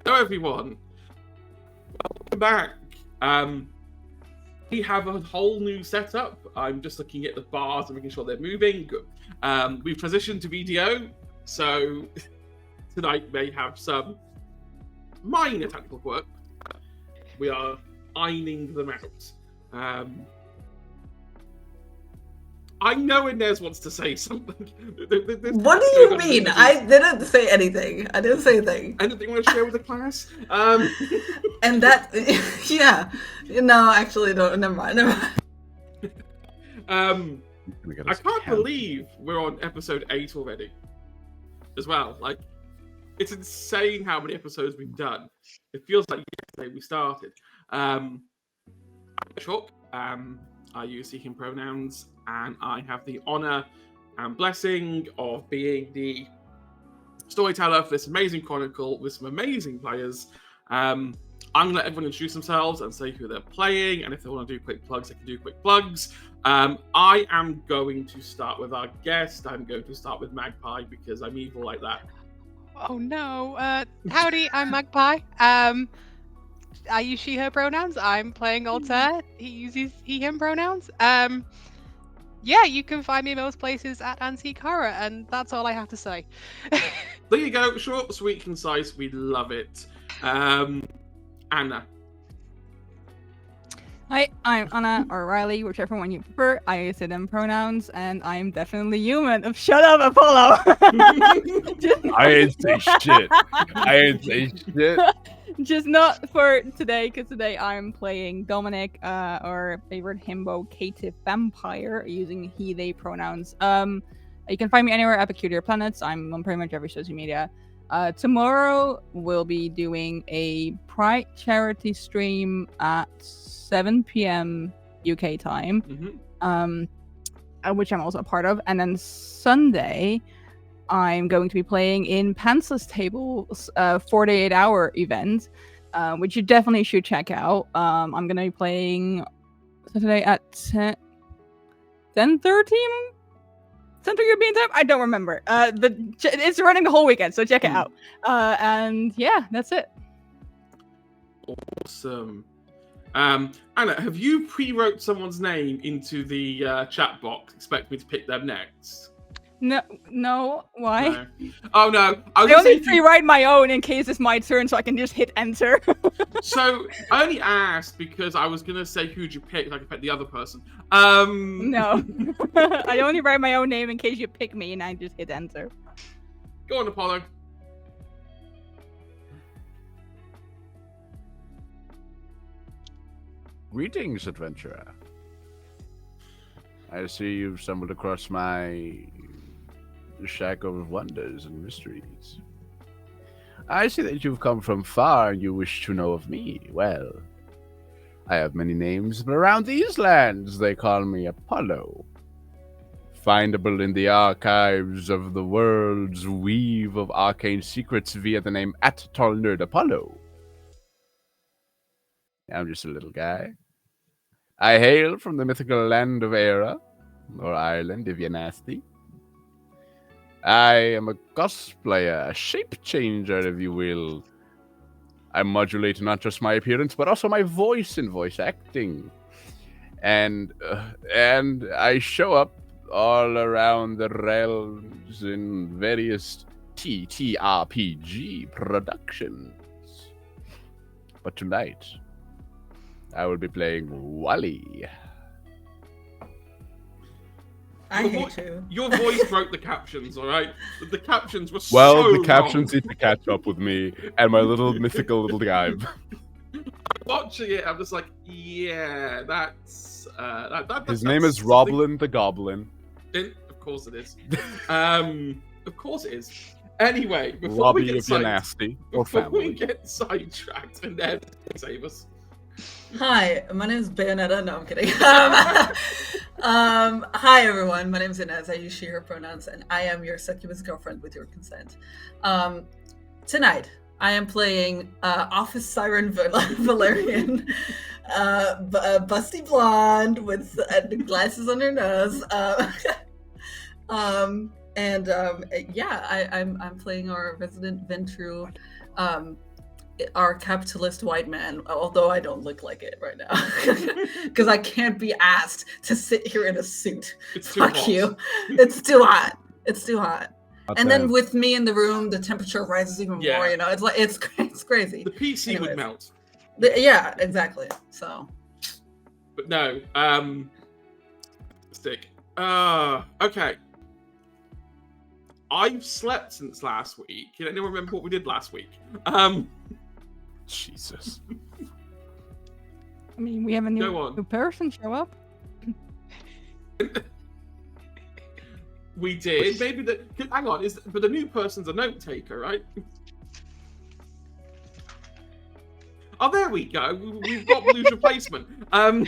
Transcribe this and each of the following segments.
Hello, everyone. Welcome back. We have a whole new setup. I'm just looking at the bars and making sure they're moving. We've transitioned to video, so tonight may have some minor technical work. We are ironing them out. I know Inez wants to say something. What do you mean? I didn't say anything. I didn't say anything. Anything you want to share with the class? And that, yeah. No, actually, don't. Never mind. I can't believe we're on episode 8 already. As well, like, it's insane how many episodes we've done. It feels like yesterday we started. I'm Chalk. I use he/him pronouns, and I have the honor and blessing of being the storyteller for this amazing chronicle with some amazing players. I'm going to let everyone introduce themselves and say who they're playing, and if they want to do quick plugs, they can do quick plugs. I am going to start with our guest. I'm going to start with Magpie because I'm evil like that. Oh no. Howdy, I'm Magpie. I use she, her pronouns. I'm playing Altair. He uses he, him pronouns. Yeah, you can find me most places at Antique Horror, and that's all I have to say. There you go. Short, sweet, concise. We love it. Anna. Hi, I'm Anna, or Riley, whichever one you prefer. I use them pronouns, and I'm definitely human. Oh, shut up, Apollo! I ain't say shit. I ain't say shit. Just not for today, because today I'm playing Dominic, or favorite himbo cative vampire, using he, they pronouns. You can find me anywhere at Peculiar Planets. I'm on pretty much every social media. Tomorrow we'll be doing a Pride charity stream at 7 p.m. UK time, which I'm also a part of. And then Sunday, I'm going to be playing in Pantsless Table's 48-hour event, which you definitely should check out. I'm going to be playing Saturday at 10:30 Central European time? I don't remember. It's running the whole weekend, so check it out. And yeah, that's it. Awesome. Anna, have you pre-wrote someone's name into the chat box? Expect me to pick them next? No. Why? No. Oh no! I only pre-write my own in case it's my turn, so I can just hit enter. So I only asked because I was gonna say who'd you pick, so I could pick the other person. No, I only write my own name in case you pick me, and I just hit enter. Go on, Apollo. Greetings, adventurer. I see you've stumbled across my shack of wonders and mysteries. I see that you've come from far and you wish to know of me. Well, I have many names, but around these lands they call me Apollo. Findable in the archives of the world's weave of arcane secrets via the name @TallNerd Apollo. I'm just a little guy. I hail from the mythical land of Era, or Ireland if you're nasty. I am a cosplayer, a shape changer, if you will. I modulate not just my appearance, but also my voice in voice acting. And I show up all around the realms in various TTRPG productions. But tonight, I will be playing Wally. I hate you. Your voice broke the captions, alright? The captions were Well, so the captions wrong. need to catch up with me and my little mythical little guy. Watching it, I'm just like, yeah, that's... His name is Roblin the Goblin. Of course it is. Of course it is. Anyway, before Robbie, we get if you're nasty, or before we family. get sidetracked, and then save us. Hi, my name is Bayonetta. No, I'm kidding. Hi, everyone. My name is Inez. I use she, her pronouns, and I am your succubus girlfriend with your consent. Tonight, I am playing Office Siren Valerian, busty blonde with glasses on her nose. Yeah, I'm playing our resident Ventru are capitalist white men, although I don't look like it right now. Because I can't be asked to sit here in a suit. It's too Fuck hot. you. It's too hot. It's too hot. Hot And then damn. with me in the room, the temperature rises even Yeah. more. You know, it's like it's crazy. The PC would Anyways. melt. Yeah, exactly. So But no, stick. Okay. I've slept since last week. Can anyone remember what we did last week? Jesus. I mean, we have a Go on. new person show up. We did. Maybe hang on, but the new person's a note taker, right? Oh, there we go. We've got Blue's replacement. I'm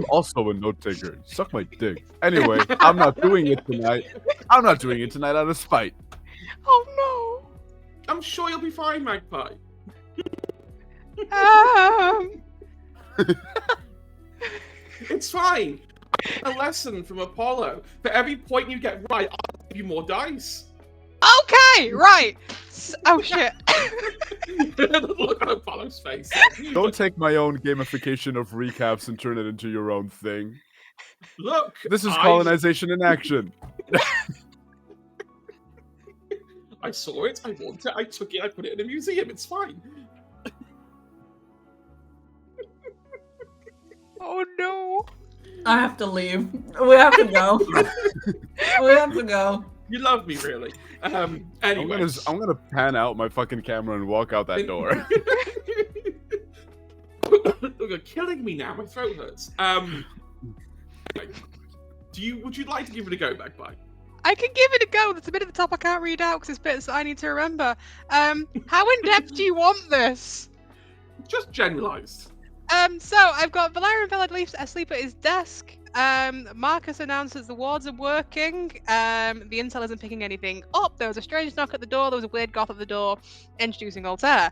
also a note taker. Suck my dick. Anyway, I'm not doing it tonight. I'm not doing it tonight out of spite. Oh I'm sure you'll be fine, Magpie. no. It's fine. A lesson from Apollo. For every point you get right, I'll give you more dice. Okay, right. Oh shit. Look on Apollo's face. Don't take my own gamification of recaps and turn it into your own thing. Look. This is colonization in action. I saw it. I want it. I took it. I put it in a museum. It's fine. Oh no. I have to leave. We have to go. We have to go. You love me, really. Anyway. I'm gonna pan out my fucking camera and walk out that door. Look, you're killing me now. My throat hurts. Okay. Would you like to give it a go, Magpie? I can give it a go. There's a bit at the top I can't read out because it's bits that I need to remember. How in depth do you want this? Just generalized. So I've got Valerian Velad asleep at his desk. Marcus announces the wards are working. The intel isn't picking anything up. There was a strange knock at the door. There was a weird goth at the door introducing Altair.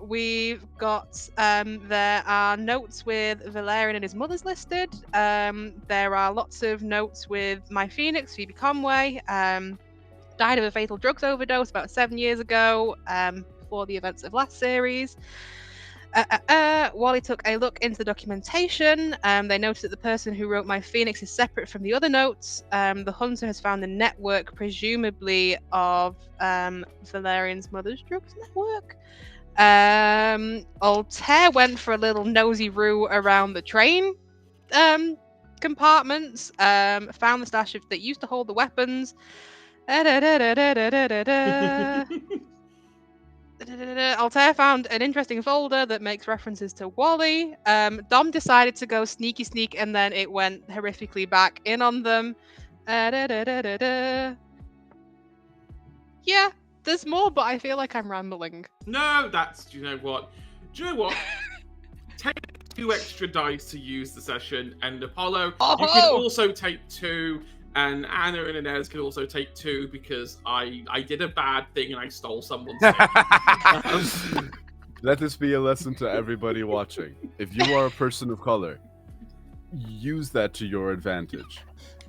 We've got there are notes with Valerian and his mother's listed. There are lots of notes with my Phoenix, Phoebe Conway. Died of a fatal drugs overdose about 7 years ago, before the events of last series. Wally took a look into the documentation. They noticed that the person who wrote my Phoenix is separate from the other notes. The hunter has found a network, presumably of Valerian's mother's drugs network. Altair went for a little nosy roo around the train compartments. Found the stash that used to hold the weapons. Altair found an interesting folder that makes references to Wally. Dom decided to go sneaky sneak, and then it went horrifically back in on them. Yeah, there's more, but I feel like I'm rambling. No, do you know what? Take 2 extra dice to use the session, and Apollo, you can also take 2. And Anna and Inez can also take 2 because I did a bad thing and I stole someone's thing. Let this be a lesson to everybody watching. If you are a person of color, use that to your advantage.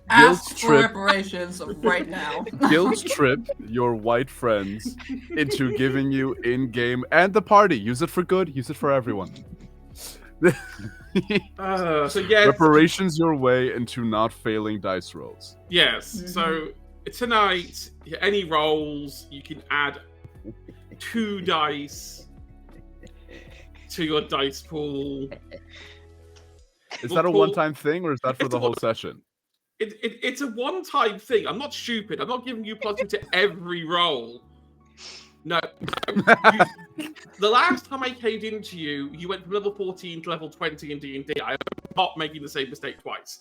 Ask for reparations right now. Guilt trip your white friends into giving you in-game and the party. Use it for good. Use it for everyone. So yeah, reparations your way into not failing dice rolls. Yes. Mm-hmm. So tonight, any rolls you can add 2 dice to your dice pool. Is that a one-time thing, or is that for the whole session? It's a one-time thing. I'm not stupid. I'm not giving you +2 to every roll. No. The last time I caved into you, you went from level 14 to level 20 in D&D. I'm not making the same mistake twice.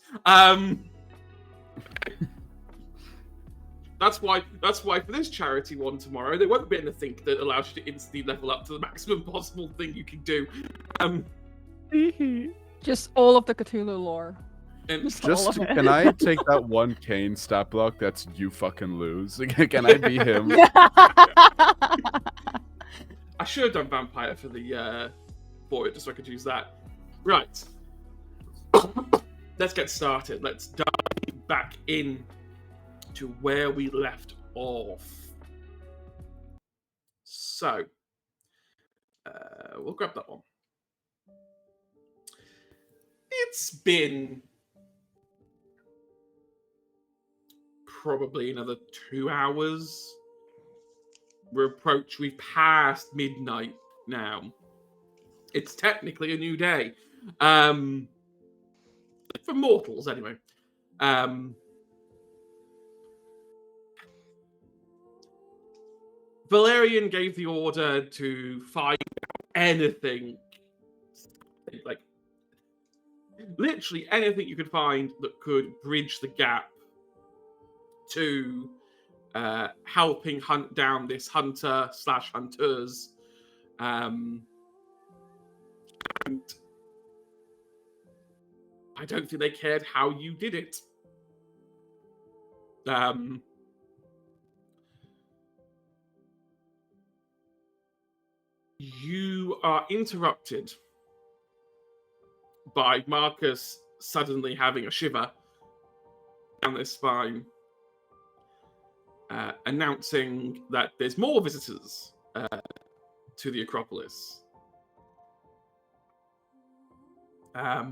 That's why for this charity one tomorrow, there won't be anything that allows you to instantly level up to the maximum possible thing you can do. Just all of the Cthulhu lore. And Just can I take that one Kane stat block that's you fucking lose? Can I be him? I should have done vampire for the for it just so I could use that. Right. Let's get started. Let's dive back in to where we left off. So, We'll grab that one. It's been probably another 2 hours. We've passed midnight now. It's technically a new day. For mortals, anyway. Valerian gave the order to find anything, like literally anything you could find that could bridge the gap to helping hunt down this hunter/hunters. And I don't think they cared how you did it. You are interrupted by Marcus suddenly having a shiver down their spine, announcing that there's more visitors to the Acropolis. A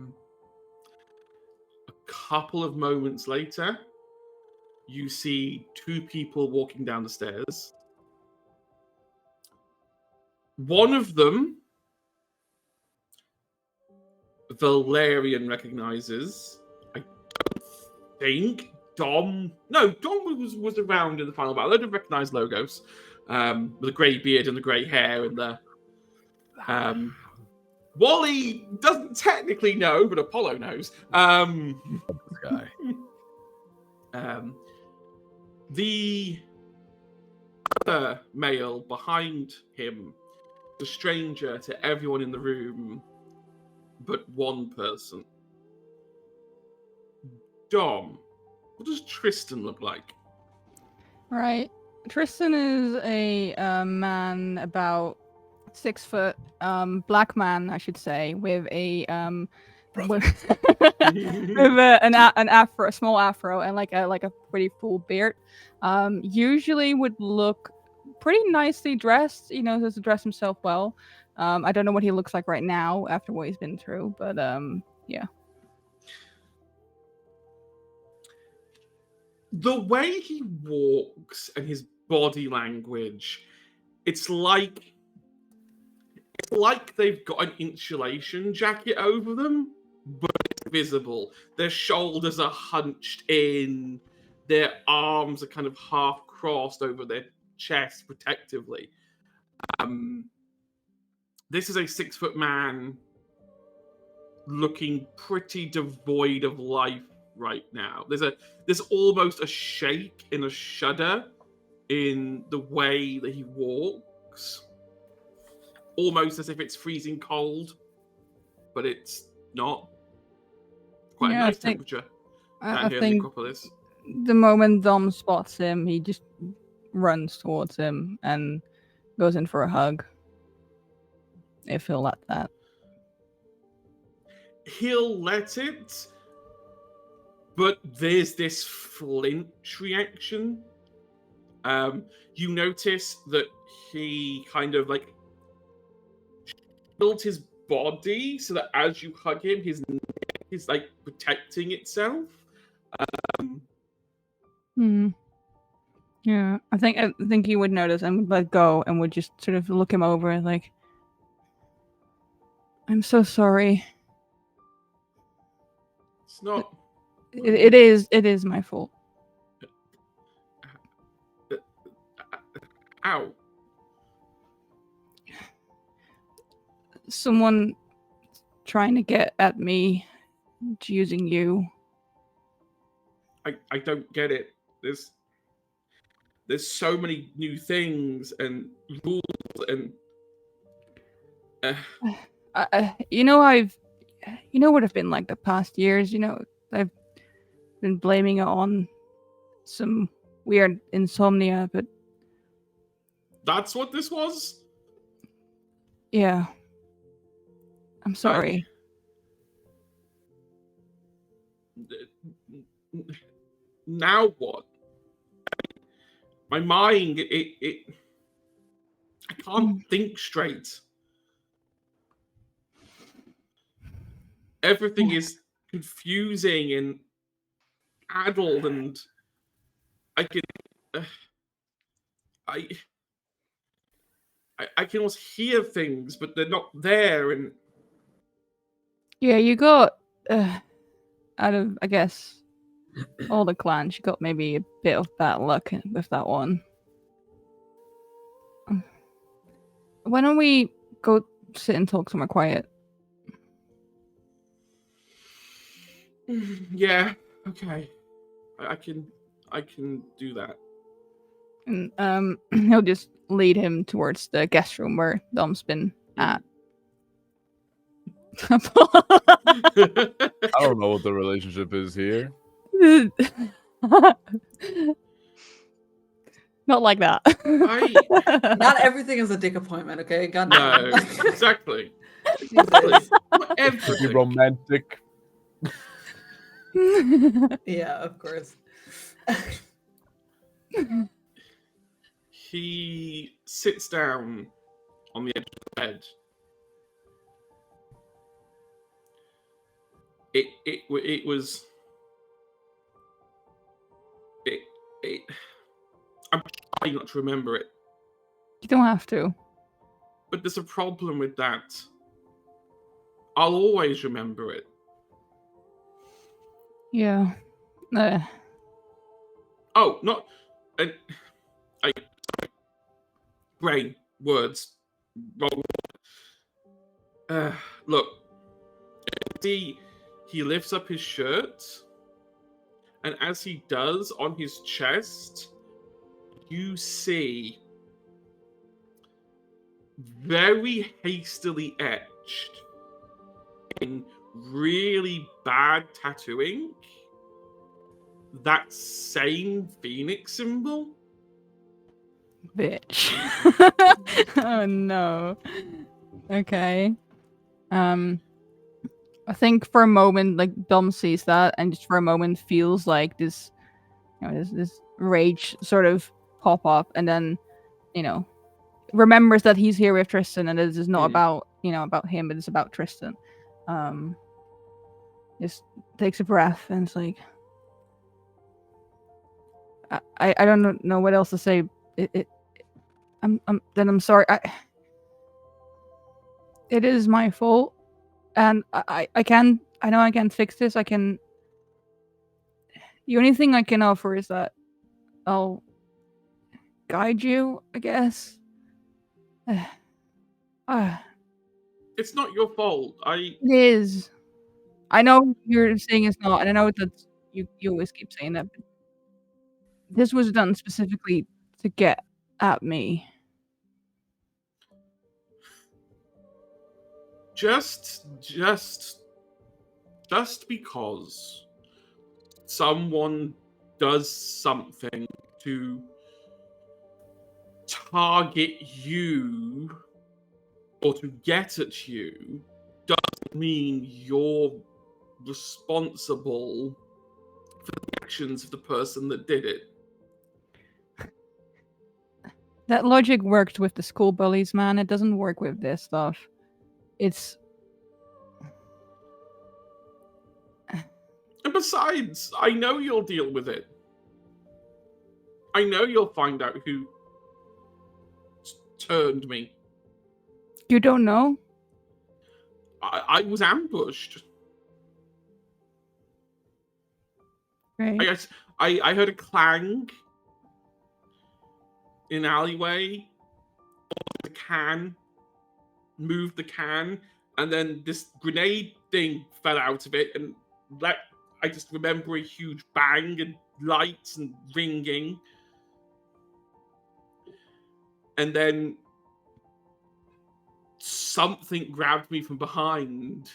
couple of moments later, you see 2 people walking down the stairs. One of them, Valerian recognizes. I don't think Dom. No, Dom was around in the final battle. I don't recognize Logos, with the grey beard and the grey hair and the. Wally doesn't technically know, but Apollo knows. This guy. The other male behind him, the stranger to everyone in the room, but one person. Dom, what does Tristan look like? Right. Tristan is a man about 6 foot, black man, I should say, with a with an afro, a small afro, and like a pretty full beard. Usually would look pretty nicely dressed. He knows how to dress himself well. I don't know what he looks like right now after what he's been through, but yeah. The way he walks and his body language, it's like they've got an insulation jacket over them, but it's visible. Their shoulders are hunched in, their arms are kind of half crossed over their chest protectively. This is a 6-foot man looking pretty devoid of life right now. There's almost a shake and a shudder in the way that he walks. Almost as if it's freezing cold, but it's not. Quite a nice temperature down here in the Acropolis. The moment Dom spots him, he just runs towards him and goes in for a hug. If he'll let that. He'll let it, but there's this flinch reaction. You notice that he kind of like built his body so that as you hug him, his neck is like protecting itself. Yeah, I think he would notice and would let go and would just sort of look him over like, I'm so sorry. It's not. It is my fault. Ow. Someone trying to get at me using you. I don't get it. There's so many new things and rules and you know what I've been like the past years, I've been blaming it on some weird insomnia, but that's what this was? Yeah. I'm sorry. Now what? My mind, I can't think straight. everything is confusing and addled, and I can I can almost hear things, but they're not there. And Yeah, you got out of, I guess, all the clans, you got maybe a bit of bad luck with that one. Why don't we go sit and talk somewhere quiet? yeah, okay, I can do that. And he'll just lead him towards the guest room where Dom's been at. I don't know what the relationship is here. Not like that. Not everything is a dick appointment, okay? God No, damn. exactly. Jesus. Not Be everything. romantic. Yeah, of course. He sits down on the edge of the bed. It was. I'm trying not to remember it, You don't have to. but there's a problem with that. I'll always remember it. Yeah. Oh, not. Brain, words, wrong. Look, he lifts up his shirt, and as he does, on his chest, you see very hastily etched in really bad tattooing that same phoenix symbol. Bitch. Oh no. Okay. I think for a moment, like, Dom sees that and just for a moment feels like this, this rage sort of pop up, and then, remembers that he's here with Tristan, and this is not about him, but it's about Tristan. Just takes a breath and it's like, I don't know what else to say. I'm sorry. It is my fault, and I know I can fix this. The only thing I can offer is that I'll guide you, I guess. It's not your fault. It is. I know you're saying it's not, and I know that you always keep saying that, but this was done specifically to get at me. Just because someone does something to target you or to get at you doesn't mean you're responsible for the actions of the person that did it. That logic worked with the school bullies, man. It doesn't work with this stuff. It's... And besides, I know you'll deal with it. I know you'll find out who turned me. You don't know? I was ambushed. Right. I heard a clang in an alleyway. The can moved the can, and then this grenade thing fell out of it, and that I just remember a huge bang and lights and ringing, and then something grabbed me from behind,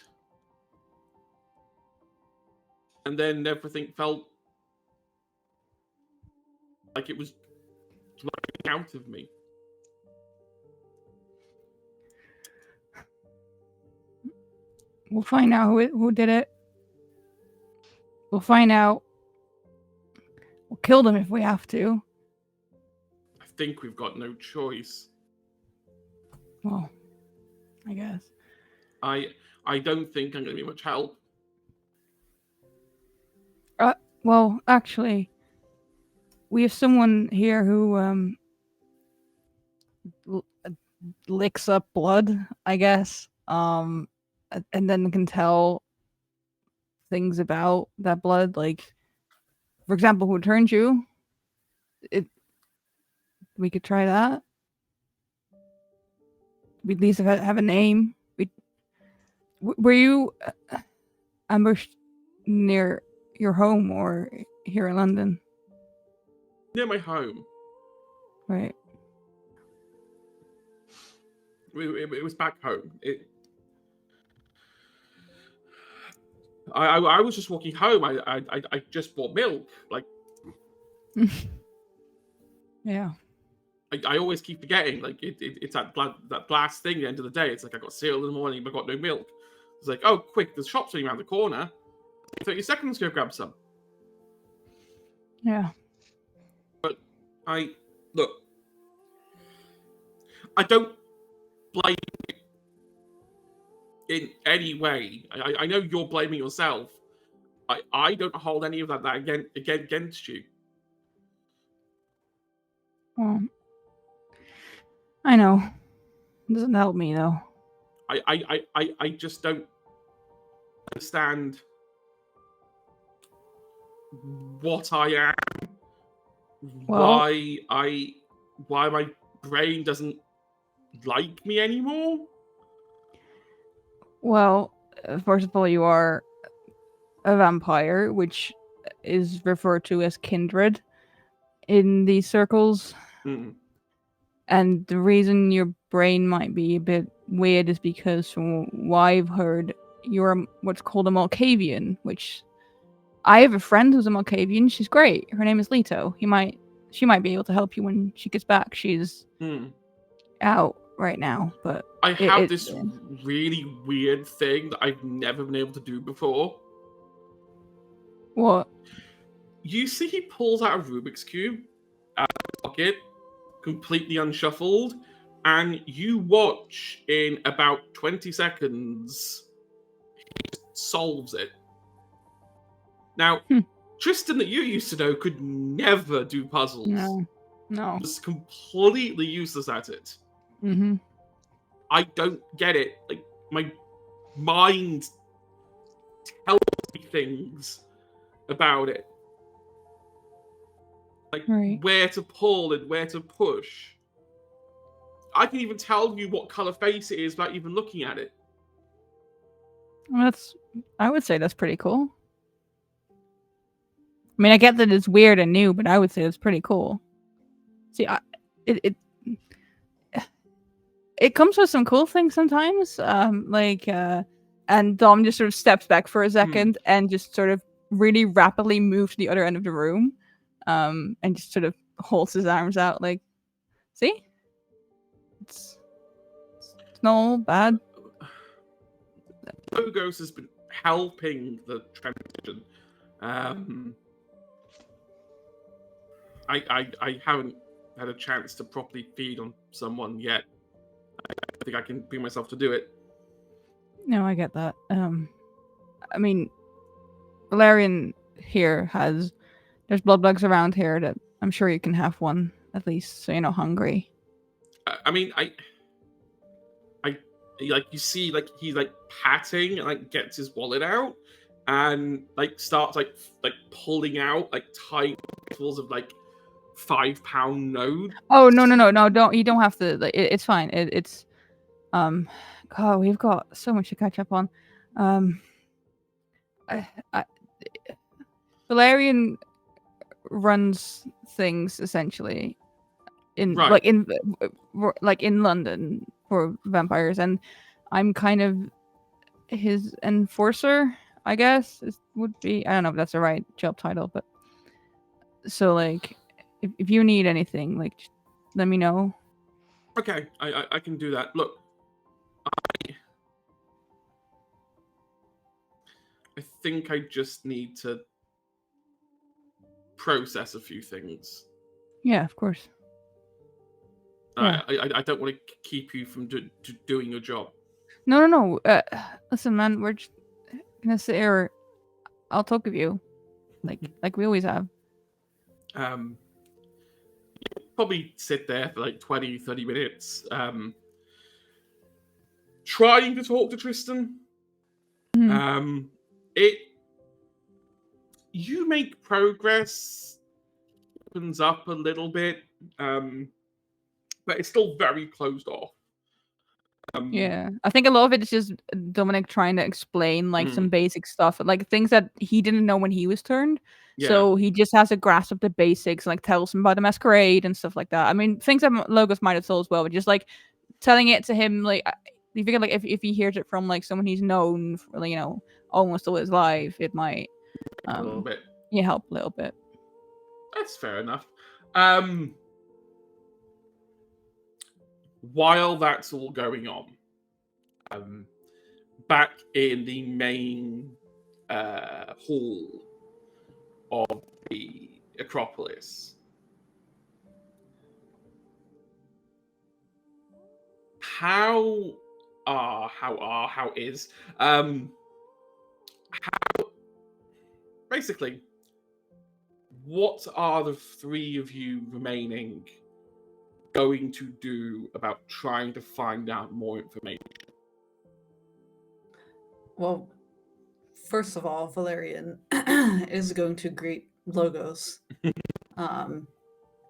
and then everything felt like it was running out of me. We'll find out who did it. We'll find out. We'll kill them if we have to. I think we've got no choice. Well, I guess. I don't think I'm going to be much help. Well, actually, we have someone here who l- licks up blood, I guess, and then can tell things about that blood. Like, for example, who turned you? It. We could try that. We at least have a name. Were you ambushed near your home or here in London? Near my home. Right. It was back home. I was just walking home. I just bought milk. Like, Yeah. I always keep forgetting. Like, it's that last thing at the end of the day. It's like I got cereal in the morning, but got no milk. It's like, oh, quick! There's shops around the corner. 30 seconds to go grab some. Yeah. I don't blame you in any way. I know you're blaming yourself. I don't hold any of that against you. Well, I know. It doesn't help me though. I just don't understand what I am. Well- Why my brain doesn't like me anymore. Well, first of all, you are a vampire, which is referred to as kindred in these circles. Mm. And the reason your brain might be a bit weird is because, from what I've heard, you're what's called a Malkavian, which I have a friend who's a Malkavian. She's great. Her name is Leto. She might be able to help you when she gets back. She's out right now, but I have this really weird thing that I've never been able to do before. What? You see, he pulls out a Rubik's Cube out of his pocket, completely unshuffled, and you watch in about 20 seconds, he solves it. Now, Tristan, that you used to know, could never do puzzles. No. Was completely useless at it. Mm-hmm. I don't get it. Like, my mind tells me things about it. Like, where to pull and where to push. I can even tell you what color face it is without even looking at it. Well, I would say that's pretty cool. I mean, I get that it's weird and new, but I would say it's pretty cool. See, it comes with some cool things sometimes. And Dom just sort of steps back for a second and just sort of really rapidly moves to the other end of the room, and just sort of holds his arms out, like, see, it's not all bad. Logos has been helping the transition. I haven't had a chance to properly feed on someone yet. I think I can bring myself to do it. No, I get that. I mean, Valerian here there's blood bugs around here that I'm sure you can have one at least, so you're not hungry. I mean, I like, you see, like, he's like patting and like gets his wallet out and like starts like pulling out like tiny handfuls of like £5 notes. Oh no, you don't have to, like, it's fine. It's God, we've got so much to catch up on. Valerian runs things essentially in in London for vampires, and I'm kind of his enforcer, I guess. It would be, I don't know if that's the right job title, but so like if you need anything, like, just let me know. Okay, I can do that. Look, I think I just need to process a few things. Yeah, of course. Yeah. I don't want to keep you from doing your job. No. Listen, man, we're just gonna sit here. I'll talk with you. like we always have. Probably sit there for like 20, 30 minutes, trying to talk to Tristan. Mhm. You make progress, opens up a little bit, but it's still very closed off. Yeah, I think a lot of it is just Dominic trying to explain like some basic stuff, like things that he didn't know when he was turned. Yeah. So he just has a grasp of the basics, like tells him about the masquerade and stuff like that. I mean, things that Logos might have told as well, but just like telling it to him, like you figure like if he hears it from like someone he's known for, like, almost all his life, it might A little bit. help a little bit. That's fair enough. While that's all going on, back in the main hall of the Acropolis, basically, what are the three of you remaining going to do about trying to find out more information? Well, first of all, Valerian is going to greet Logos.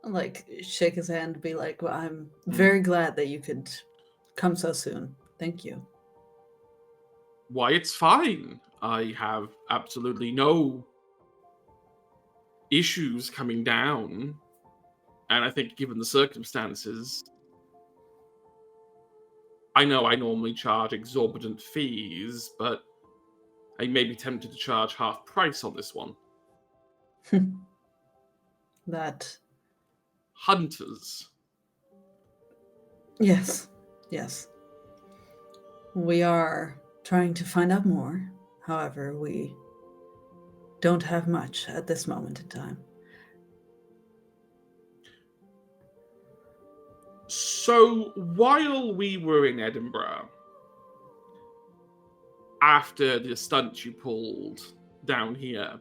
Like shake his hand, be like, well, I'm very glad that you could come so soon. Thank you. Why, it's fine. I have absolutely no issues coming down. And I think given the circumstances, I know I normally charge exorbitant fees, but I may be tempted to charge half price on this one. That... Hunters. Yes. We are trying to find out more. However, we don't have much at this moment in time. So, while we were in Edinburgh, after the stunt you pulled down here,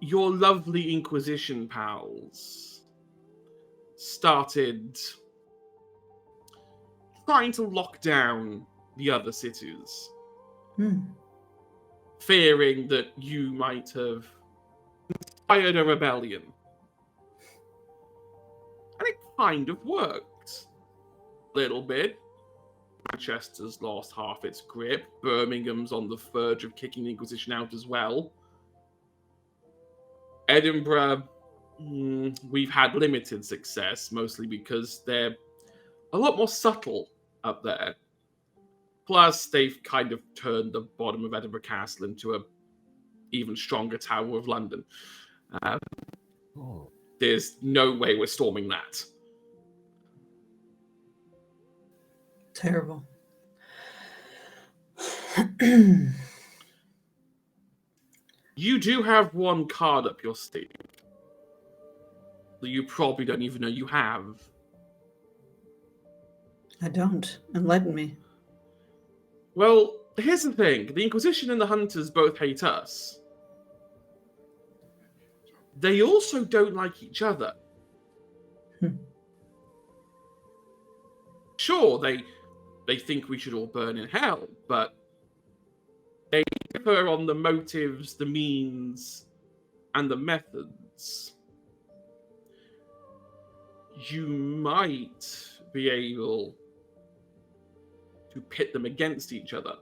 your lovely Inquisition pals started trying to lock down the other cities, fearing that you might have inspired a rebellion. And it kind of worked. A little bit. Manchester's lost half its grip. Birmingham's on the verge of kicking the Inquisition out as well. Edinburgh, we've had limited success, mostly because they're a lot more subtle up there. Plus, they've kind of turned the bottom of Edinburgh Castle into an even stronger Tower of London. There's no way we're storming that. Terrible. You do have one card up your sleeve that you probably don't even know you have. I don't. Enlighten me. Well, here's the thing. The Inquisition and the Hunters both hate us. They also don't like each other. Sure, they think we should all burn in hell, but they differ on the motives, the means, and the methods. You might be able to pit them against each other.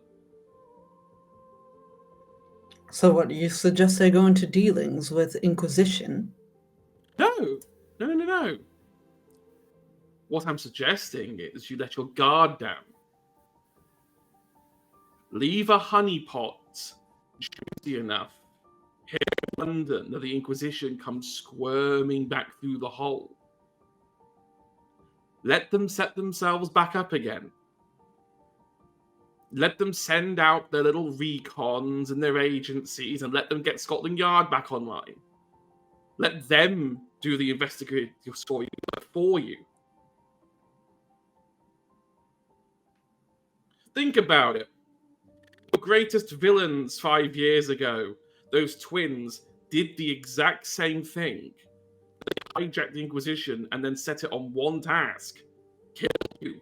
So what, you suggest I go into dealings with Inquisition? No. What I'm suggesting is you let your guard down. Leave a honeypot juicy enough here in London that the Inquisition comes squirming back through the hole. Let them set themselves back up again. Let them send out their little recons and their agencies and let them get Scotland Yard back online. Let them do the investigative story for you. Think about it. You're greatest villains 5 years ago, those twins, did the exact same thing. They hijacked the Inquisition and then set it on one task: kill you.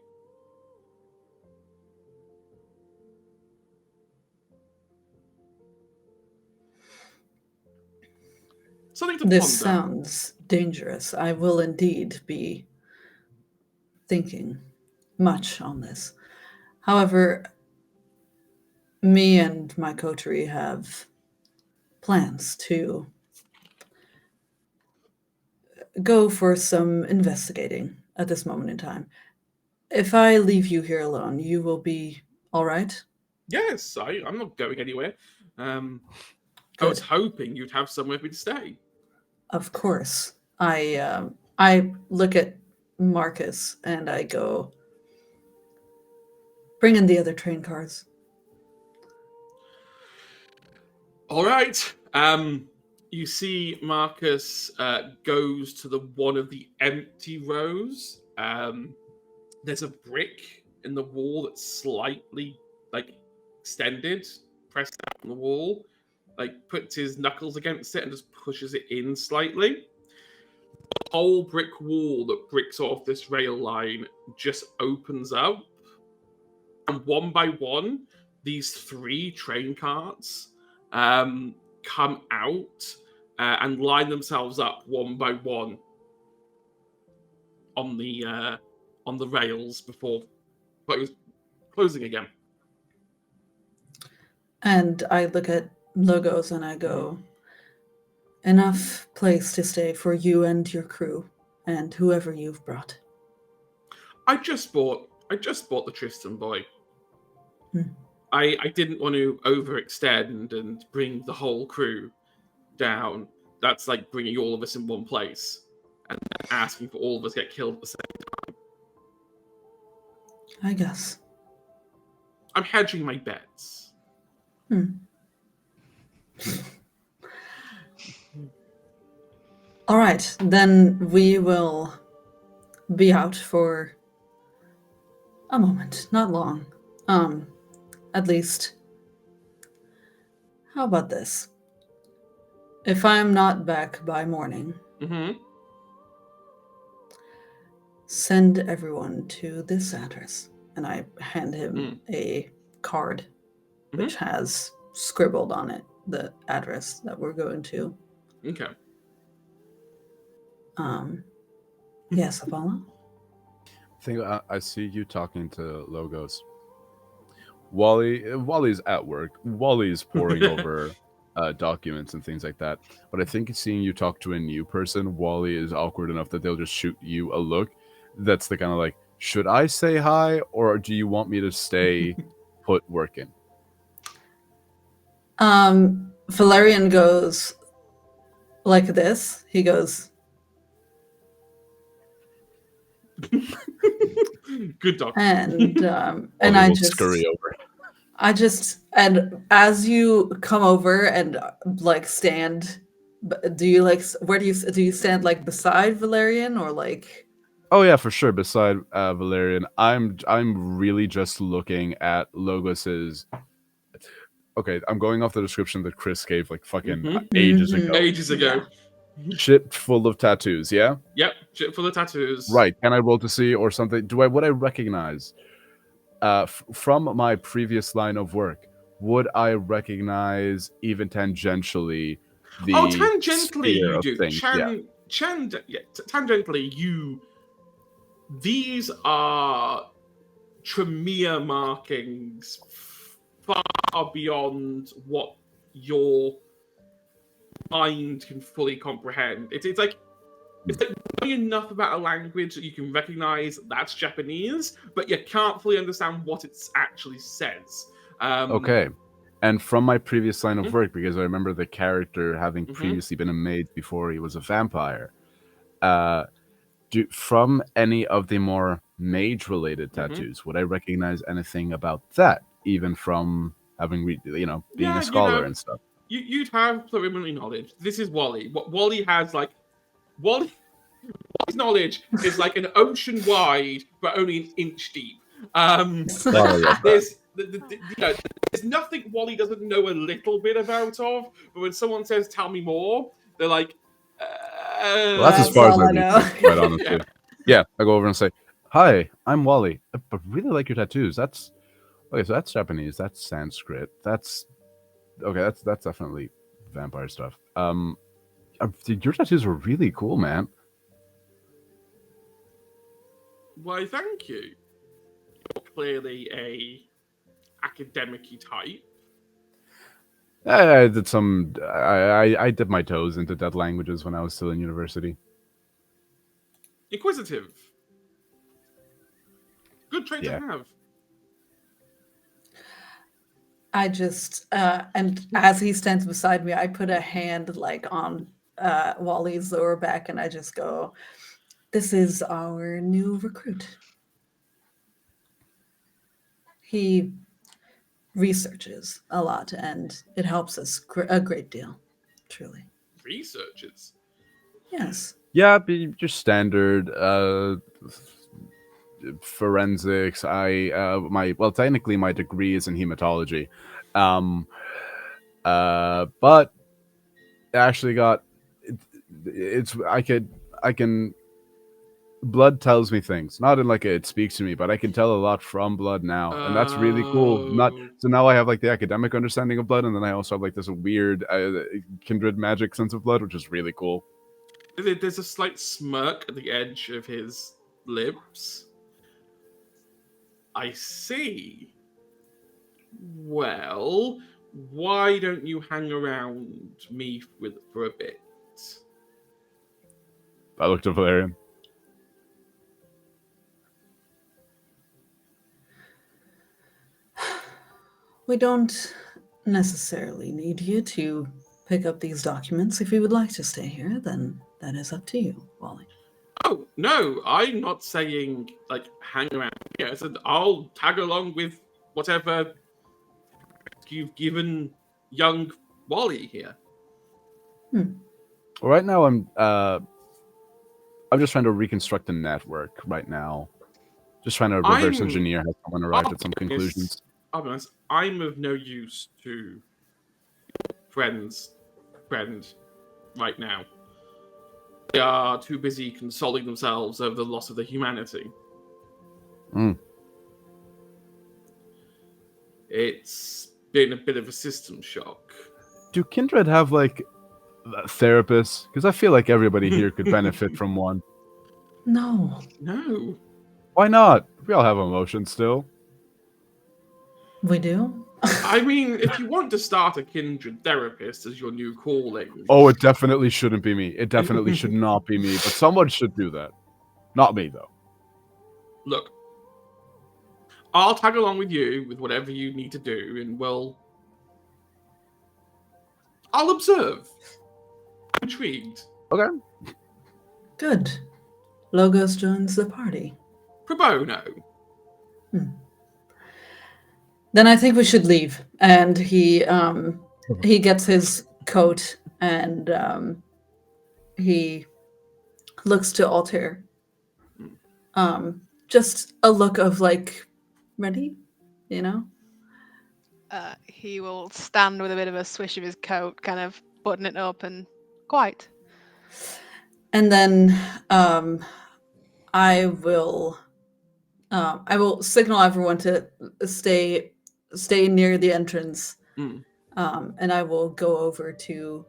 Something to This ponder. sounds dangerous. I will indeed be thinking much on this. However, me and my coterie have plans to go for some investigating at this moment in time. If I leave you here alone, you will be all right? Yes, I'm not going anywhere. I was hoping you'd have somewhere for me to stay. Of course. I look at Marcus and I go, bring in the other train cars. All right. You see Marcus goes to one of the empty rows. There's a brick in the wall that's slightly extended, pressed out on the wall. Puts his knuckles against it and just pushes it in slightly. The whole brick wall that bricks off this rail line just opens up. And one by one, these 3 train carts come out and line themselves up one by one on the rails before it was closing again. And I look at Logos and I go, enough place to stay for you and your crew and whoever you've brought. I just bought the Tristan boy. I didn't want to overextend and bring the whole crew down. That's like bringing all of us in one place and asking for all of us to get killed at the same time. I guess. I'm hedging my bets. All right, then we will be out for a moment, not long. At least, how about this? If I'm not back by morning, send everyone to this address. And I hand him a card which has scribbled on it the address that we're going to. Okay. Yes, Apollo? I think I see you talking to Logos. Wally's at work. Wally's poring over documents and things like that. But I think seeing you talk to a new person, Wally is awkward enough that they'll just shoot you a look. That's the kind of like, should I say hi or do you want me to stay put working? Valerian goes like this. He goes, good dog. and I just scurry over. And as you come over and stand, do you where do you stand, beside Valerian or like? Oh yeah, for sure. Beside Valerian, I'm really just looking at Logos's. Okay, I'm going off the description that Chris gave ages ago. Ages ago. Yeah. Ship full of tattoos, yeah? Yep, ship full of tattoos. Right. Can I roll to see or something? Would I recognize from my previous line of work? Would I recognize even tangentially the tangentially you do. Things? Tangentially you. These are Tremere markings far beyond what your mind can fully comprehend. It's knowing enough about a language that you can recognize that's Japanese, but you can't fully understand what it actually says. Okay. And from my previous line of work, because I remember the character having previously been a maid before he was a vampire, from any of the more mage-related tattoos, would I recognize anything about that, even from having being a scholar and stuff? You'd have preliminary knowledge. This is Wally. What Wally has, Wally's knowledge is like an ocean wide, but only an inch deep. there's nothing Wally doesn't know a little bit about of, but when someone says, tell me more, they're like, Well, that's as That's far as all I I reach, know. quite honestly. Yeah, I go over and say, "Hi, I'm Wally. I really like your tattoos. That's okay. So that's Japanese. That's Sanskrit. That's okay. That's definitely vampire stuff. Your tattoos were really cool, man. why, thank you. You're clearly a academic-y type. I did some. I dipped my toes into dead languages when I was still in university. Inquisitive. Good trait Yeah. to have. I just and as he stands beside me, I put a hand like on Wally's lower back, and I just go, "This is our new recruit. He researches a lot, and it helps us a great deal, truly. Researchers. Yes, Yeah, be just standard forensics. Technically my degree is in hematology, but I actually got it's I can blood tells me things, not in like it speaks to me, but I can tell a lot from blood now, and that's really cool. Not Oh. so now I have like the academic understanding of blood, and then I also have like this weird kindred magic sense of blood, which is really cool. There's a slight smirk at the edge of his lips. I see. Well, why don't you hang around me for a bit? I looked at Valerian. we don't necessarily need you to pick up these documents. If you would like to stay here, then that is up to you, Wally." Oh, no, I'm not saying, like, hang around here. I said I'll tag along with whatever you've given young Wally here. Right now, I'm just trying to reconstruct the network right now. Just trying to reverse engineer how someone arrived at some conclusions. I'll be honest, I'm of no use to friend right now. They are too busy consoling themselves over the loss of their humanity. It's been a bit of a system shock. Do Kindred have like therapists? Because I feel like everybody here could benefit from one. No, No. Why not? We all have emotions still. we do. I mean, if you want to start a kindred therapist as your new calling. Oh, it definitely shouldn't be me. It definitely should not be me. But someone should do that. Not me, though. Look, I'll tag along with you with whatever you need to do, and I'll observe. I'm intrigued. Okay. Good. Logos joins the party. Pro bono. Then I think we should leave. And he gets his coat and he looks to Altair. Just a look of like, ready, you know? He will stand with a bit of a swish of his coat, kind of button it up and quite. And then I will signal everyone to stay near the entrance. And I will go over to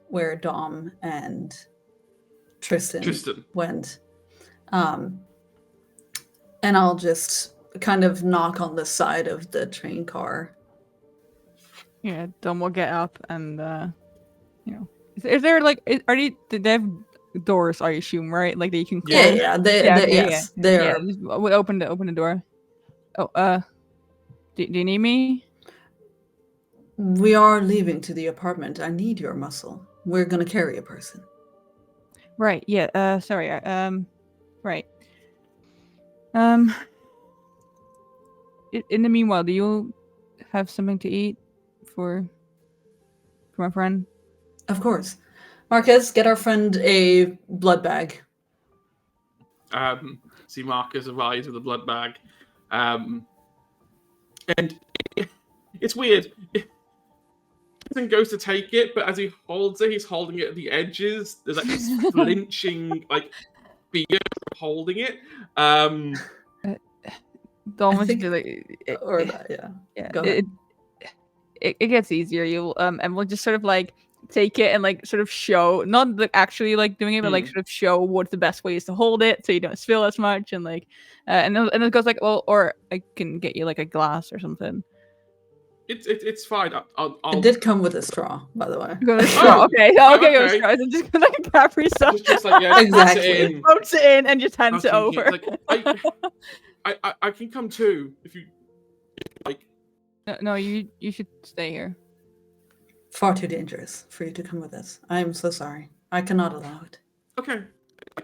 where Dom and Tristan went. And I'll just kind of knock on the side of the train car. Yeah, Dom will get up and is there like did they have doors? I assume, right? Like that you can close. Yeah. They are. We'll open the door. Oh, do you need me? We are leaving to the apartment. I need your muscle. We're gonna carry a person. Right. Yeah. Sorry. Right. In the meanwhile, do you have something to eat for my friend? Of course. Marcus, get our friend a blood bag. See Marcus arrives with a blood bag. And It's weird. He goes to take it, but as he holds it, he's holding it at the edges. There's like this flinching, like fear of holding it. Dom I is think- really, Or that, yeah. yeah, Go ahead. it gets easier. You'll and we'll just sort of like take it and like sort of show, not like actually like doing it, but like sort of show what the best way is to hold it so you don't spill as much, and like and it goes like, well, or I can get you like a glass or something. It's fine. I'll It did come with a straw, by the way. Go to straw. Oh, Okay, oh, okay, go to okay. straw. So just like a Capri Sun. just like yeah, Exactly. puts it in. Floats it in and just hands it I was over. thinking, like, I can come too if you like. No, you should stay here. Far too dangerous for you to come with us. I am so sorry. I cannot allow it. Okay,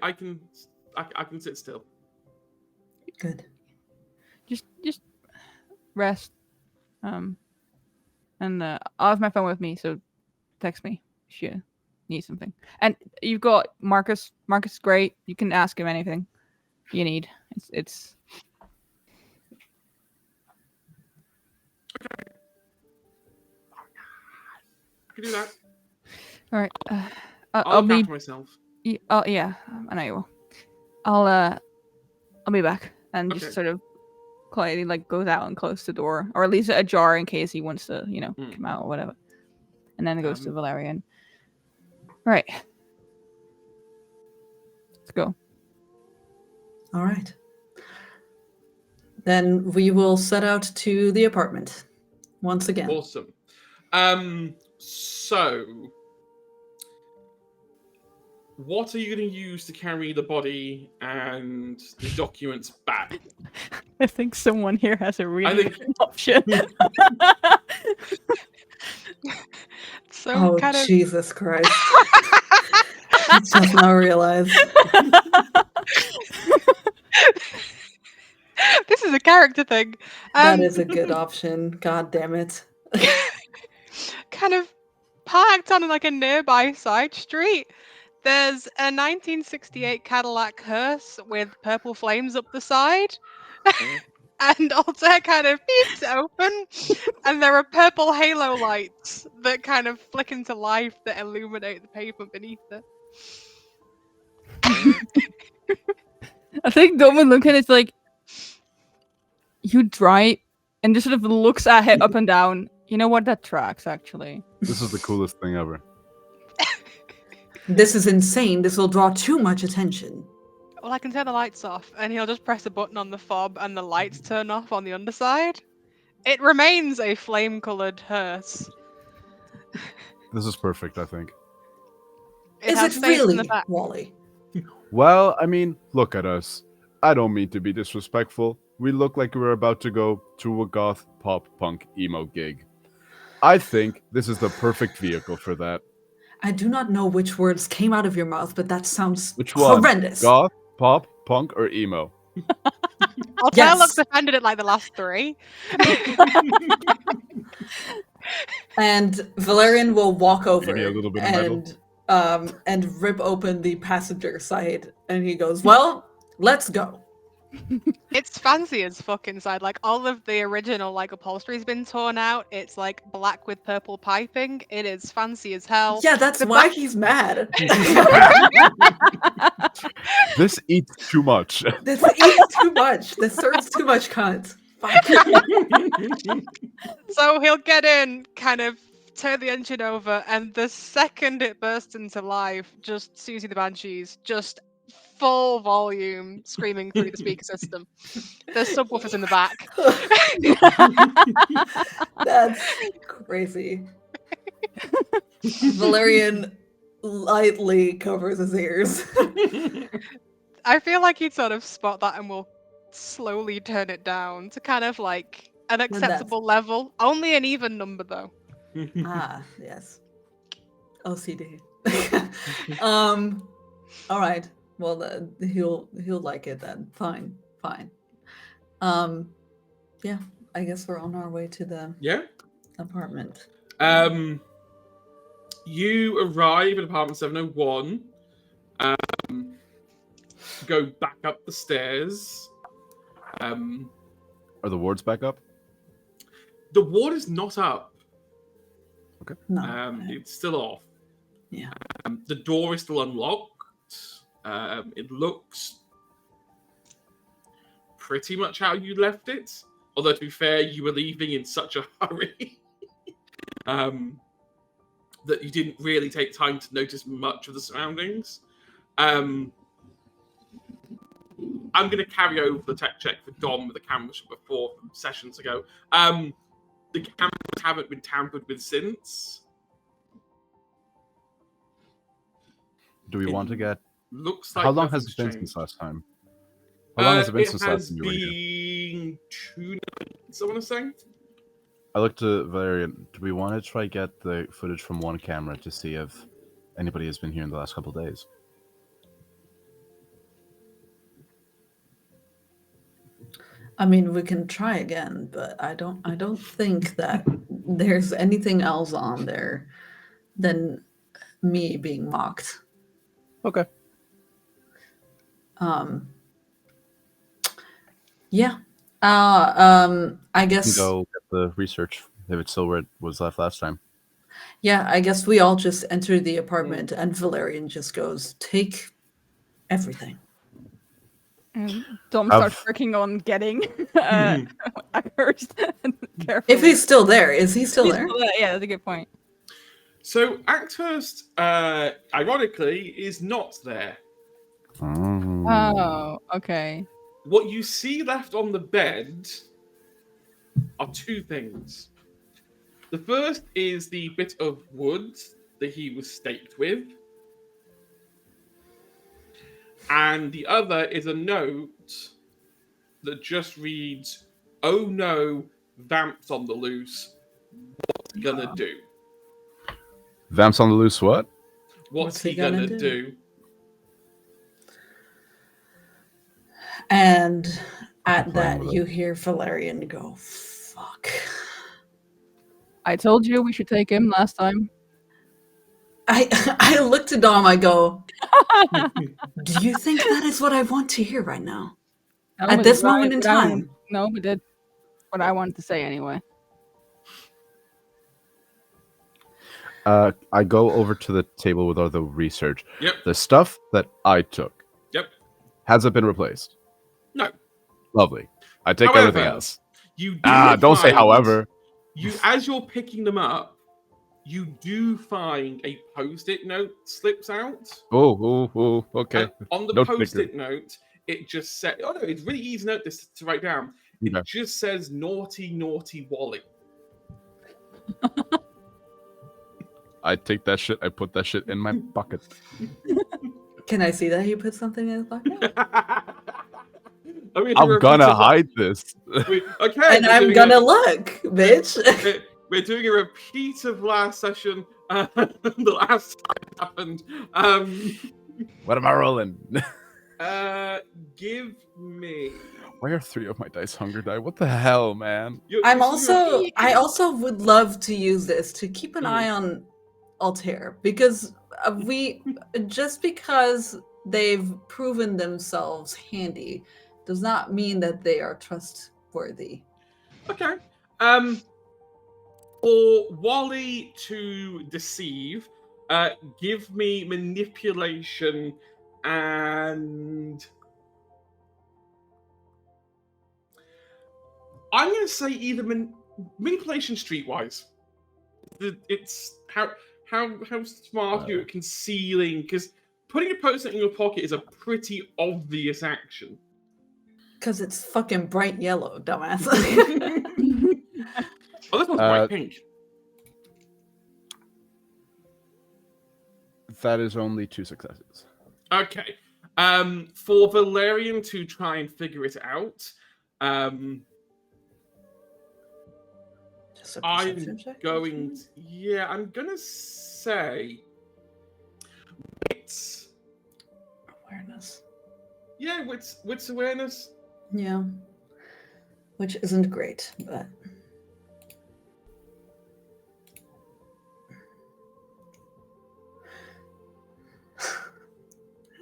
I can sit still. Good. Just rest. And I'll have my phone with me, so text me if you need something. And you've got Marcus. Marcus is great. You can ask him anything you need. It's I can do that. all right. I'll I'll look be. after myself. Oh yeah, I know you will. I'll be back and Okay. just sort of quietly like goes out and closes the door, or leaves it ajar in case he wants to, come out or whatever. And then it goes to Valerian. Right. Let's go. All right. Then we will set out to the apartment once again. Awesome. So, what are you going to use to carry the body and the documents back? I think someone here has a really think- good option. So Oh, kind of Jesus Christ. I just now realized. this is a character thing. That is a good option. God damn it. Kind of parked on like a nearby side street. There's a 1968 Cadillac hearse with purple flames up the side. And Altair kind of peeks it open, and there are purple halo lights that kind of flick into life that illuminate the pavement beneath it. I think Doman looking is like, you drive, and just sort of looks at it up and down. You know what? That tracks, actually. This is the coolest thing ever. This is insane. This will draw too much attention. Well, I can turn the lights off, and he'll just press a button on the fob, and the lights turn off on the underside. It remains a flame-colored hearse. This is perfect, I think. Is has it space in really, the back. Wally? Well, I mean, look at us. I don't mean to be disrespectful. We look like we're about to go to a goth, pop, punk, emo gig. I think this is the perfect vehicle for that. I do not know which words came out of your mouth, but that sounds Which one? horrendous. Goth, pop, punk, or emo? Altair Yes. looks offended at like the last three. And Valerian will walk over Maybe a little bit of and rip open the passenger side, and he goes, "Well, let's go." It's fancy as fuck inside. Like all of the original like upholstery's been torn out. It's like black with purple piping. It is fancy as hell. Yeah, that's The why back- he's mad. This eats too much. This eats too much. This serves too much cunt. Fuck. So he'll get in, kind of turn the engine over, and the second it bursts into life, just Susie the Banshees, just full volume screaming through the speaker system. There's subwoofers in the back. That's crazy. Valerian lightly covers his ears. I feel like he'd sort of spot that and will slowly turn it down to kind of like an that's- acceptable level. Only an even number though. Ah, yes. OCD. All right. Well, he'll like it then. Fine. Yeah. I guess we're on our way to the Yeah. apartment. You arrive at apartment 701. Go back up the stairs. Are the wards back up? The ward is not up. No. It's still off. Yeah. The door is still unlocked. It looks pretty much how you left it. Although, to be fair, you were leaving in such a hurry that you didn't really take time to notice much of the surroundings. I'm going to carry over the tech check for Dom with the cameras from before, from sessions ago. The cameras haven't been tampered with since. Do we want to get... Looks like How long has nothing's it been changed. since last time? How long has it been since last time you were here? It has been 2 nights, I want to say. I looked to Valerian. Do we want to try get the footage from one camera to see if anybody has been here in the last couple of days? I mean, we can try again, but I don't think that there's anything else on there than me being mocked. Okay. Yeah. I You guess. can go get the research if it's still where it was left last time. Yeah, I guess we all just enter the apartment, and Valerian just goes, "Take everything." And Dom Have- starts working on getting accursed. Carefully. If he's still there, is he still He's there? still there, yeah, that's a good point. So Acthurst, ironically, is not there. Oh, okay. What you see left on the bed are 2 things. The first is the bit of wood that he was staked with. And the other is a note that just reads, "Oh no, Vamp's on the loose. What's he gonna do?" Vamps on the loose, what? What's he gonna do? And at fine that, with it. you hear Valerian go, "Fuck." I told you we should take him last time. I look to Dom, I go, "Do you think that is what I want to hear right now? No, At but this what I- moment in what I want- time?" No, but that's what I wanted to say anyway. I go over to the table with all the research. Yep. The stuff that I took. Yep. Has it been replaced? No. Lovely. I take However, everything else. You do Don't say find- however. You, as you're picking them up, you do find a post-it note slips out. Oh, okay. And on the Note post-it note, it just said, "Oh no, it's really easy note this to write down." It Okay. just says "Naughty, naughty Wally." I take that shit, I put that shit in my bucket. Can I see that he put something in his pocket? I'm gonna hide this. Okay, And I'm gonna look, bitch. We're doing a repeat of last session. The last time it happened. What am I rolling? Give me. Why are 3 of my dice hunger die? What the hell, man? I also would love to use this to keep an eye on Altair, because just because they've proven themselves handy does not mean that they are trustworthy. Okay. For Wally to deceive, give me manipulation and I'm going to say either manipulation streetwise. It's how smart you're at concealing, because putting a post-it in your pocket is a pretty obvious action. Because it's fucking bright yellow, dumbass. Oh, this one's bright pink. That is only 2 successes. Okay. For Valerian to try and figure it out, Just a I'm perception check? going. I'm gonna say it's Awareness. wits awareness. Yeah. Which isn't great, but.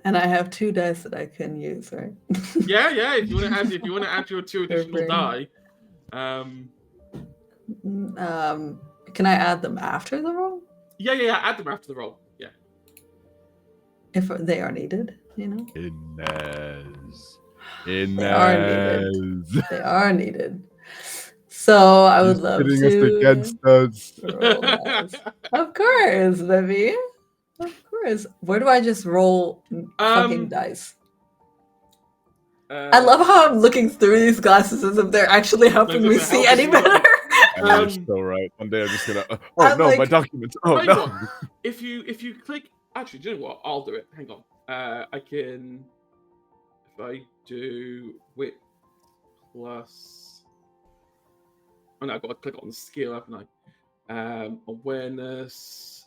And I have 2 dice that I can use, right? Yeah. If you want to add your 2 additional Perfect. die, Can I add them after the roll? Yeah. Add them after the roll. Yeah. If they are needed, Inez. They are needed. They are needed. So I would love pitting to us against us. roll dice. Of course, baby. Of course. Where do I just roll fucking dice? I love how I'm looking through these glasses as if they're actually helping me see any better. You're so right. One day I'm just gonna. I'm No, like- my documents. Oh Hang no. on. If you click, actually, do you know what? I'll do it. Hang on. I can. If I do wit plus. Oh no, I've got to click on the skill, haven't I? Awareness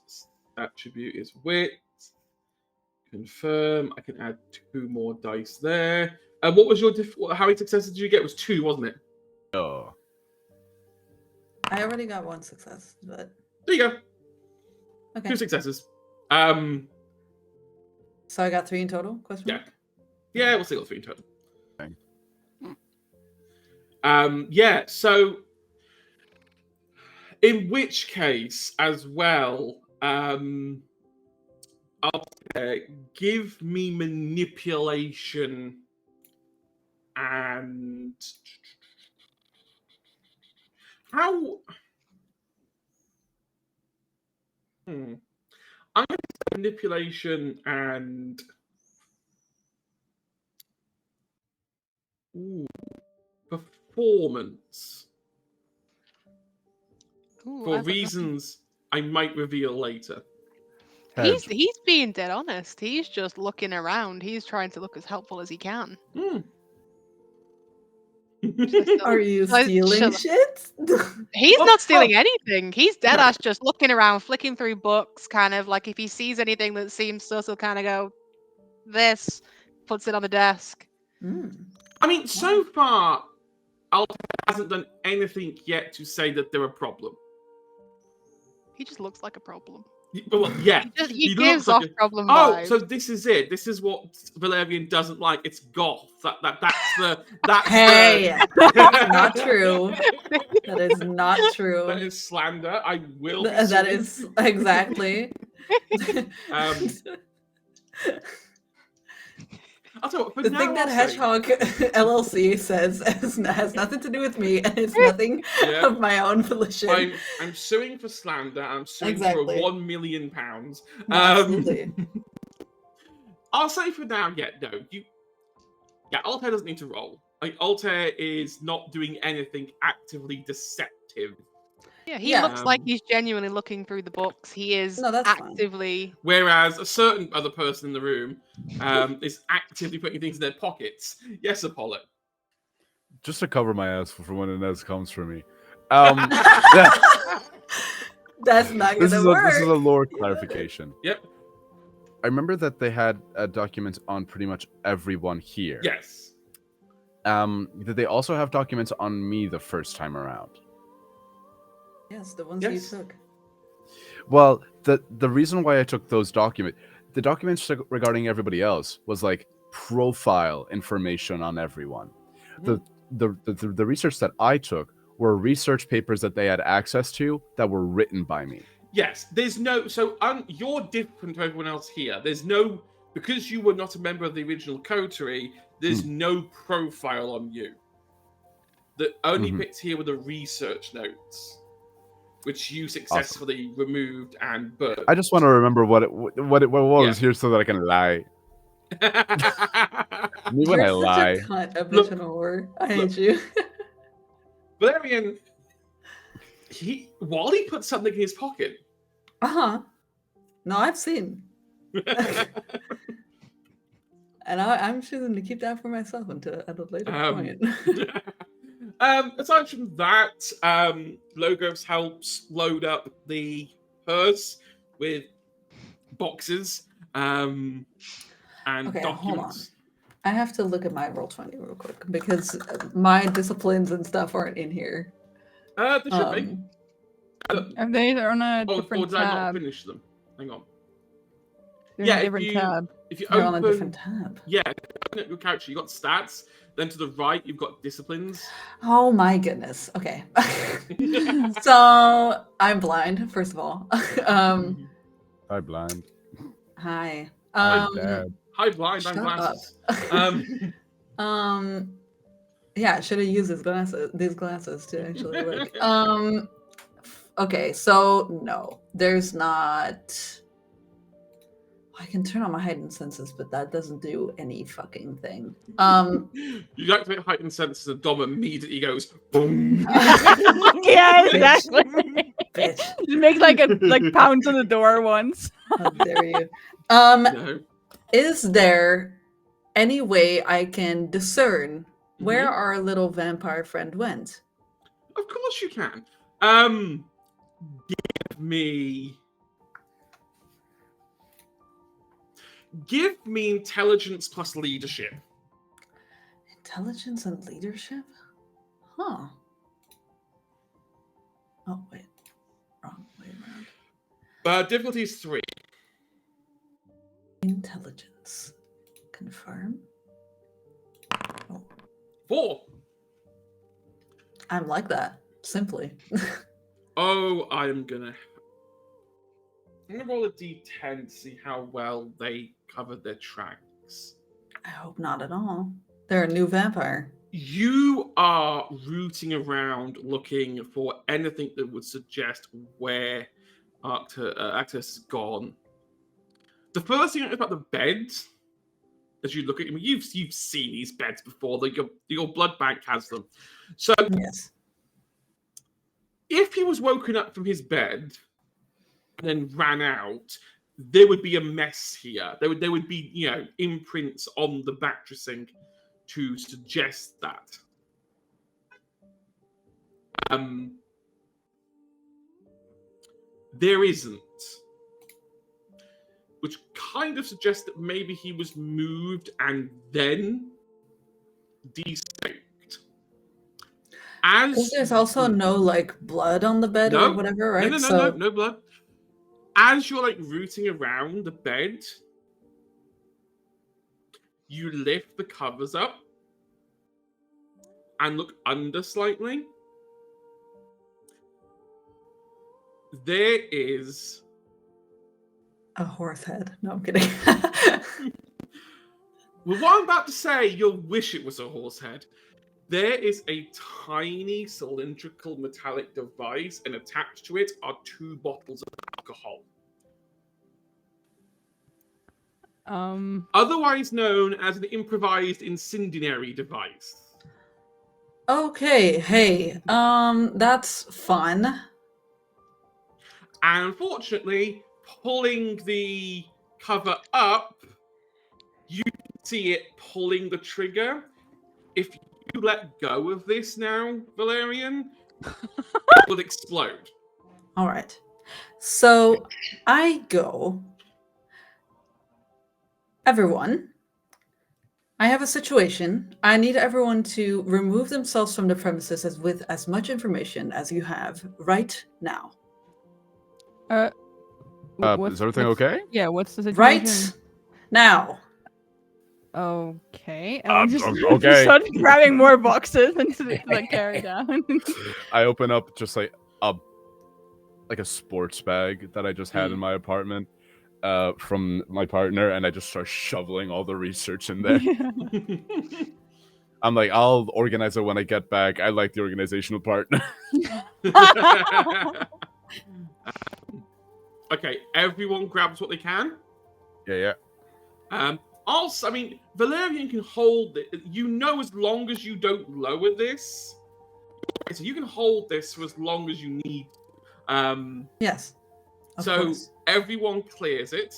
attribute is wit. Confirm. I can add 2 more dice there. What was your how many successes did you get? It was 2, wasn't it? Oh. I already got 1 success, but There you go. okay. 2 successes. So I got 3 in total? Question Yeah. mark? Yeah, we'll still got 3 in total. Dang. Yeah, so in which case, as well, I'll give me manipulation and how. I'm going to say manipulation and performance Ooh, for I forgot. reasons I might reveal later. He's being dead honest. He's just looking around. He's trying to look as helpful as he can. Are you Like, stealing shit? He's not stealing anything. He's dead ass just looking around, flicking through books, kind of like if he sees anything that seems sus, he'll kind of go, this, puts it on the desk. I mean, so far, Altair hasn't done anything yet to say that they're a problem. He just looks like a problem. Well, yeah. He looks gives like off problem Oh, vibes. so this is it. This is what Valerian doesn't like. It's goth. That's Hey, the... not true. That is not true. That is slander. I will. Be That suing. is exactly. I'll tell you what, for The now, thing that I'll say- Hedgehog LLC says has nothing to do with me, and it's nothing Yeah. of my own volition. I'm suing for slander. I'm suing Exactly. for £1 million. Absolutely. I'll say for now, Altair doesn't need to roll. Like, Altair is not doing anything actively deceptive. Yeah, he looks like he's genuinely looking through the books. He is actively. Whereas a certain other person in the room is actively putting things in their pockets. Yes, Apollo. Just to cover my ass for when Inez comes for me. That's not This gonna work. is a lore clarification. Yep. I remember that they had documents on pretty much everyone here. Yes. Did they also have documents on me the first time around? Yes, the ones Yes. you took. Well, the reason why I took those the documents regarding everybody else was like profile information on everyone. The research that I took were research papers that they had access to that were written by me. Yes, there's no. So you're different to everyone else here. There's no, because you were not a member of the original coterie. There's no profile on you. The only bits here were the research notes, which you successfully removed and burned. I just want to remember what it was here so that I can lie. Me when I You're lie. such a cunt, a bitch and a whore. I hate you. Valerian, Wally put something in his pocket. No, I've seen. And I'm choosing to keep that for myself until at a later point. Aside from that, Logos helps load up the purse with boxes and Okay, documents. hold on. I have to look at my Roll20 real quick because my disciplines and stuff aren't in here. There should be. And they are on a Or different did I not tab. finish them? Hang on. They're Yeah, on a different tab. If you They're open, on a different tab. Yeah, looking at your character, you got stats. Then to the right, you've got disciplines. Oh my goodness. Okay. So I'm blind, first of all. Hi, blind. Hi. Hi, Dad. Hi, blind. I'm Shut glasses. Yeah, I should have used these glasses to actually look. Okay, so no, there's not. I can turn on my heightened senses, but that doesn't do any fucking thing. You activate heightened senses, and Dom immediately goes boom. Yeah, exactly. Bitch. Just make like pounds on the door once. How dare you? No. Is there any way I can discern where our little vampire friend went? Of course you can. Give me intelligence plus leadership. Intelligence and leadership? Huh. Oh, wait. Wrong way around. Difficulty is 3. Intelligence. Confirm. Oh, 4. I'm like that, simply. Oh, I'm gonna roll a d10 to see how well they covered their tracks. I hope not at all. They're a new vampire. You are rooting around looking for anything that would suggest where Arcturus has gone. The first thing about the bed, as you look at him, you've seen these beds before. Your blood bank has them. So Yes. if he was woken up from his bed and then ran out, there would be a mess here. There would be, imprints on the mattressing to suggest that. There isn't. Which kind of suggests that maybe he was moved and then de-soaked. Because there's also no blood on the bed or whatever, right? No blood. As you're rooting around the bed, you lift the covers up and look under slightly. There is a horse head. No, I'm kidding. Well, what I'm about to say, you'll wish it was a horse head. There is a tiny cylindrical metallic device, and attached to it are 2 bottles of alcohol. Otherwise known as an improvised incendiary device. Okay, hey, that's fun. And unfortunately, pulling the cover up, you can see it pulling the trigger. If you let go of this now, Valerian, it will explode. All right. So I go. Everyone, I have a situation. I need everyone to remove themselves from the premises with as much information as you have right now. Is everything okay? Yeah, what's the situation? Right now. Okay. And I just okay. start grabbing more boxes and to carry down. I open up just a sports bag that I just had in my apartment from my partner, and I just start shoveling all the research in there. I'm like, I'll organize it when I get back. I like the organizational part. Okay, everyone grabs what they can. Yeah. Also, Valerian can hold it. As long as you don't lower this, so you can hold this for as long as you need. Yes. Of So course. everyone clears it,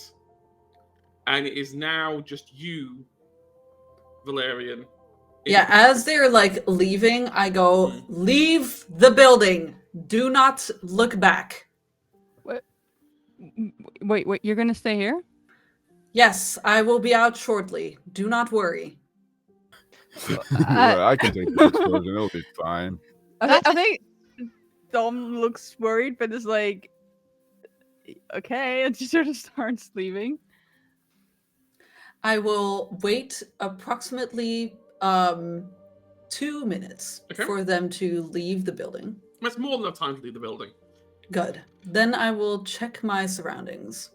and it is now just you, Valerian. Yeah, as they're leaving, I go, leave the building. Do not look back. Wait, you're gonna stay here? Yes, I will be out shortly. Do not worry. I can take the explosion. It'll be fine. I think Dom looks worried, but is like, okay, and she sort of starts leaving. I will wait approximately 2 minutes Okay. for them to leave the building. That's more than enough time to leave the building. Good. Then I will check my surroundings.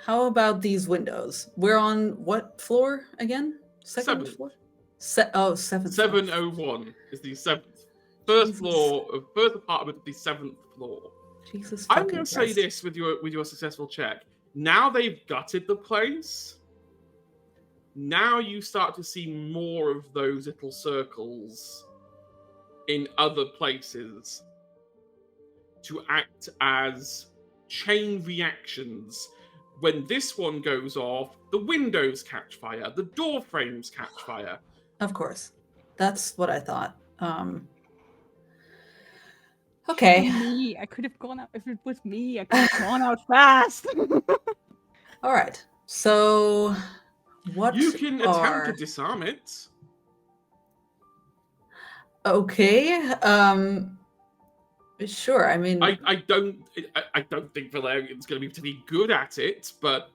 How about these windows? We're on what floor again? Second Seventh. floor? Seventh floor. 701 is the seventh. First Jesus. floor, first apartment of the 7th floor. Jesus I'm fucking going to say Christ. this with your successful check. Now they've gutted the place. Now you start to see more of those little circles in other places to act as chain reactions. When this one goes off, the windows catch fire, the door frames catch fire. Of course. That's what I thought. Okay. Me, I could have gone out if it was me. I could have gone out fast. All right. So what You can attempt are to disarm it. okay? Sure. I mean, I don't think Valerian's going to be good at it, but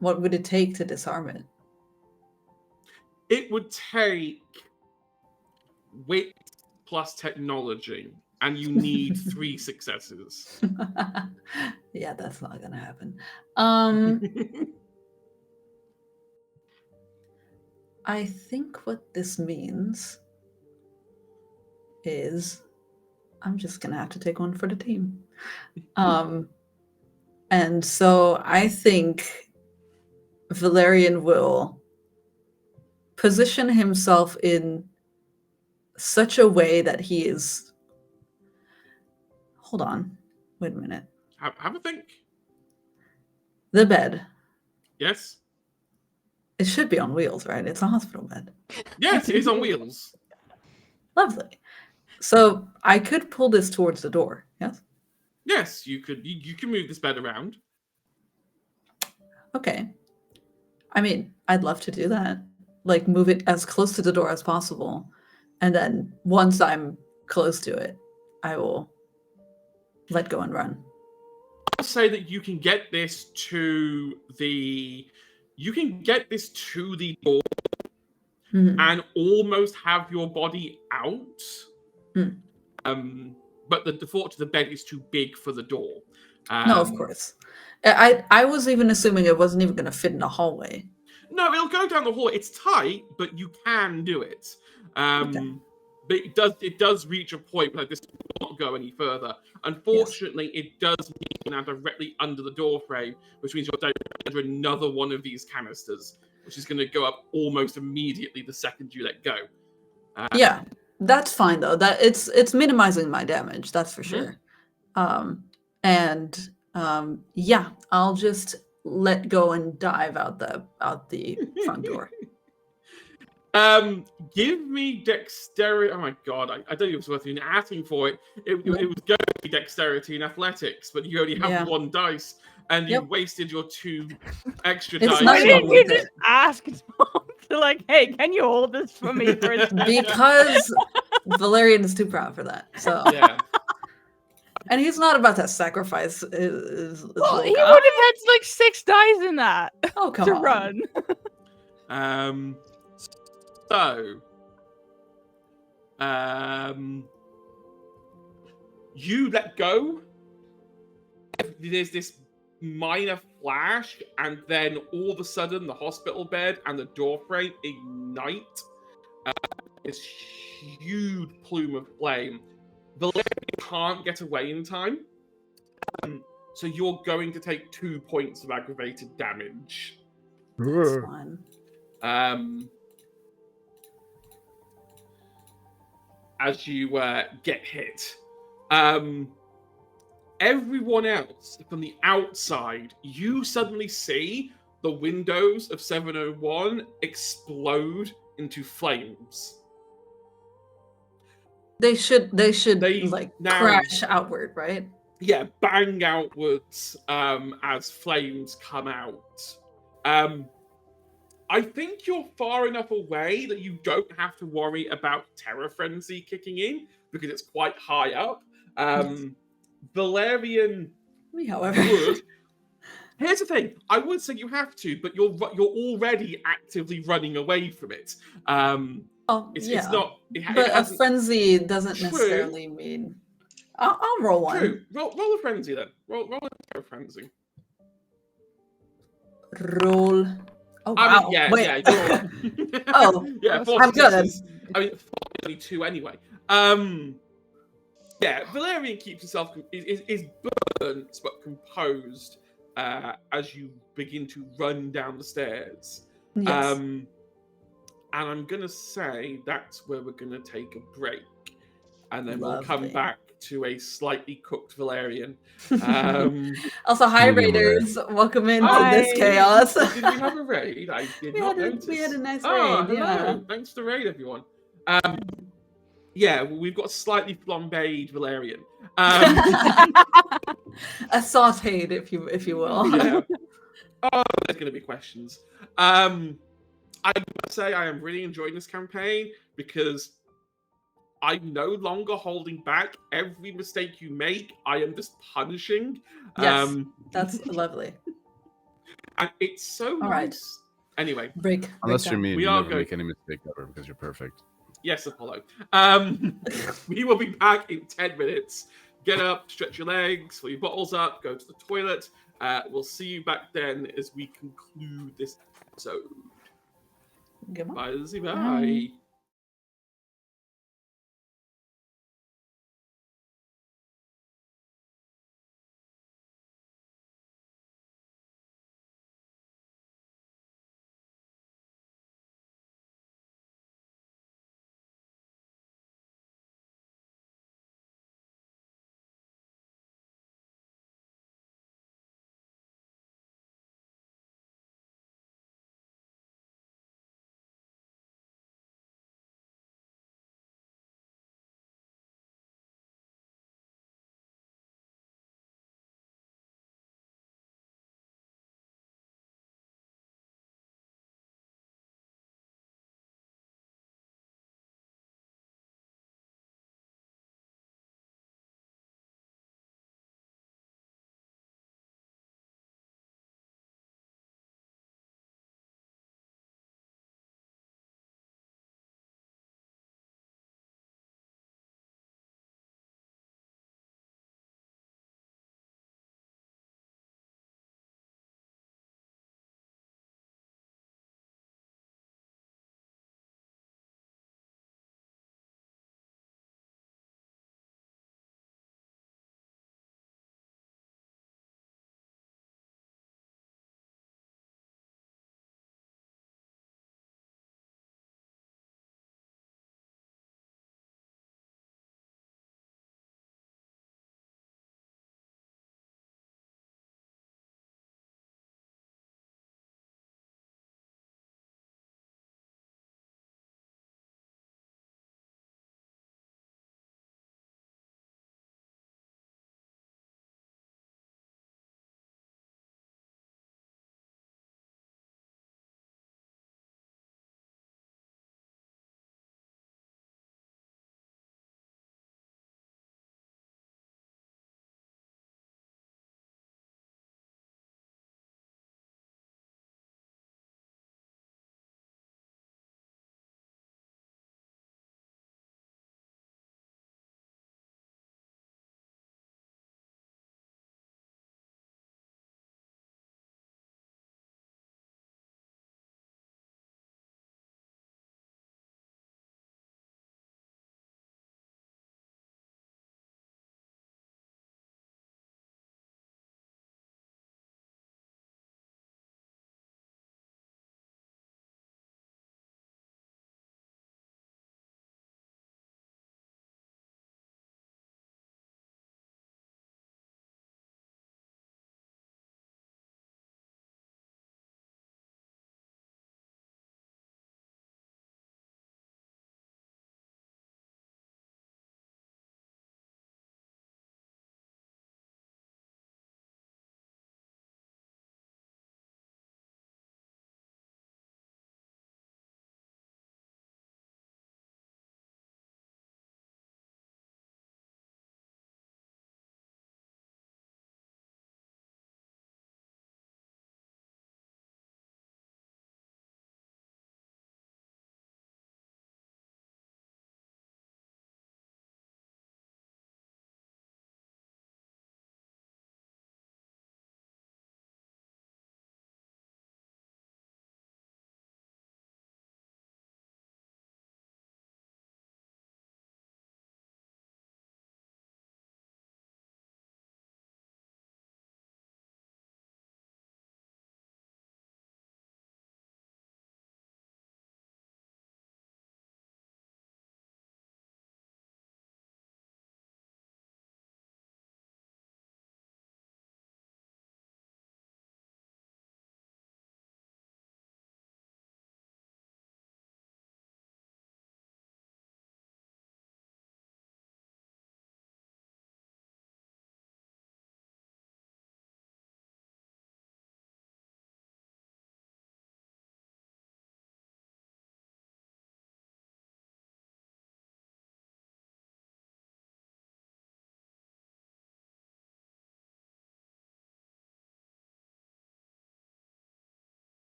what would it take to disarm it? it would take wit plus technology, and you need 3 successes. Yeah, that's not gonna happen. I think what this means is I'm just gonna have to take one for the team. And so I think Valerian will position himself in such a way that he is. Hold on. Wait a minute. Have a think. The bed. Yes. It should be on wheels, right? It's a hospital bed. Yes, it is on wheels. Lovely. So I could pull this towards the door, yes? Yes, you could. You can move this bed around. Okay. I mean, I'd love to do that. Like, move it as close to the door as possible. And then once I'm close to it, I will let go and run. I'll say that you can get this to the door Mhm. and almost have your body out. But the default to the bed is too big for the door. No, of course. I was even assuming it wasn't even going to fit in a hallway. No, it'll go down the hall. It's tight, but you can do it. Okay. But it does reach a point where this will not go any further. Unfortunately, it does mean now directly under the door frame, which means you're under another one of these canisters, which is going to go up almost immediately the second you let go. Yeah, that's fine though. That it's minimizing my damage, that's for sure. Yeah, I'll just let go and dive out the front door. Give me dexterity. Oh my god, I don't think it was worth even asking for it. It was going to be dexterity and athletics, but you only have 1 dice, and you wasted your 2 extra It's dice. not Why didn't you just ask Tom to like, hey, can you hold this for me for a second? Because Valerian is too proud for that. So Yeah. and he's not about to sacrifice his Well, he little would guy. have had like 6 dice in that Oh, come to on. run. So, you let go. There's this minor flash, and then all of a sudden, the hospital bed and the door frame ignite. This huge plume of flame. Valerian can't get away in time, so you're going to take 2 points of aggravated damage. That's fine. As you get hit. Everyone else from the outside, you suddenly see the windows of 701 explode into flames. They should now- crash outward, right? Yeah, bang outwards as flames come out. I think you're far enough away that you don't have to worry about Terror Frenzy kicking in, because it's quite high up. Valerian Me, however. would, Here's the thing. I would say you have to, but you're already actively running away from it. It's not. But a hasn't. frenzy doesn't True. necessarily mean. I'll roll one. True. Roll a frenzy then. Roll a frenzy. Roll. Oh wow! Wait. Yeah. Oh, yeah. I'm good. I mean, 4 is only 2 anyway. Yeah, Valerian keeps himself is burnt but composed as you begin to run down the stairs. Yes. And I'm gonna say that's where we're gonna take a break, and then we'll come Lovely. back to a slightly cooked Valerian. Also, hi Medium rare. raiders, welcome into Hi. this chaos. Did we have a raid? I did not notice. We had a nice Oh, raid. hello. Yeah. Thanks for the raid, everyone. Yeah, well, we've got a slightly flambéed Valerian. A sautéed, if you will. Yeah. Oh, there's going to be questions. I must say I am really enjoying this campaign because I'm no longer holding back. Every mistake you make, I am just punishing. Yes, that's lovely. And it's so All right. nice. Anyway, Break. Unless you're down. me, We you are never going- make any mistake ever because you're perfect. yes, Apollo. We will be back in 10 minutes. Get up, stretch your legs, fill your bottles up, go to the toilet. We'll see you back then as we conclude this episode. Goodbye. Bye, Lizzie. Bye. Bye.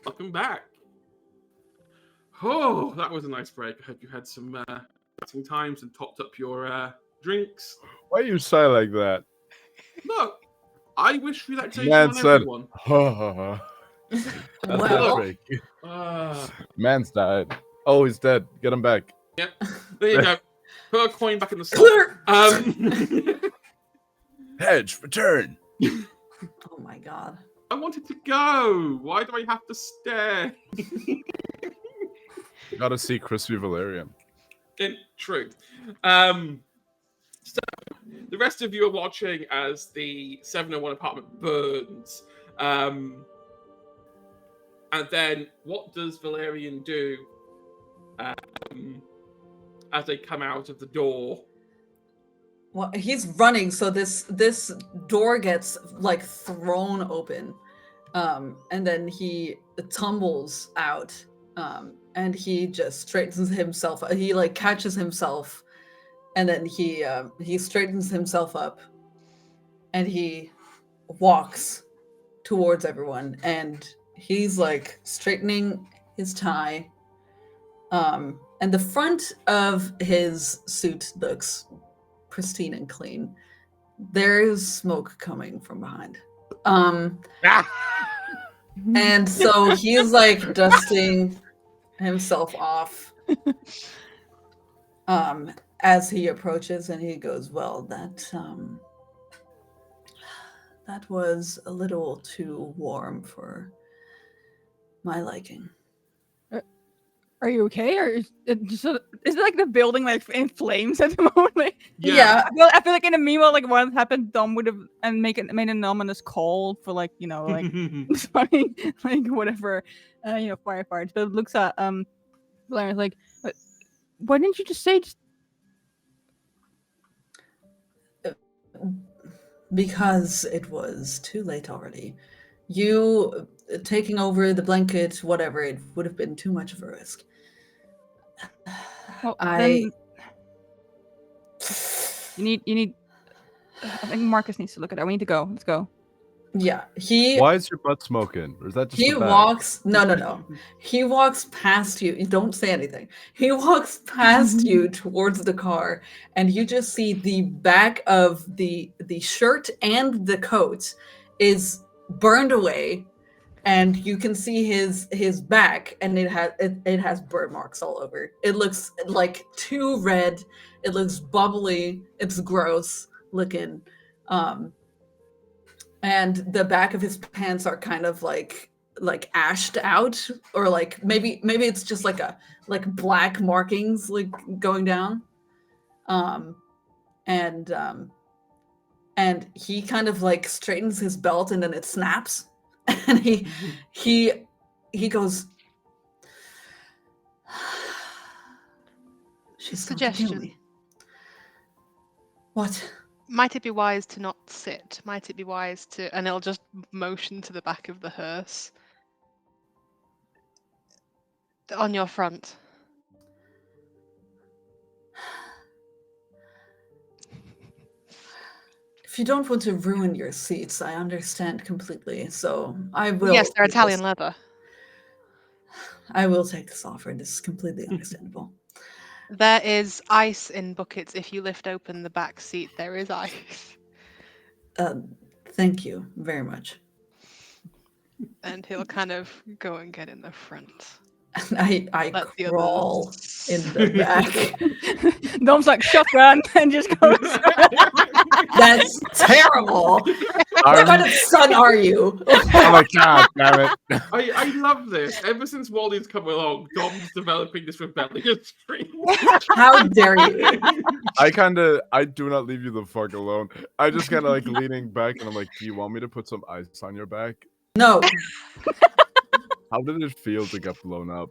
Welcome back. Oh, that was a nice break. I hope you had some relaxing times and topped up your drinks. Why you say like that? Look, I wish relaxation Man on said, everyone. ha ha ha. That's Well. a break. Man's died. Oh, he's dead. Get him back. Yep. There you go. Put a coin back in the slot. Hedge, return. Oh my god. I wanted to go. Why do I have to stay? Gotta see Crispy Valerian. True. So the rest of you are watching as the 701 apartment burns. And then what does Valerian do as they come out of the door? Well, he's running, so this door gets like thrown open, and then he tumbles out, and he just straightens himself. He like catches himself, and then he straightens himself up, and he walks towards everyone, and he's like straightening his tie, and the front of his suit looks pristine and clean. There is smoke coming from behind. And so he's like dusting himself off as he approaches, and he goes, well, that was a little too warm for my liking. Are you okay? Or is it like the building like in flames at the moment? Like, Yeah. I feel like in a meanwhile, like what happened, Dom would have made an ominous call for like sorry, like whatever, firefighters. But looks at Valerian's like, why didn't you just say? Because it was too late already. You taking over the blanket, whatever, it would have been too much of a risk. Well, I You need. I think Marcus needs to look at that. We need to go. Let's go. Yeah, Why is your butt smoking? Or is that just he a bag? walks. No. He walks past you. Don't say anything. He walks past you towards the car, and you just see the back of the shirt and the coat is burned away, and you can see his back, and it has burn marks all over. It looks like too red. It looks bubbly. It's gross looking. And the back of his pants are kind of like ashed out, or like maybe it's just like black markings like going down. And he kind of like straightens his belt, and then it snaps, and he goes, she's going to kill Suggestion. me. What? Might it be wise to not sit? Might it be wise to... And it'll just motion to the back of the hearse. On your front. If you don't want to ruin your seats, I understand completely. So I will. Yes, they're take Italian this- leather. I will take this offer. This is completely understandable. There is ice in buckets. If you lift open the back seat, there is ice. Thank you very much. And he'll kind of go and get in the front. And I Let the crawl others- in the back. Dom's like shotgun and just goes. That's terrible. What kind of son are you? Oh my god, damn it. I love this. Ever since Wally's come along, Dom's developing this rebellious streak. How dare you? I do not leave you the fuck alone. I just kind of like leaning back and I'm like, do you want me to put some ice on your back? No. How did it feel to get blown up?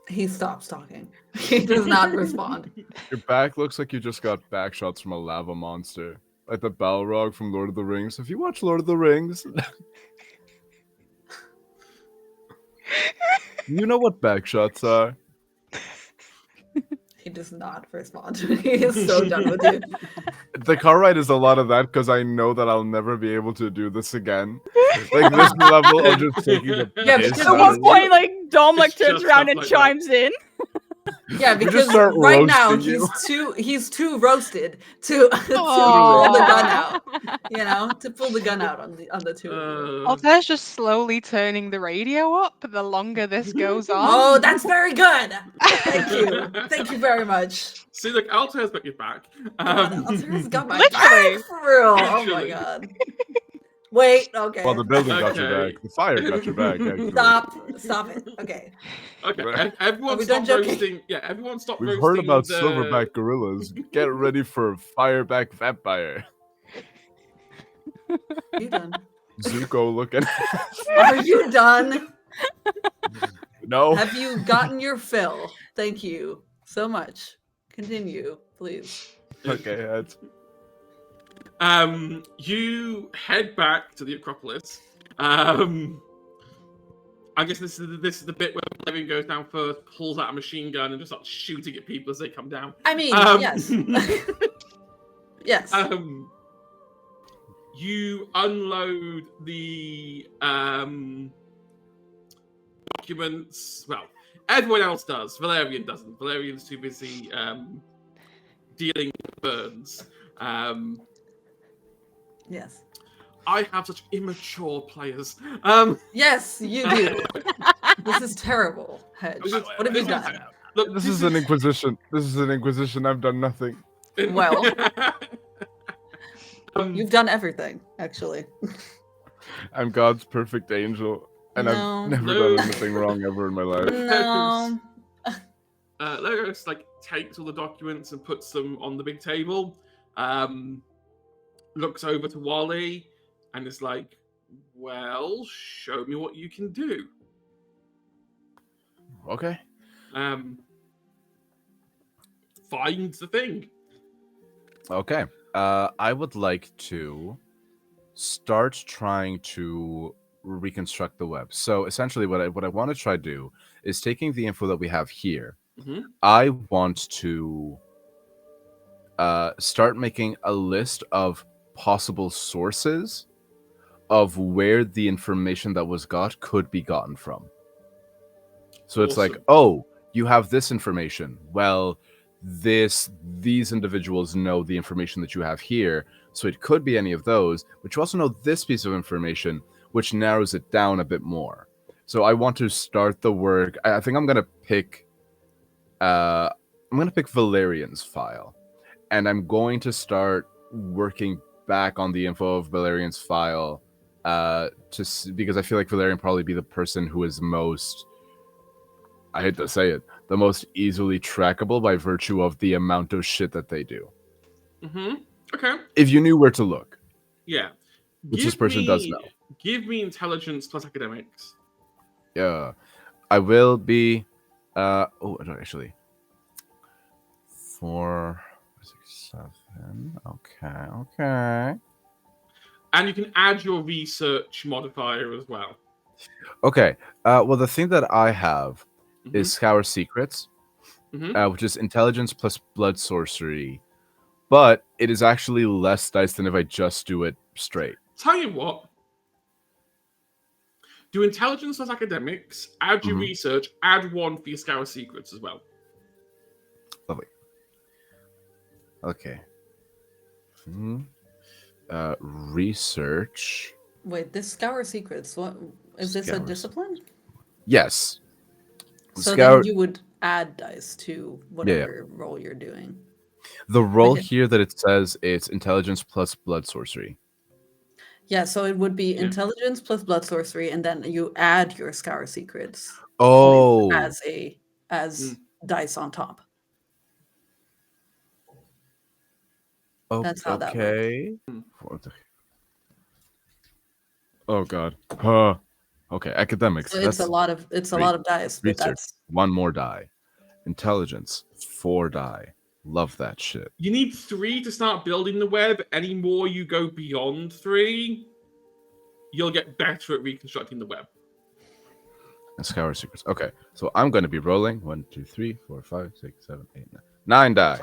He stops talking. He does not respond. Your back looks like you just got back shots from a lava monster. Like the Balrog from Lord of the Rings. If you watch Lord of the Rings, you know what back shots are. He does not respond. He is so done with you. The car ride is a lot of that because I know that I'll never be able to do this again. Like this level of just taking the Yeah, piss because At out one of point, like Dom like It's turns just around stuff and like chimes in. Yeah, We just because start right now roasting he's too roasted to pull the gun out. You know, to pull the gun out on the two of you. Altair's just slowly turning the radio up the longer this goes on. Oh, that's very good. Thank you very much. See, look, Altair's got your back. God, Altair's got my Literally. back for real. Oh my Literally. god. Wait, okay. Well, the building got your Okay. back. The fire got your back. Actually. Stop it. Okay. Okay, Right. everyone Are we stop done joking? roasting. Yeah, everyone stop We've roasting. heard about the... silverback gorillas. Get ready for fireback vampire. You done? Zuko looking. Are you done? No. Have you gotten your fill? Thank you so much. Continue, please. Okay, that's You head back to the Acropolis. I guess this is the bit where Levin goes down first, pulls out a machine gun, and just starts shooting at people as they come down. I mean, yes. Yes. You unload the documents. Well, everyone else does. Valerian doesn't. Valerian's too busy dealing with burns. Yes. I have such immature players. Yes, you do. This is terrible, Hedge. What have you done? Look, this is an inquisition. This is an inquisition. I've done nothing. Well, you've done everything, actually. I'm God's perfect angel, and No. I've never No. done anything wrong ever in my life. No. Logos takes all the documents and puts them on the big table. Looks over to Wally and is like, "Well, show me what you can do." Okay. Finds the thing. Okay. I would like to start trying to reconstruct the web. So essentially, what I want to try to do is taking the info that we have here. Mhm. I want to start making a list of possible sources of where the information that was got could be gotten from. So it's like, Awesome. oh, you have this information. Well, these individuals know the information that you have here, so it could be any of those, but you also know this piece of information, which narrows it down a bit more. So I want to start the work. I think I'm gonna pick Valerian's file, and I'm going to start working back on the info of Valerian's file because I feel like Valerian probably be the person who is most, I hate to say it, the most easily trackable by virtue of the amount of shit that they do. Okay. If you knew where to look, Yeah. which this person does know. Give me intelligence plus academics. Yeah, I will be. Oh, no, actually, 4, 6, 7. Okay. And you can add your research modifier as well. Okay. Well, the thing that I have Mhm. is Scour Secrets, Mhm. which is intelligence plus blood sorcery, but it is actually less dice than if I just do it straight. Tell you what. Do intelligence plus academics, add your Mhm. research, add 1 for your Scour Secrets as well. Lovely. Okay. Research. Wait, this Scour Secrets, what is this a Scour. discipline? Yes. So Scour. then you would add dice to whatever role you're doing. The role Okay. here that it says it's intelligence plus blood sorcery. Yeah, so it would be Yeah. intelligence plus blood sorcery, and then you add your Scour Secrets Oh. as dice on top. That's how that works. Okay. Oh god. Okay, academics. So it's a lot of dice, but research. that's 1 more die. Intelligence, 4 die. Love that shit. You need 3 to start building the web. Any more you go beyond 3, you'll get better at reconstructing the web. And Scour Secrets. Okay, so I'm going to be rolling 1, 2, 3, 4, 5, 6, 7, 8, 9. 9 die.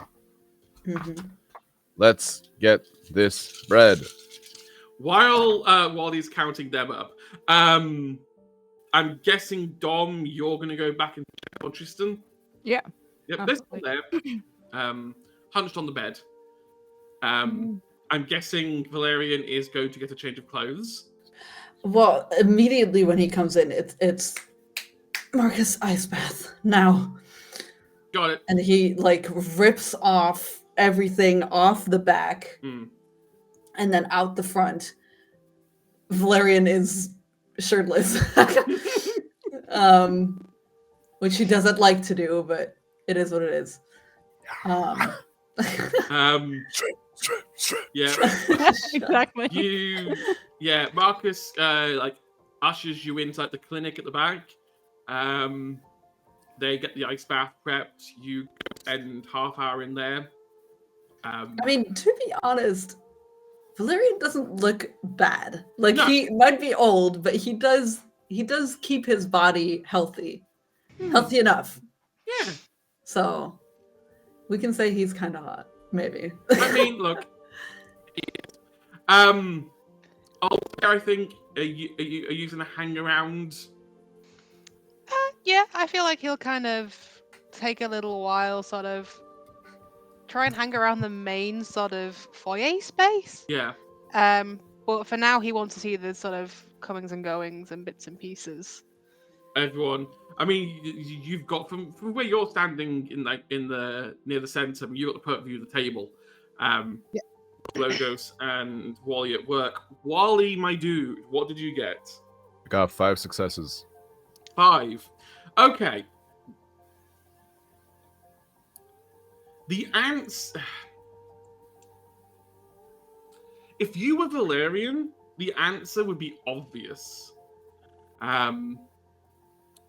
Mhm. Let's get this bread. While he's counting them up, I'm guessing Dom, you're gonna go back and check on Tristan. Yeah. Yep, they're still there, hunched on the bed. I'm guessing Valerian is going to get a change of clothes. Well, immediately when he comes in, it's Marcus Ice Bath now. Got it. And he like rips off everything off the back and then out the front. Valerian is shirtless. Which he doesn't like to do, but it is what it is. Yeah. Exactly. Marcus like ushers you into like the clinic at the back. They get the ice bath prepped. You spend half hour in there. I mean, to be honest, Valerian doesn't look bad. Like No. he might be old, but he does keep his body healthy. Healthy enough. Yeah. So we can say he's kind of hot, maybe. I mean, look. I think are you gonna hang around? Yeah, I feel like he'll kind of take a little while, sort of try and hang around the main sort of foyer space. Yeah. But for now, he wants to see the sort of comings and goings and bits and pieces. Everyone. I mean, you've got from where you're standing in the near the center. You've got the perfect view of the table. Yeah. Logos and Wally at work. Wally, my dude, what did you get? I got 5 successes. 5. Okay. The ants. If you were Valerian, the answer would be obvious.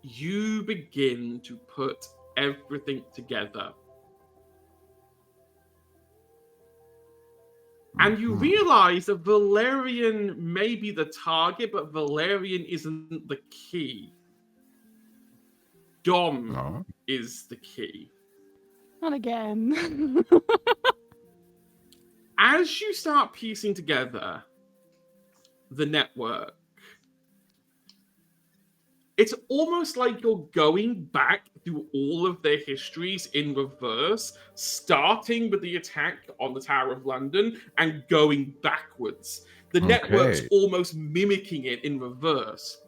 You begin to put everything together. And you realize that Valerian may be the target, but Valerian isn't the key. Dom is the key. Not again. As you start piecing together the network, it's almost like you're going back through all of their histories in reverse, starting with the attack on the Tower of London and going backwards. The network's almost mimicking it in reverse.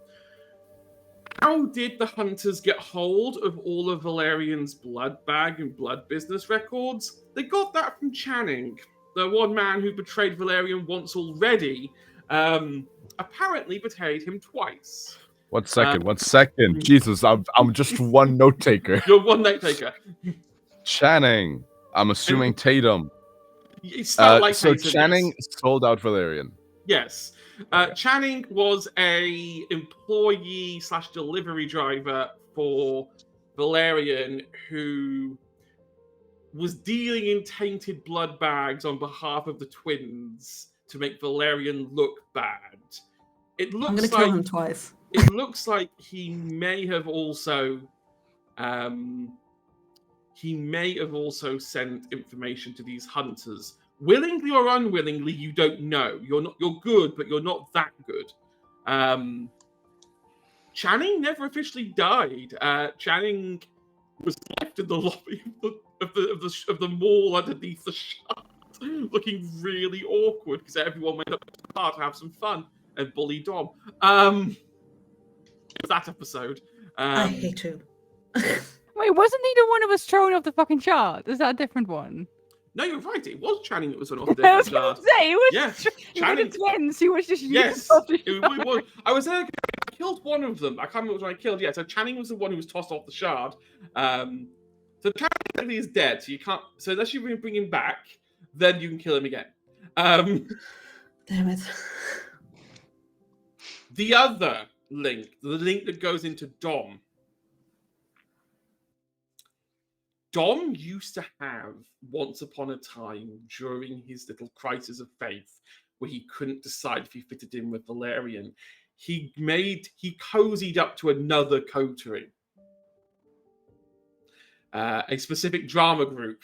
How did the hunters get hold of all of Valerian's blood bag and blood business records? They got that from Channing, the one man who betrayed Valerian once already, apparently betrayed him twice. 1 second. 1 second. Jesus, I'm just one note taker. You're one note taker. Channing. I'm assuming Tatum. So Tatum, Channing sold out Valerian. Yes. Channing was a employee / delivery driver for Valerian who was dealing in tainted blood bags on behalf of the twins to make Valerian look bad. It looks I'm going to kill him twice. It looks like he may have also sent information to these hunters. Willingly or unwillingly, you don't know. You're good, but you're not that good. Channing never officially died. Channing was left in the lobby of the mall underneath the shut, looking really awkward because everyone went up to the bar to have some fun and bully Dom. That episode. I hate you. Wait, wasn't he the one who was thrown off the fucking chart? Is that a different one? No, you're right. It was Channing that was on off the I was going to say, it was Channing. The twins. He was just Yes, it was. I was there. I killed one of them. I can't remember which one I killed. Yeah, so Channing was the one who was tossed off the shard. So Channing is dead. So you can't. So unless you bring him back, then you can kill him again. Damn it. The other link, the link that goes into Dom. Dom used to have, once upon a time, during his little crisis of faith, where he couldn't decide if he fitted in with Valerian, he cozied up to another coterie. a specific drama group.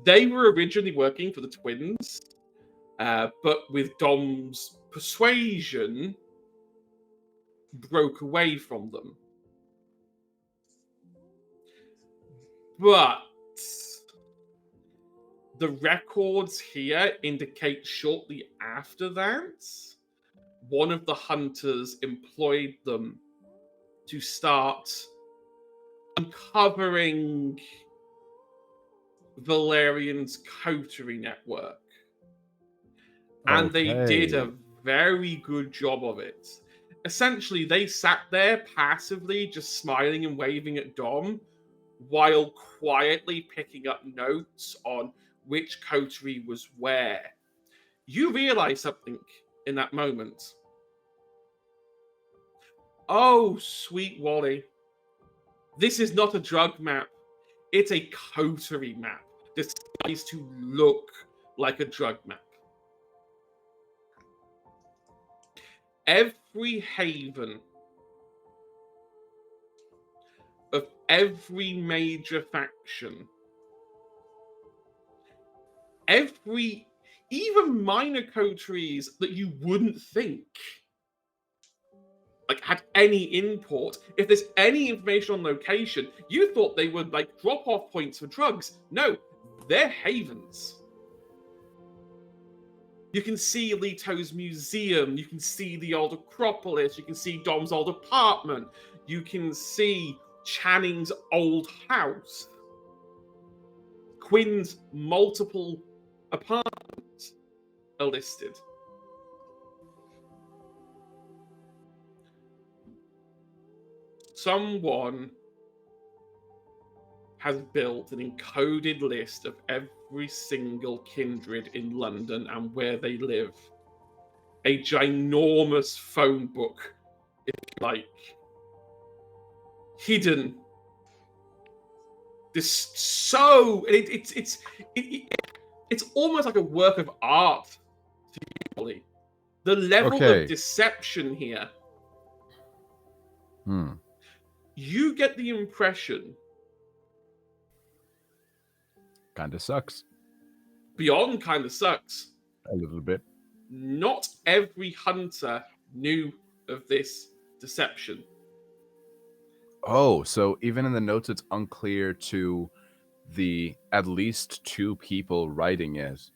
They were originally working for the twins, but with Dom's persuasion, broke away from them. But the records here indicate shortly after that, one of the hunters employed them to start uncovering Valerian's coterie network. And they did a very good job of it. Essentially, they sat there passively, just smiling and waving at Dom, while quietly picking up notes on which coterie was where. You realize something in that moment. Oh, sweet Wally. This is not a drug map. It's a coterie map disguised to look like a drug map. Every haven of every major faction, even minor coteries that you wouldn't think like had any import. If there's any information on location, you thought they would like drop off points for drugs. No, they're havens. You can see Leto's museum, you can see the old Acropolis, you can see Dom's old apartment, you can see Channing's old house. Quinn's multiple apartments are listed. Someone has built an encoded list of every single kindred in London and where they live. A ginormous phone book, if you like, hidden. It's almost like a work of art. The level of deception here. You get the impression. Kinda sucks. Beyond kinda sucks. A little bit. Not every hunter knew of this deception. Oh, so even in the notes, it's unclear to the at least two people writing it.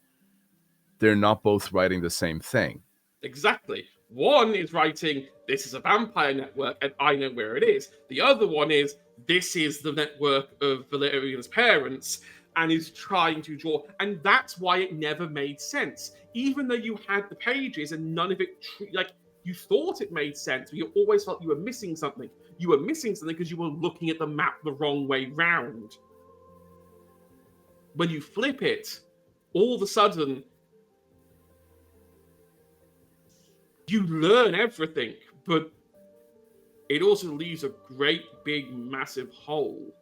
They're not both writing the same thing. Exactly. One is writing, this is a vampire network, and I know where it is. The other one is, this is the network of Valerian's parents, and is trying to draw. And that's why it never made sense. Even though you had the pages and none of it, you thought it made sense, but you always felt you were missing something. You were missing something because you were looking at the map the wrong way round. When you flip it, all of a sudden, you learn everything, but it also leaves a great, big, massive hole.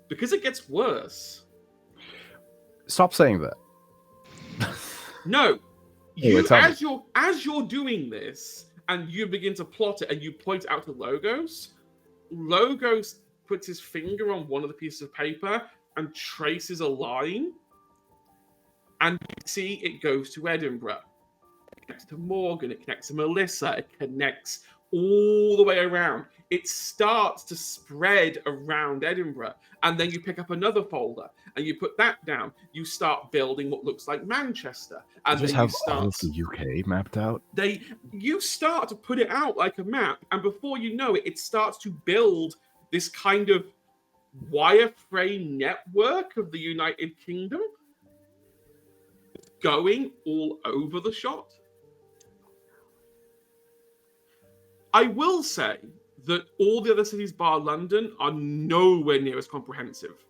Because it gets worse. Stop saying that. No. As you're doing this, and you begin to plot it, and you point out to Logos puts his finger on one of the pieces of paper and traces a line, and you see it goes to Edinburgh. It connects to Morgan, it connects to Melissa, it connects all the way around. It starts to spread around Edinburgh, and then you pick up another folder and you put that down. You start building what looks like Manchester, and just then have all of the UK mapped out. You start to put it out like a map, and before you know it, it starts to build this kind of wireframe network of the United Kingdom, going all over the shot. I will say that all the other cities bar London are nowhere near as comprehensive.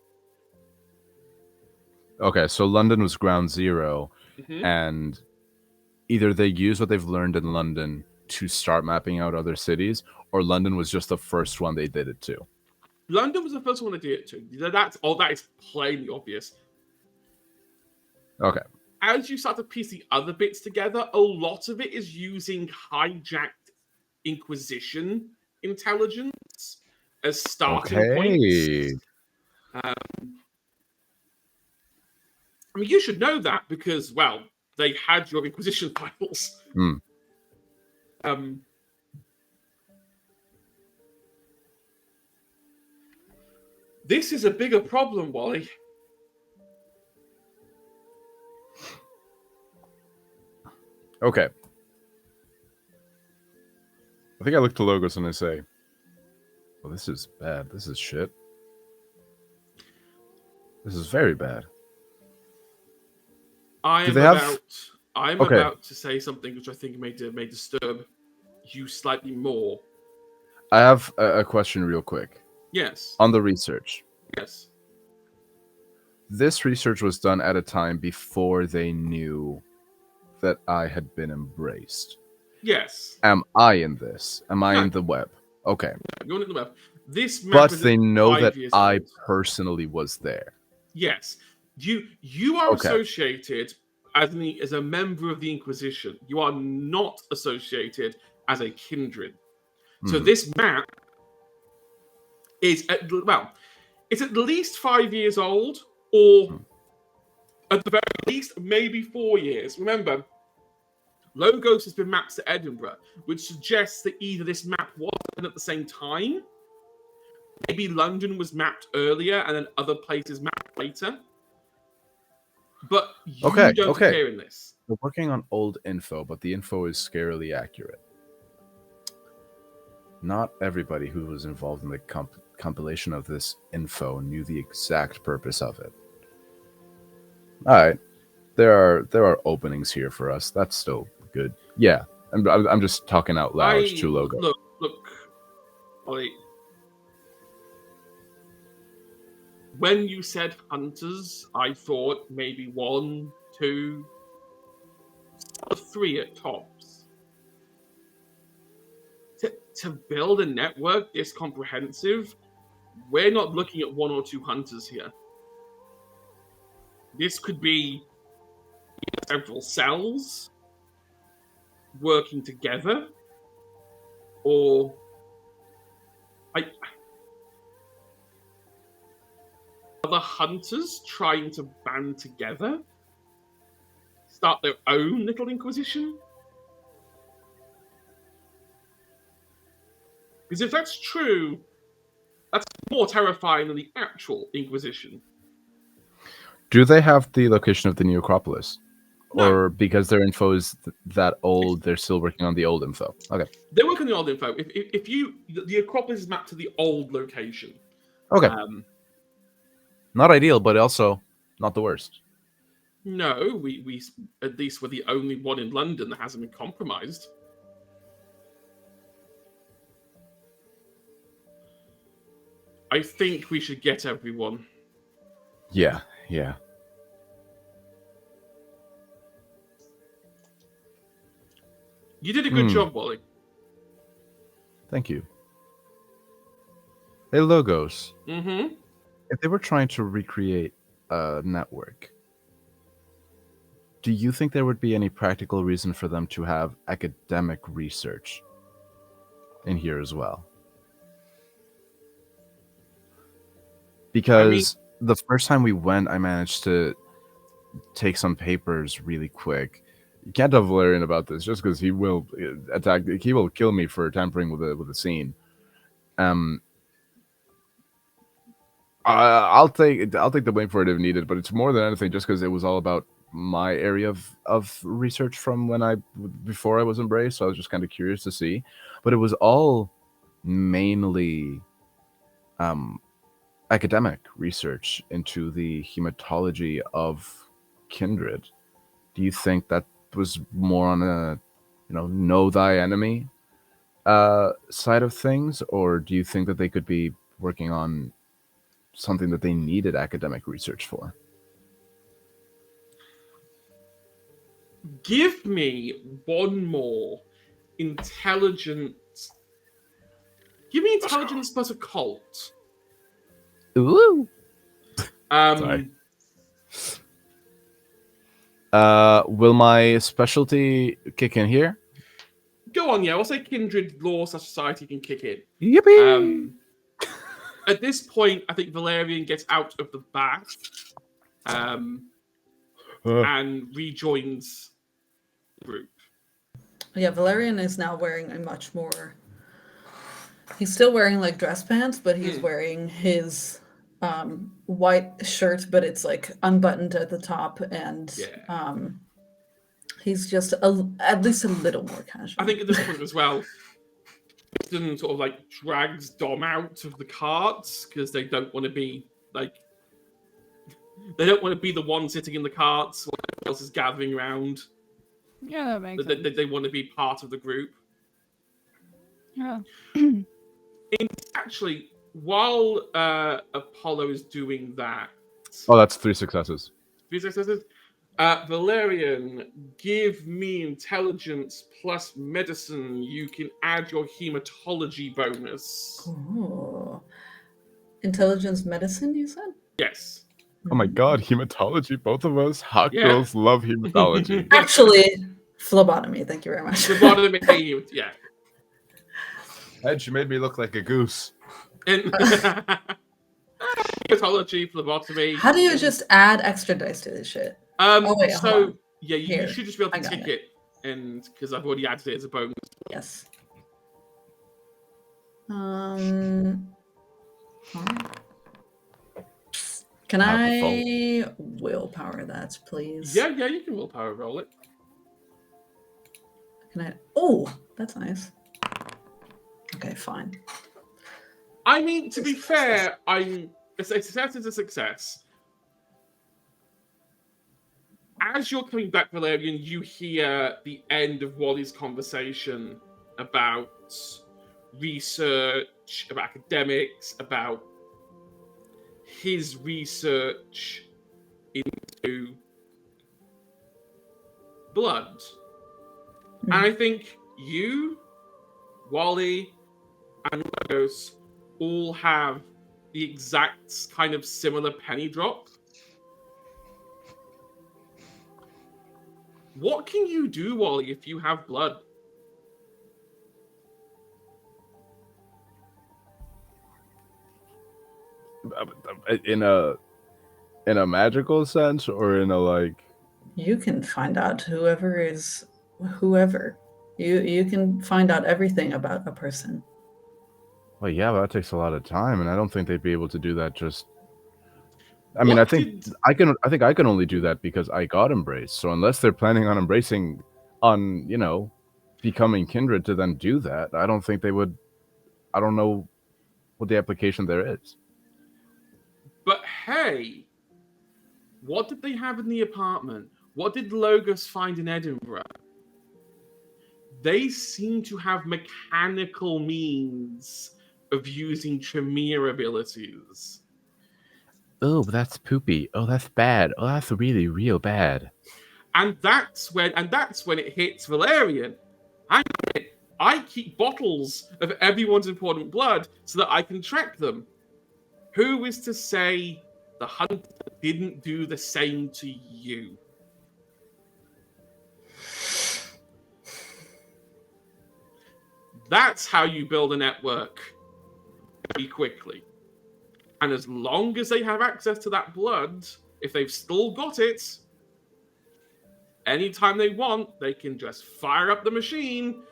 Okay, so London was ground zero, and either they use what they've learned in London to start mapping out other cities, or London was just the first one they did it to. London was the first one they did it to. That is plainly obvious. Okay. As you start to piece the other bits together, a lot of it is using hijacked Inquisition intelligence as starting points. I mean, you should know that because, well, they had your Inquisition files. This is a bigger problem, Wally. Okay. I think I look to Logos and I say, well, this is bad. This is shit. This is very bad. I'm about to say something which I think may disturb you slightly more. I have a question real quick. Yes. On the research. Yes. This research was done at a time before they knew that I had been embraced. Yes. Am I in this? Am I in the web? Okay. You're in the web. This map but is they know that I old. personally was there. Yes. You are associated as a member of the Inquisition. You are not associated as a kindred. So this map is it's at least 5 years old, or at the very least, maybe 4 years. Remember, Logos has been mapped to Edinburgh, which suggests that either this map wasn't at the same time, maybe London was mapped earlier and then other places mapped later. But you don't appear in this. We're working on old info, but the info is scarily accurate. Not everybody who was involved in the compilation of this info knew the exact purpose of it. All right, there are openings here for us. That's still good. Yeah, I'm just talking out loud to Logo. Look, Ollie. When you said hunters, I thought maybe 1, 2, 3 at tops. To build a network this comprehensive, we're not looking at 1 or 2 hunters here. This could be several cells working together, or other hunters trying to band together, start their own little Inquisition. Because if that's true, that's more terrifying than the actual Inquisition. Do they have the location of the new Acropolis? No. Or because their info is that old, they're still working on the old info? Okay. They're working on the old info. If the Acropolis is mapped to the old location. Okay. Not ideal, but also not the worst. No, we at least we're the only one in London that hasn't been compromised. I think we should get everyone. Yeah. You did a good job, Wally. Thank you. Hey, Logos. Mm-hmm. If they were trying to recreate a network, do you think there would be any practical reason for them to have academic research in here as well? Because the first time we went, I managed to take some papers really quick. You can't tell Valerian about this just because he will attack. He will kill me for tampering with a scene. I'll take the blame for it if needed, but it's more than anything just because it was all about my area of research from before I was embraced. So I was just kind of curious to see, but it was all mainly academic research into the hematology of kindred. Do you think that was more on a know thy enemy side of things, or do you think that they could be working on something that they needed academic research for? Give me one more intelligence. Give me intelligence plus occult. Ooh. Sorry. Will my specialty kick in here? Go on, yeah. I'll say kindred law society can kick in. Yippee! At this point, I think Valerian gets out of the bath and rejoins the group. Yeah, Valerian is now wearing a much more. He's still wearing like dress pants, but he's wearing his white shirt, but it's like unbuttoned at the top, and he's just at least a little more casual. I think at this point as well, Kristen sort of like drags Dom out of the carts because they don't want to be like. They don't want to be the one sitting in the carts while everyone else is gathering around. Yeah, that makes sense. They want to be part of the group. Yeah. Actually, while Apollo is doing that... Oh, that's 3 successes. 3 successes? Valerian, give me intelligence plus medicine. You can add your hematology bonus. Oh. Intelligence medicine, you said? Yes. Oh my god, hematology, both of us. Hot girls love hematology. Actually, phlebotomy, thank you very much. Phlebotomy, yeah. And she made me look like a goose. Hematology, phlebotomy. How do you just add extra dice to this shit? Wait, so, yeah, you Here. should just be able I to got tick it. And because I've already added it as a bonus. Yes. Alright. Can I willpower that, please? Yeah, you can willpower roll it. Can I? Oh, that's nice. Okay, fine. I mean, to be fair, a success is a success. As you're coming back, Valerian, you hear the end of Wally's conversation about research, about academics, about his research into blood. And I think you, Wally, and Logos all have the exact kind of similar penny drop. What can you do, Wally, if you have blood? In a magical sense, or in a like? You can find out whoever. You can find out everything about a person. Well, yeah, but that takes a lot of time, and I don't think they'd be able to do that. I mean, I think I can only do that because I got embraced. So unless they're planning on becoming kindred to then do that, I don't think they would. I don't know what the application there is. But hey, what did they have in the apartment? What did Logos find in Edinburgh? They seem to have mechanical means of using Tremere abilities. Oh, that's poopy. Oh, that's bad. Oh, that's really real bad. And that's when it hits Valerian. I keep bottles of everyone's important blood so that I can track them. Who is to say the hunter didn't do the same to you? That's how you build a network very quickly. And as long as they have access to that blood, if they've still got it, anytime they want, they can just fire up the machine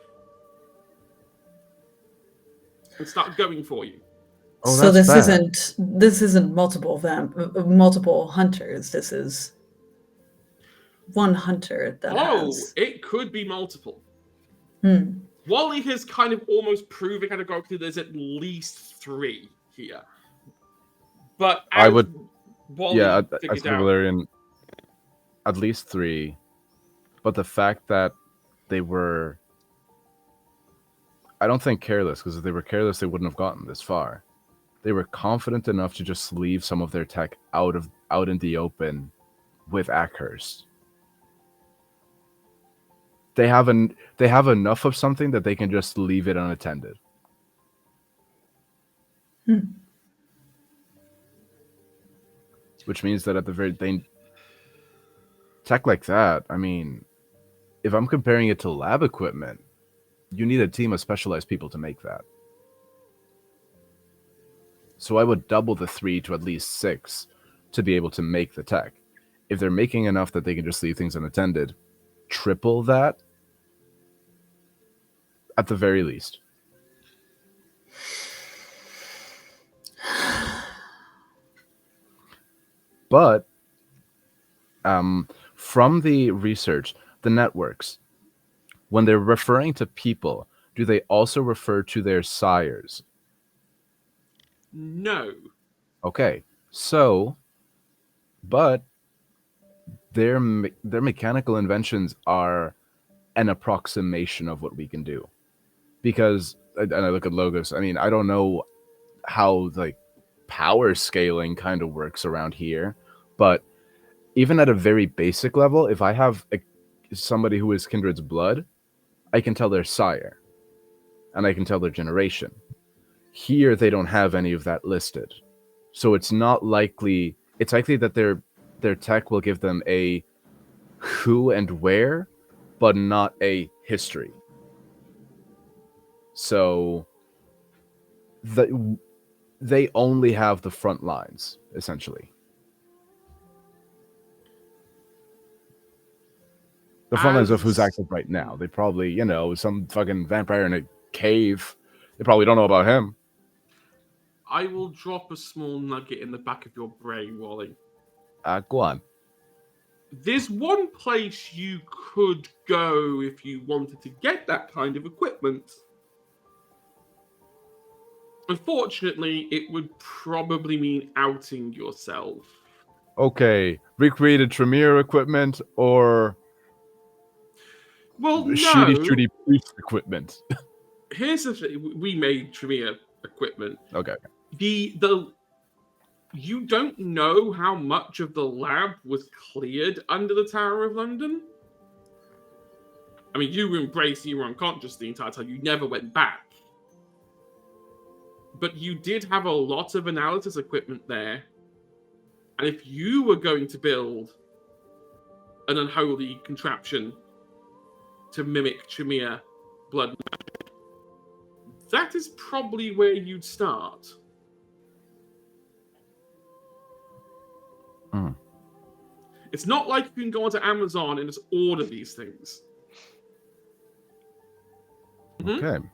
and start going for you. Oh, so this isn't multiple hunters. This is one hunter that has. It could be multiple. Wally has kind of almost proven categorically there's at least 3 here. But I would, Wally I figured say out, Valerian, at least 3. But the fact that they were, I don't think careless, because if they were careless, they wouldn't have gotten this far. They were confident enough to just leave some of their tech out in the open with Ackhurst. They have enough of something that they can just leave it unattended. Which means that at the very tech like that, I mean, if I'm comparing it to lab equipment, you need a team of specialized people to make that. So I would double the 3 to at least 6 to be able to make the tech. If they're making enough that they can just leave things unattended, triple that at the very least. But from the research, the networks, when they're referring to people, do they also refer to their sires? No. Okay, so, but their mechanical inventions are an approximation of what we can do. Because, and I look at Logos, I mean, I don't know how like power scaling kind of works around here, but even at a very basic level, if I have somebody who is Kindred's blood, I can tell their sire, and I can tell their generation. Here, they don't have any of that listed, so it's not likely. It's likely that their tech will give them a who and where, but not a history. So they only have the front lines, essentially. The front lines of who's active right now. They probably, some fucking vampire in a cave. They probably don't know about him. I will drop a small nugget in the back of your brain, Wally. Go on. There's one place you could go if you wanted to get that kind of equipment. Unfortunately, it would probably mean outing yourself. Okay, recreated Tremere equipment or shooty priest equipment. Here's the thing: we made Tremere equipment. Okay. You don't know how much of the lab was cleared under the Tower of London. I mean, you were unconscious the entire time. You never went back. But you did have a lot of analysis equipment there. And if you were going to build an unholy contraption to mimic Tremere blood magic, that is probably where you'd start. It's not like you can go onto Amazon and just order these things. Okay.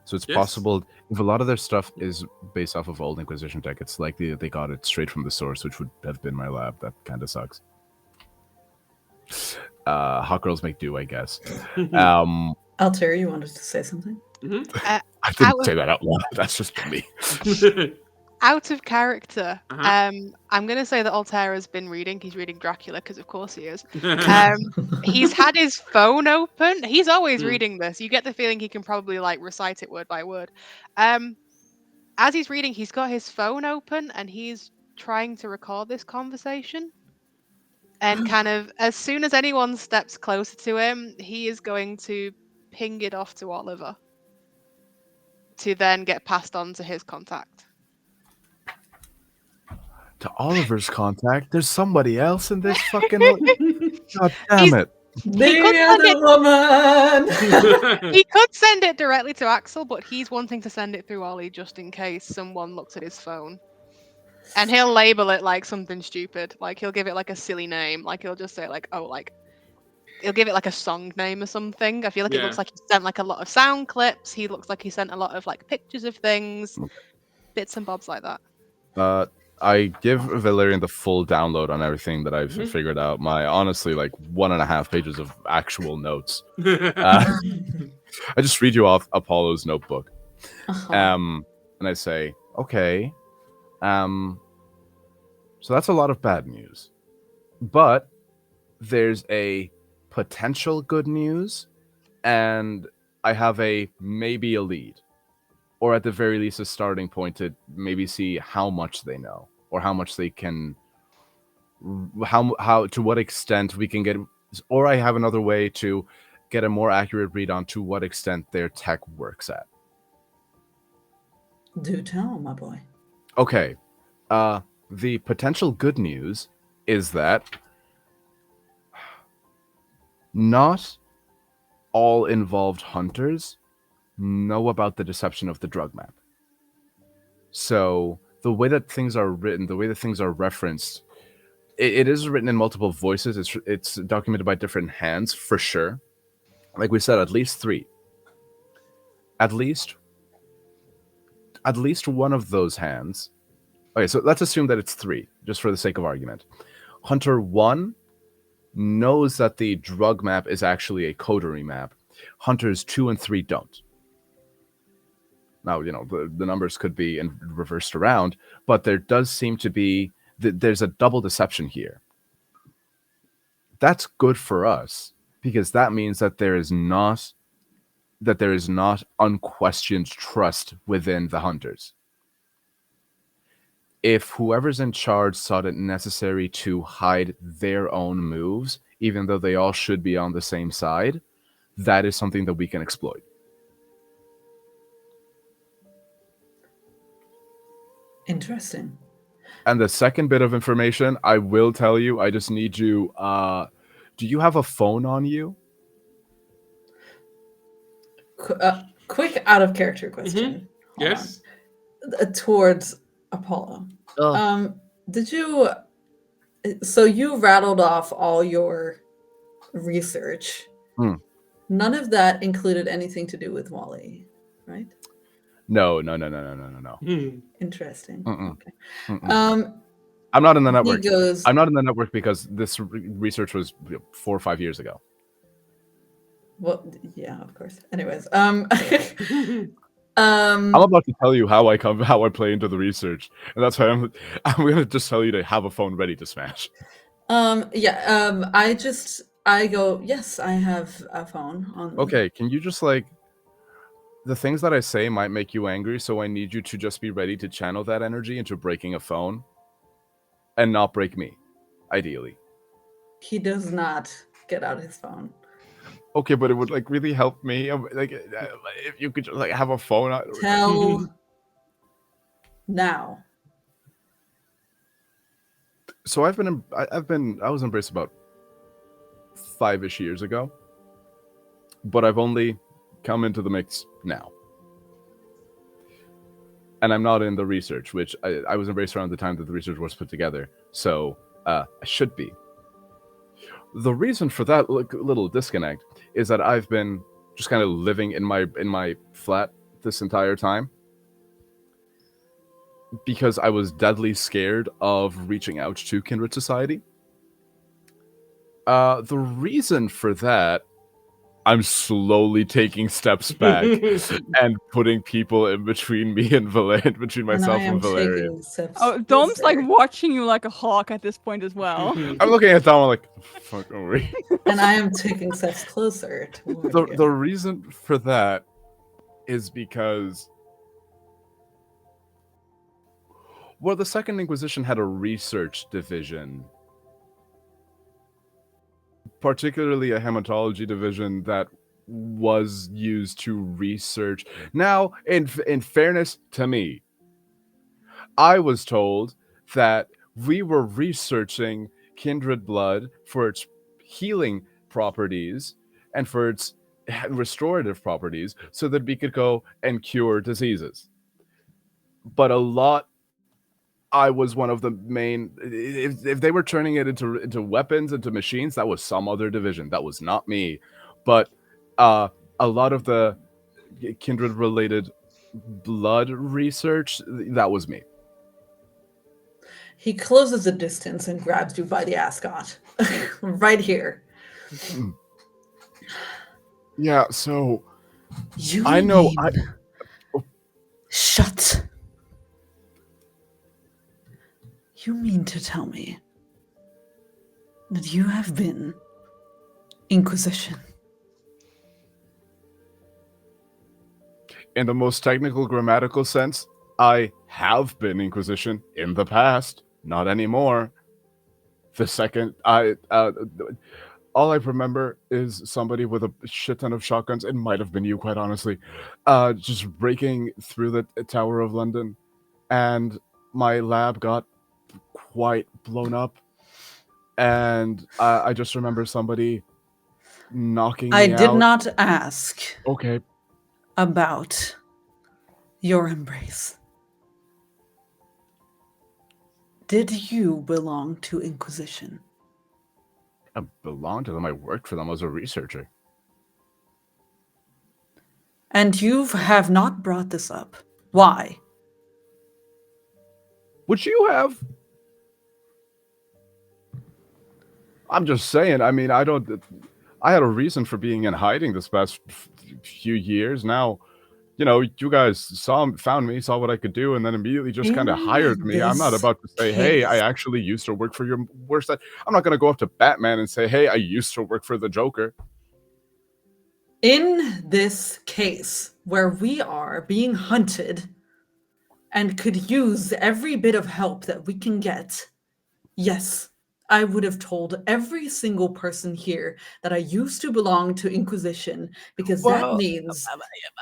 So it's possible, if a lot of their stuff is based off of old Inquisition tech, it's likely that they got it straight from the source, which would have been my lab. That kind of sucks. Hot girls make do, I guess. Altair, you wanted to say something? I didn't say that out loud. That's just me. Out of character, I'm going to say that Altair has been reading. He's reading Dracula, because of course he is. He's had his phone open. He's always reading this. You get the feeling he can probably recite it word by word. As he's reading, he's got his phone open and he's trying to record this conversation. And kind of, as soon as anyone steps closer to him, he is going to ping it off to Oliver to then get passed on to his contact. To Oliver's contact? There's somebody else in this fucking... God damn it. The other woman! He could send it directly to Axel, but he's wanting to send it through Ollie just in case someone looks at his phone. And he'll label it like something stupid. He'll give it a silly name. He'll just say he'll give it a song name or something. I feel like it looks like he sent a lot of sound clips. He looks like he sent a lot of pictures of things, bits and bobs like that. I give Valerian the full download on everything that I've figured out. My honestly 1.5 pages of actual notes. I just read you off Apollo's notebook, and I say, okay, so that's a lot of bad news, but there's a potential good news, and I have maybe a lead. Or at the very least, a starting point to maybe see how much they know, or how much they can, how to what extent we can get, or I have another way to get a more accurate read on to what extent their tech works at. Do tell, my boy. Okay, the potential good news is that not all involved hunters know about the deception of the drug map. So the way that things are written, the way that things are referenced, it is written in multiple voices. It's documented by different hands for sure. Like we said, at least 3. At least one of those hands. Okay, so let's assume that it's 3, just for the sake of argument. Hunter 1 knows that the drug map is actually a coterie map. Hunters 2 and 3 don't. Now, the numbers could be reversed around, but there does seem to be there's a double deception here. That's good for us because that means that there is not unquestioned trust within the hunters. If whoever's in charge thought it necessary to hide their own moves, even though they all should be on the same side, that is something that we can exploit. Interesting. And the second bit of information, I will tell you, I just need you, do you have a phone on you? Quick out of character question. Yes. Towards Apollo. Did you... So you rattled off all your research. None of that included anything to do with Wally, right? No. Interesting. Okay. I'm not in the network. Goes, I'm not in the network because this research was 4 or 5 years ago. Well, yeah, of course. Anyways, I'm about to tell you how I play into the research, and that's why I'm gonna just tell you to have a phone ready to smash. I go, yes, I have a phone on. Okay, can you just the things that I say might make you angry, so I need you to just be ready to channel that energy into breaking a phone, and not break me, ideally. He does not get out his phone. Okay, but it would really help me. If you could just have a phone. Tell now. So I was embraced about 5-ish years ago, but I've only come into the mix now, and I'm not in the research, which I was embraced around the time that the research was put together. So I should be. The reason for that little disconnect is that I've been just kind of living in my flat this entire time because I was deadly scared of reaching out to Kindred Society. The reason for that, I'm slowly taking steps back and putting people in between me and between myself and Valerian. Oh, Dom's watching you like a hawk at this point as well. I'm looking at Dom, I'm like, fuck, are we? And I am taking steps closer toward you. The reason for that is because, well, the Second Inquisition had a research division, particularly a hematology division that was used to research. Now, in fairness to me, I was told that we were researching kindred blood for its healing properties and for its restorative properties so that we could go and cure diseases. But I was one of the main. If they were turning it into weapons, into machines, that was some other division. That was not me. But a lot of the kindred-related blood research, that was me. He closes the distance and grabs you by the ascot. Right here. Yeah, so I know. Shut. You mean to tell me that you have been Inquisition? In the most technical grammatical sense, I have been Inquisition in the past, not anymore. The second all I remember is somebody with a shit ton of shotguns. It might have been you, quite honestly, just breaking through the Tower of London, and my lab got quite blown up. And I just remember somebody knocking I me did out. not ask Okay. about your embrace. Did you belong to Inquisition? I belonged to them. I worked for them as a researcher. And you have not brought this up. Why? Would you have? I'm just saying. I mean, I had a reason for being in hiding this past few years. Now, you guys found me, saw what I could do, and then immediately just kind of In hired me. I'm not this about to say, hey, I case- actually used to work for your worst side. I'm not going to go up to Batman and say, hey, I used to work for the Joker. In this case, where we are being hunted and could use every bit of help that we can get, yes, I would have told every single person here that I used to belong to Inquisition, because that means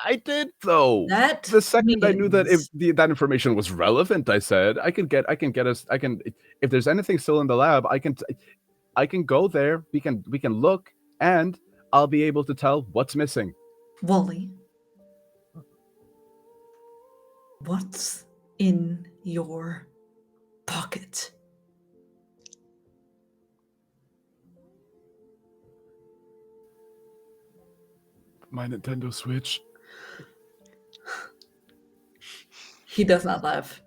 I did, though. that The second I knew that means- that information was relevant, I said, if there's anything still in the lab, I can go there. We can look, and I'll be able to tell what's missing. Wally, what's in your pocket? My Nintendo Switch. He does not laugh.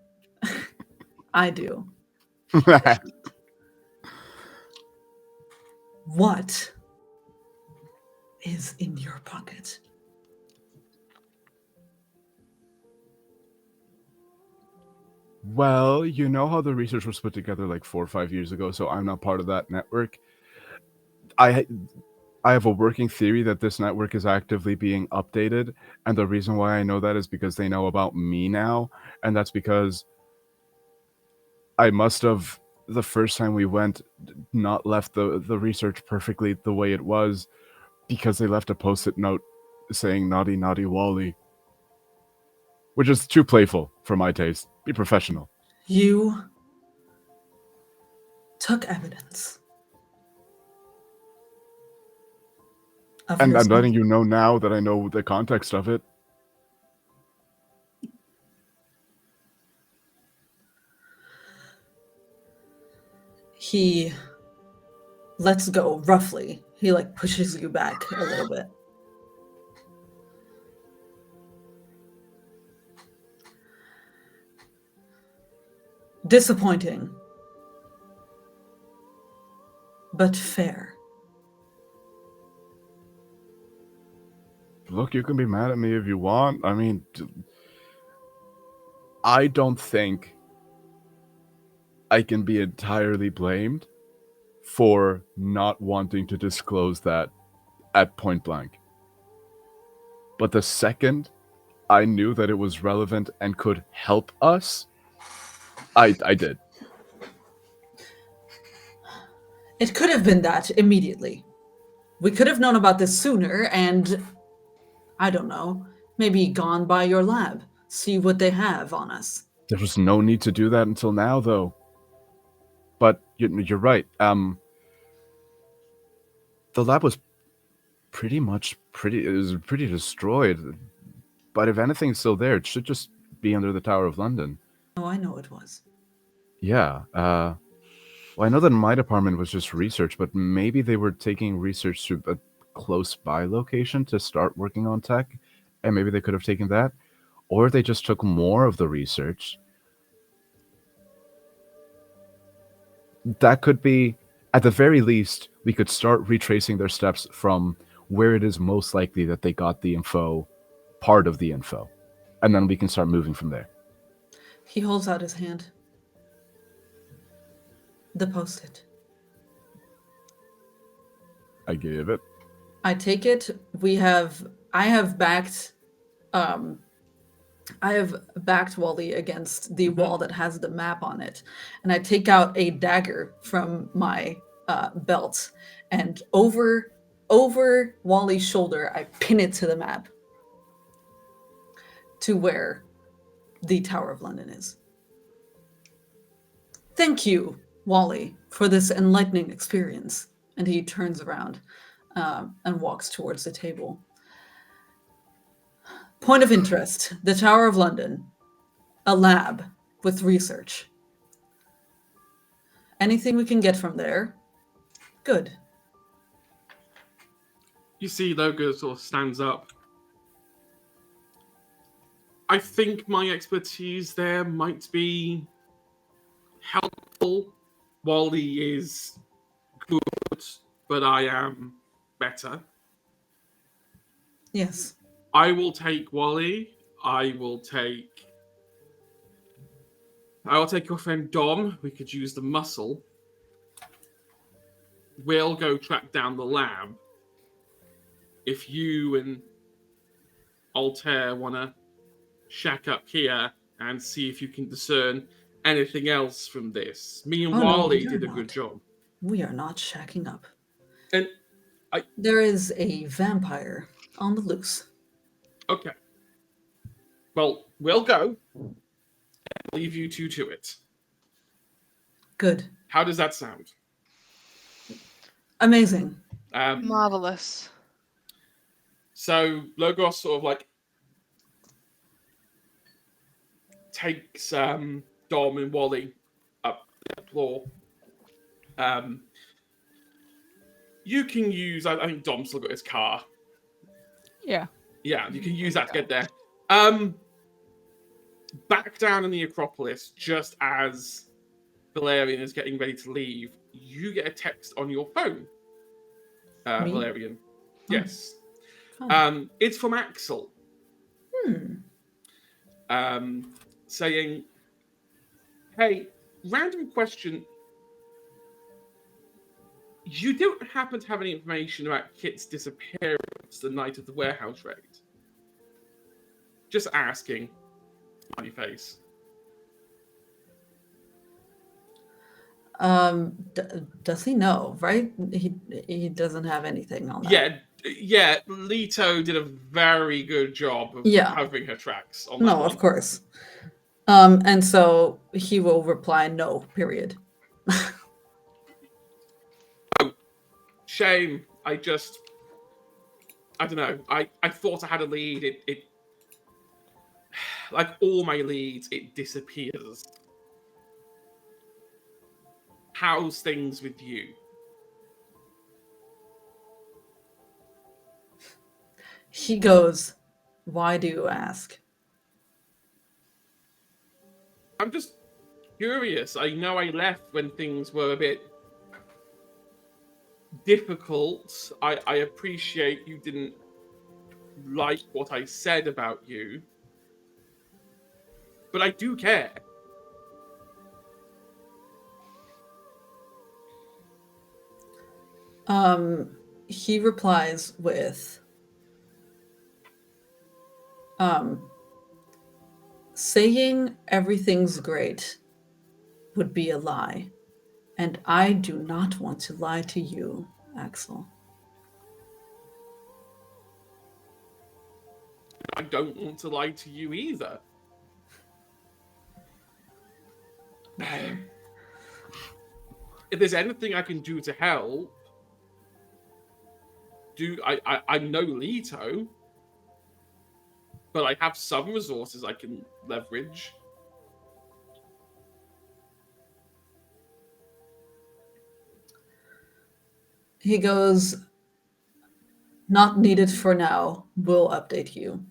I do. What is in your pocket? Well, you know how the research was put together like 4 or 5 years ago, so I'm not part of that network. I have a working theory that this network is actively being updated, and the reason why I know that is because they know about me now, and that's because I must have, the first time we went, not left the research perfectly the way it was, because they left a post-it note saying naughty naughty Wally, which is too playful for my taste. Be professional. You took evidence. And I'm yourself. letting you know now that I know the context of it. He lets go roughly. He pushes you back a little bit. Disappointing, but fair. Look, you can be mad at me if you want. I mean, I don't think I can be entirely blamed for not wanting to disclose that at point blank. But the second I knew that it was relevant and could help us, I did. It could have been that immediately. We could have known about this sooner and, I don't know, maybe gone by your lab, see what they have on us. There was no need to do that until now, though. But you're right. The lab was pretty destroyed. But if anything's still there, it should just be under the Tower of London. Oh, I know it was. Yeah. Well, I know that my department was just research, but maybe they were taking research to a close by location to start working on tech, and maybe they could have taken that, or they just took more of the research. That could be, at the very least, we could start retracing their steps from where it is most likely that they got the info, part of the info, and then we can start moving from there. He holds out his hand. The post-it. I gave it. I take it. I have backed Wally against the wall that has the map on it. And I take out a dagger from my belt, and over Wally's shoulder, I pin it to the map to where the Tower of London is. Thank you, Wally, for this enlightening experience. And he turns around. and walks towards the table. Point of interest, the Tower of London, a lab with research. Anything we can get from there, good. You see Logo sort of stands up. I think my expertise there might be helpful. Wally is good, but I am better. Yes. I will take Wally. I will take your friend Dom. We could use the muscle. We'll go track down the lab. If you and Altair want to shack up here and see if you can discern anything else from this. Me and Wally did a good job. We are not shacking up. And there is a vampire on the loose. Okay. Well, we'll go. And leave you two to it. Good. How does that sound? Amazing. Marvelous. So Logos sort of like takes Dom and Wally up the floor. You can use, I think Dom's still got his car. Yeah. Yeah, you can use that to get there. Back down in the Acropolis, just as Valerian is getting ready to leave, you get a text on your phone. Valerian. Oh. Yes. Fun. It's from Axel. Hmm. Saying, hey, random question. You don't happen to have any information about Kit's disappearance the night of the warehouse raid? Just asking. Funny face. Does he know, right? He doesn't have anything on that. Yeah. Leto did a very good job of covering her tracks on that No, one. of course. And so he will reply no, period. Oh, shame. I don't know. I thought I had a lead. It like all my leads, it disappears. How's things with you? He goes, why do you ask? I'm just curious. I know I left when things were a bit difficult. I appreciate you didn't like what I said about you. But I do care. He replies with, saying everything's great would be a lie, and I do not want to lie to you, Axel. I don't want to lie to you either. Right. If there's anything I can do to help, I know Leto, but I have some resources I can leverage. He goes, not needed for now. We'll update you.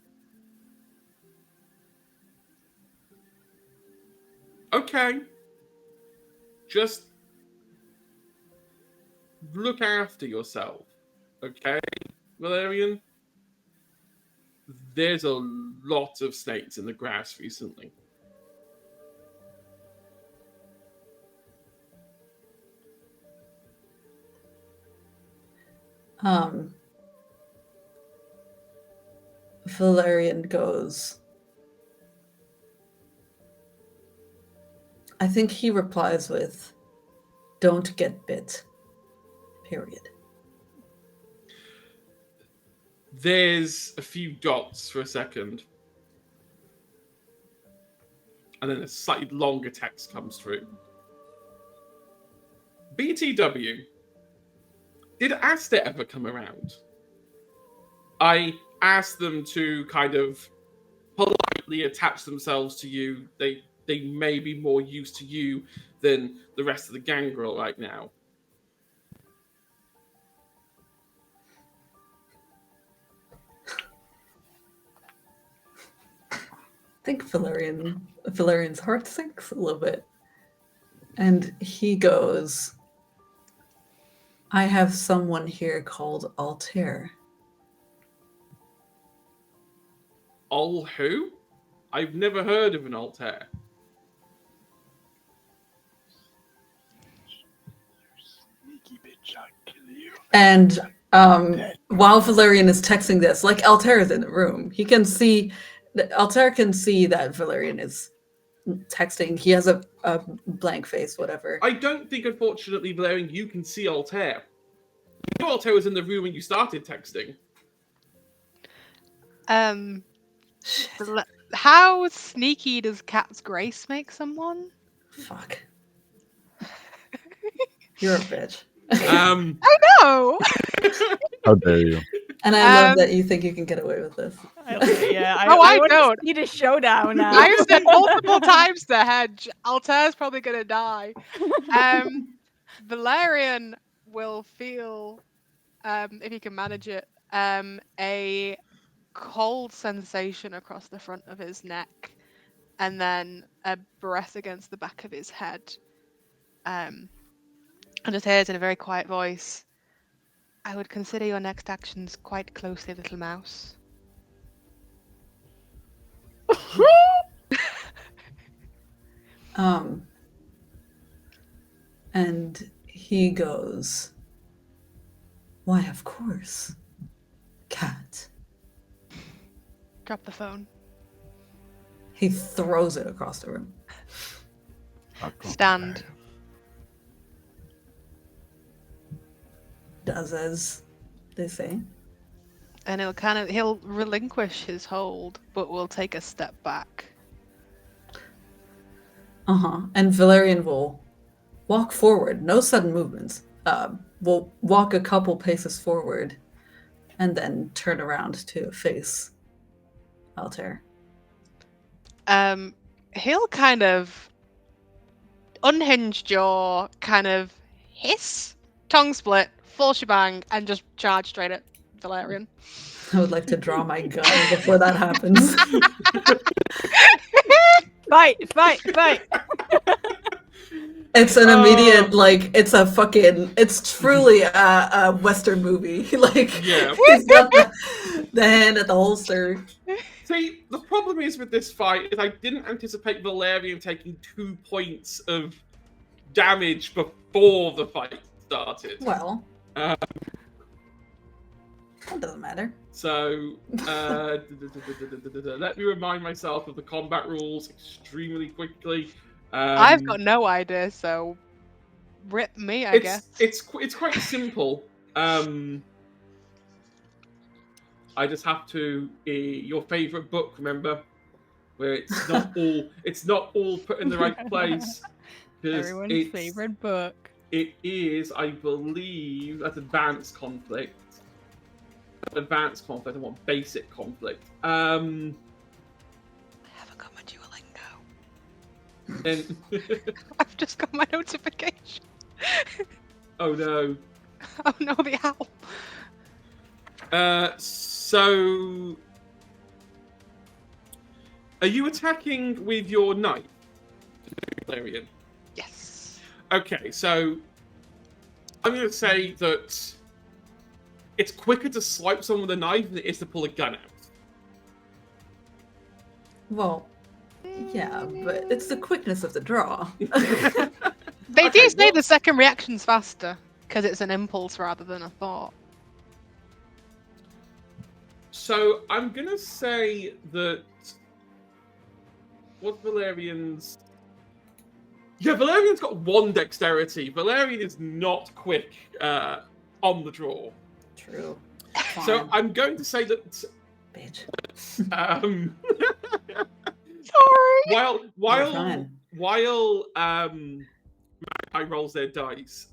Okay. Just look after yourself. Okay, Valerian? There's a lot of snakes in the grass recently. Valerian goes, I think he replies with, don't get bit. Period. There's a few dots for a second. And then a slightly longer text comes through. BTW. Did Asta ever come around? I asked them to kind of politely attach themselves to you. They may be more used to you than the rest of the gang right now. I think Valerian's heart sinks a little bit. And he goes, I have someone here called Altair. All who? I've never heard of an Altair. Sneaky bitch, I'll kill you. And while Valerian is texting this, like Altair is in the room, Altair can see that Valerian is texting. He has a blank face, whatever. I don't think, unfortunately, Valerian, you can see Altair. You know Altair was in the room when you started texting. How sneaky does Cat's Grace make someone? Fuck. You're a bitch. I know! How dare you? And I love that you think you can get away with this. I don't. Need a showdown now. I've said multiple times to hedge. Altair's probably gonna die. Valerian will feel, if he can manage it, a cold sensation across the front of his neck, and then a breath against the back of his head. And just hears in a very quiet voice, I would consider your next actions quite closely, little mouse. And he goes, why, of course, Cat. Drop the phone. He throws it across the room. Stand. Does as they say. And he'll relinquish his hold, but will take a step back. And Valerian will walk forward, no sudden movements. Will walk a couple paces forward and then turn around to face Altair. He'll kind of unhinged jaw, kind of hiss, tongue split, full shebang, and just charge straight at Valerian. I would like to draw my gun before that happens. Fight! It's an immediate, it's truly a Western movie. Like, Yeah. he's got the hand at the holster. See, the problem is with this fight is I didn't anticipate Valerian taking 2 points of damage before the fight started. Well, that doesn't matter. So, let me remind myself of the combat rules extremely quickly. I've got no idea, so rip me, I guess. It's quite simple. I just have to your favorite book, remember, where it's not all put in the right place. Everyone's favorite book. It is, I believe, that's advanced conflict. Advanced conflict. I want basic conflict. I haven't got my Duolingo. And I've just got my notification. oh no. Oh no, the owl. So are you attacking with your knife, Valerian? Yes. Okay, so I'm going to say that it's quicker to swipe someone with a knife than it is to pull a gun out. Well, yeah, but it's the quickness of the draw. They do say the second reaction's faster, because it's an impulse rather than a thought. So I'm going to say that what Valerian's... Yeah, Valerian's got 1 dexterity. Valerian is not quick on the draw. True. So I'm going to say that... Bitch. Sorry. While Magpie rolls their dice,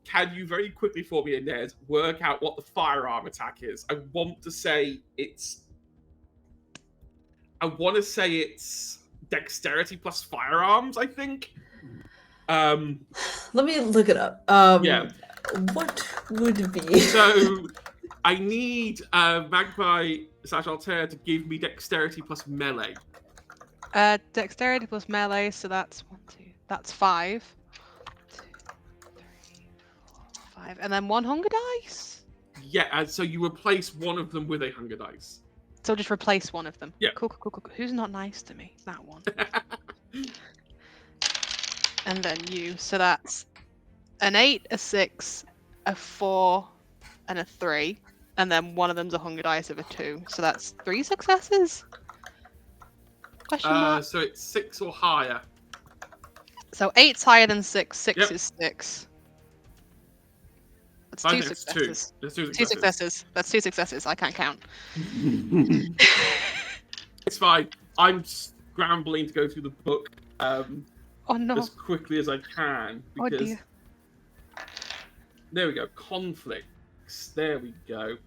can you very quickly for me, Inez, work out what the firearm attack is? I want to say it's dexterity plus firearms, I think. Let me look it up. Yeah. What would be? So I need Magpie/Altair to give me dexterity plus melee. Dexterity plus melee, so that's 5. 2, 3, 4, 5, and then 1 hunger dice. Yeah, and so you replace one of them with a hunger dice. So just replace one of them. Yeah. Cool. Who's not nice to me? That one. And then you. So that's an 8, a 6, a 4, and a 3. And then one of them's a hunger dice of a 2. So that's 3 successes? Question mark? So it's 6 or higher. So 8's higher than 6. 6 Yep. is 6. That's I 2 think it's successes. There's 2 2 successes. That's 2 successes. I can't count. It's fine. I'm scrambling to go through the book Oh no. as quickly as I can. Oh Because dear. There we go. Conflicts. There we go.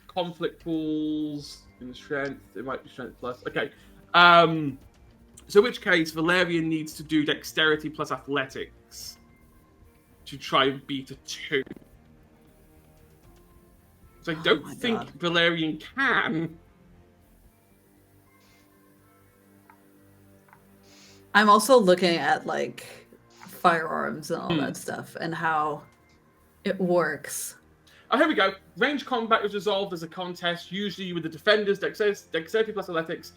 Conflict pools in strength. It might be strength plus. Okay. So in which case, Valerian needs to do dexterity plus athletics to try and beat a 2. So I don't think God. Valerian can. I'm also looking at like firearms and all that stuff and how it works. Oh, here we go. Range combat is resolved as a contest, usually with the defenders, dexterity plus athletics.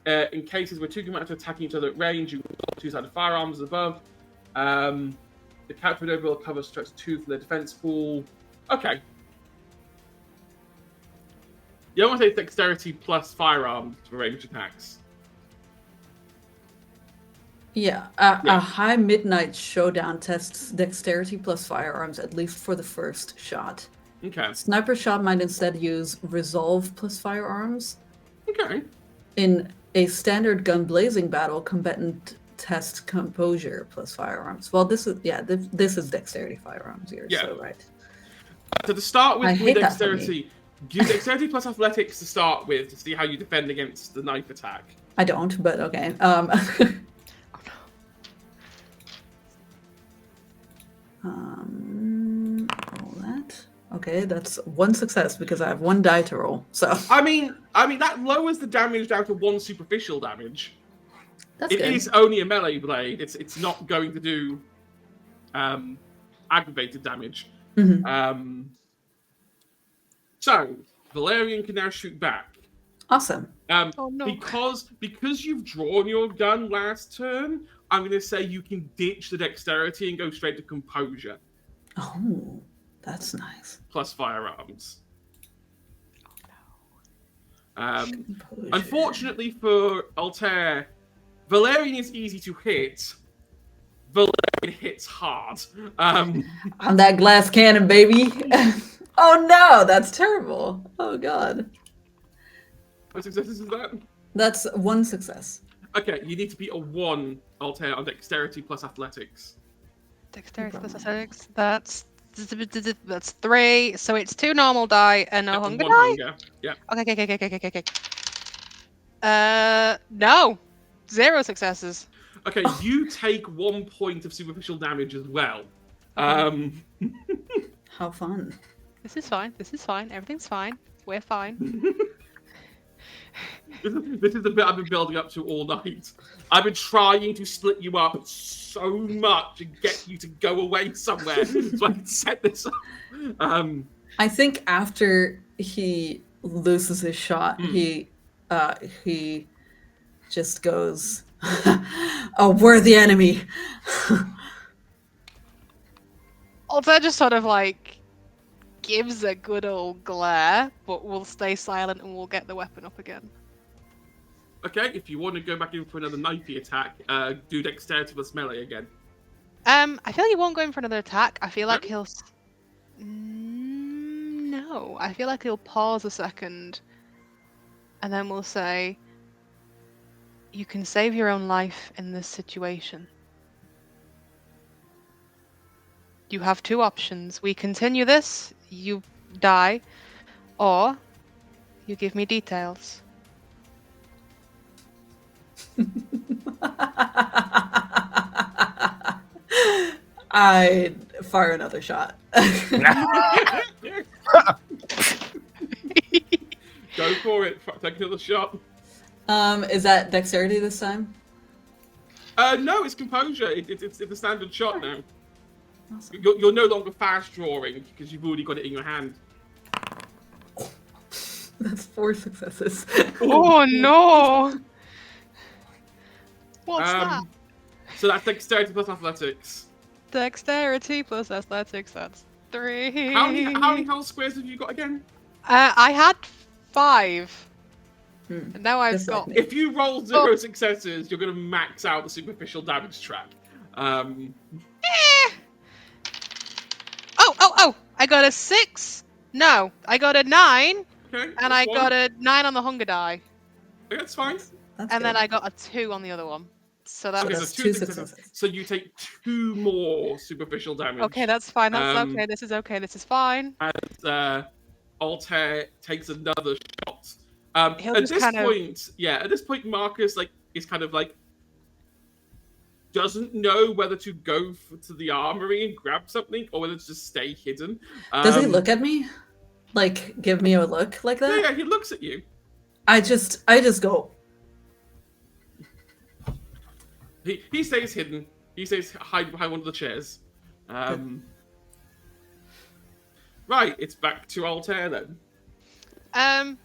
In cases where 2 combatants are attacking each other at range, you roll 2-sided firearms above. The captured overall cover strikes 2 for the defense pool. Okay. You want to say dexterity plus firearms for range attacks. Yeah, a high midnight showdown tests dexterity plus firearms at least for the first shot. Okay. Sniper shot might instead use resolve plus firearms. Okay. In a standard gun blazing battle, combatant test composure plus firearms. Well, this is dexterity firearms here. Yeah. So right. So to start with, I hate that for me. dexterity, do dexterity plus athletics to start with to see how you defend against the knife attack. I don't, but okay. Roll that. Okay, that's 1 success because I have 1 die to roll. So I mean that lowers the damage down to 1 superficial damage. that's It good. is only a melee blade. It's not going to do aggravated damage. Mhm. So Valerian can now shoot back. Awesome. Oh no. Because you've drawn your gun last turn, I'm going to say you can ditch the dexterity and go straight to composure Oh, that's nice. plus firearms. Composure. Unfortunately for Altair, Valerian is easy to hit. Valerian hits hard. I'm that glass cannon, baby. Oh no, that's terrible. Oh god. What successes is that? That's 1 success. Okay, you need to beat a 1 Altair on dexterity plus athletics. Dexterity plus athletics. That's 3. So it's 2 normal die and a And hunger 1 die. hunger. Yeah. Okay. No. 0 successes. Okay, you take 1 point of superficial damage as well. How fun. This is fine. Everything's fine. We're fine. This is the bit I've been building up to all night. I've been trying to split you up so much and get you to go away somewhere so I can set this up. I think after he loses his shot, he just goes, "A worthy enemy." Altair just sort of like gives a good old glare, but we'll stay silent and we'll get the weapon up again. Okay, if you want to go back in for another knifey attack, do dexterity plus melee again. I feel like he won't go in for another attack. I feel like he'll. No, I feel like he'll pause a second, and then we'll say, "You can save your own life in this situation." You have two options. We continue this, you die, or you give me details. I fire another shot. Go for it. Take another shot. Is that dexterity this time? No, it's composure. It's a standard shot now. Awesome. You're no longer fast drawing because you've already got it in your hand. That's 4 successes. Oh no! What's that? So that's dexterity plus athletics. Dexterity plus athletics, that's 3. How many health squares have you got again? I had 5. And now I've Just like got... me. If you roll 0 successes, you're going to max out the superficial damage track. Oh! I got a 6. No, I got a 9. Okay, And I got a 9 on the hunger die. Okay, that's fine. That's And then good. I got a 2 on the other one. So that Okay, was... that's so 2 successes. successes. So you take 2 more superficial damage. Okay, that's fine. That's Um, okay. This is okay. This is fine. As Altair takes another shot. He'll At just this kind of- point, at this point, Marcus is kind of doesn't know whether to go to the armory and grab something or whether to just stay hidden. Does he look at me? Like, give me a look like that? Yeah, he looks at you. I just go, He stays hidden. He stays hide behind one of the chairs. Right, it's back to Altair then.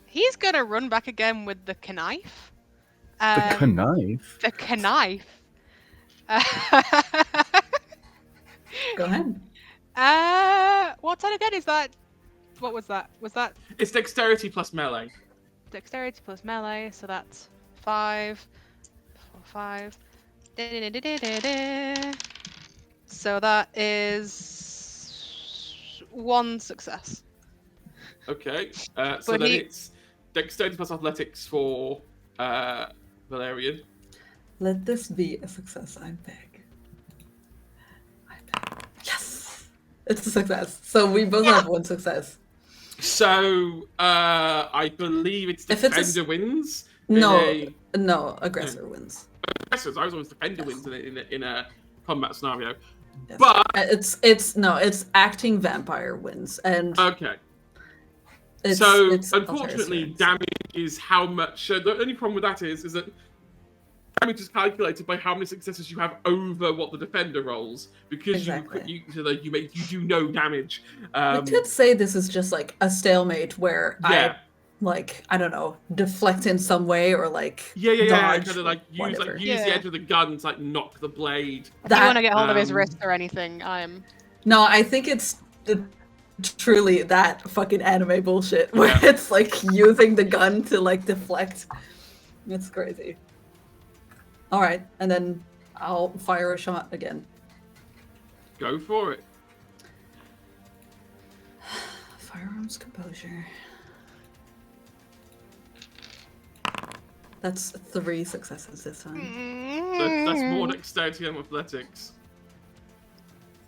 He's gonna run back again with the knife. The knife? The knife. go ahead. What's that again? Is that... What was that? Was that It's dexterity plus melee. dexterity plus melee? So that's 5. 5. So that is 1 success. Okay, so But then he- it's dexterity plus athletics for Valerian. Let this be a success, I beg. Yes! It's a success. So we both have 1 success. So I believe it's If it's a defender wins. No, aggressor wins. I was always defender wins in a combat scenario. Yes. But it's acting vampire wins, and okay. it's, So it's unfortunately, Altair's turn, so- damage is how much. The only problem with that is that damage is calculated by how many successes you have over what the defender rolls, because Exactly. you do no damage. We could say this is just like a stalemate where Yeah. I don't know, deflect in some way or Yeah. dodge, Kind of use whatever. use Yeah. the edge of the gun to knock the blade. If you want to get hold of his um, wrist or anything, I'm... No, I think it's truly that fucking anime bullshit where Yeah. it's using the gun to deflect. It's crazy. All right, and then I'll fire a shot again. Go for it. Firearms composure. That's 3 successes this time. That's more dexterity and athletics.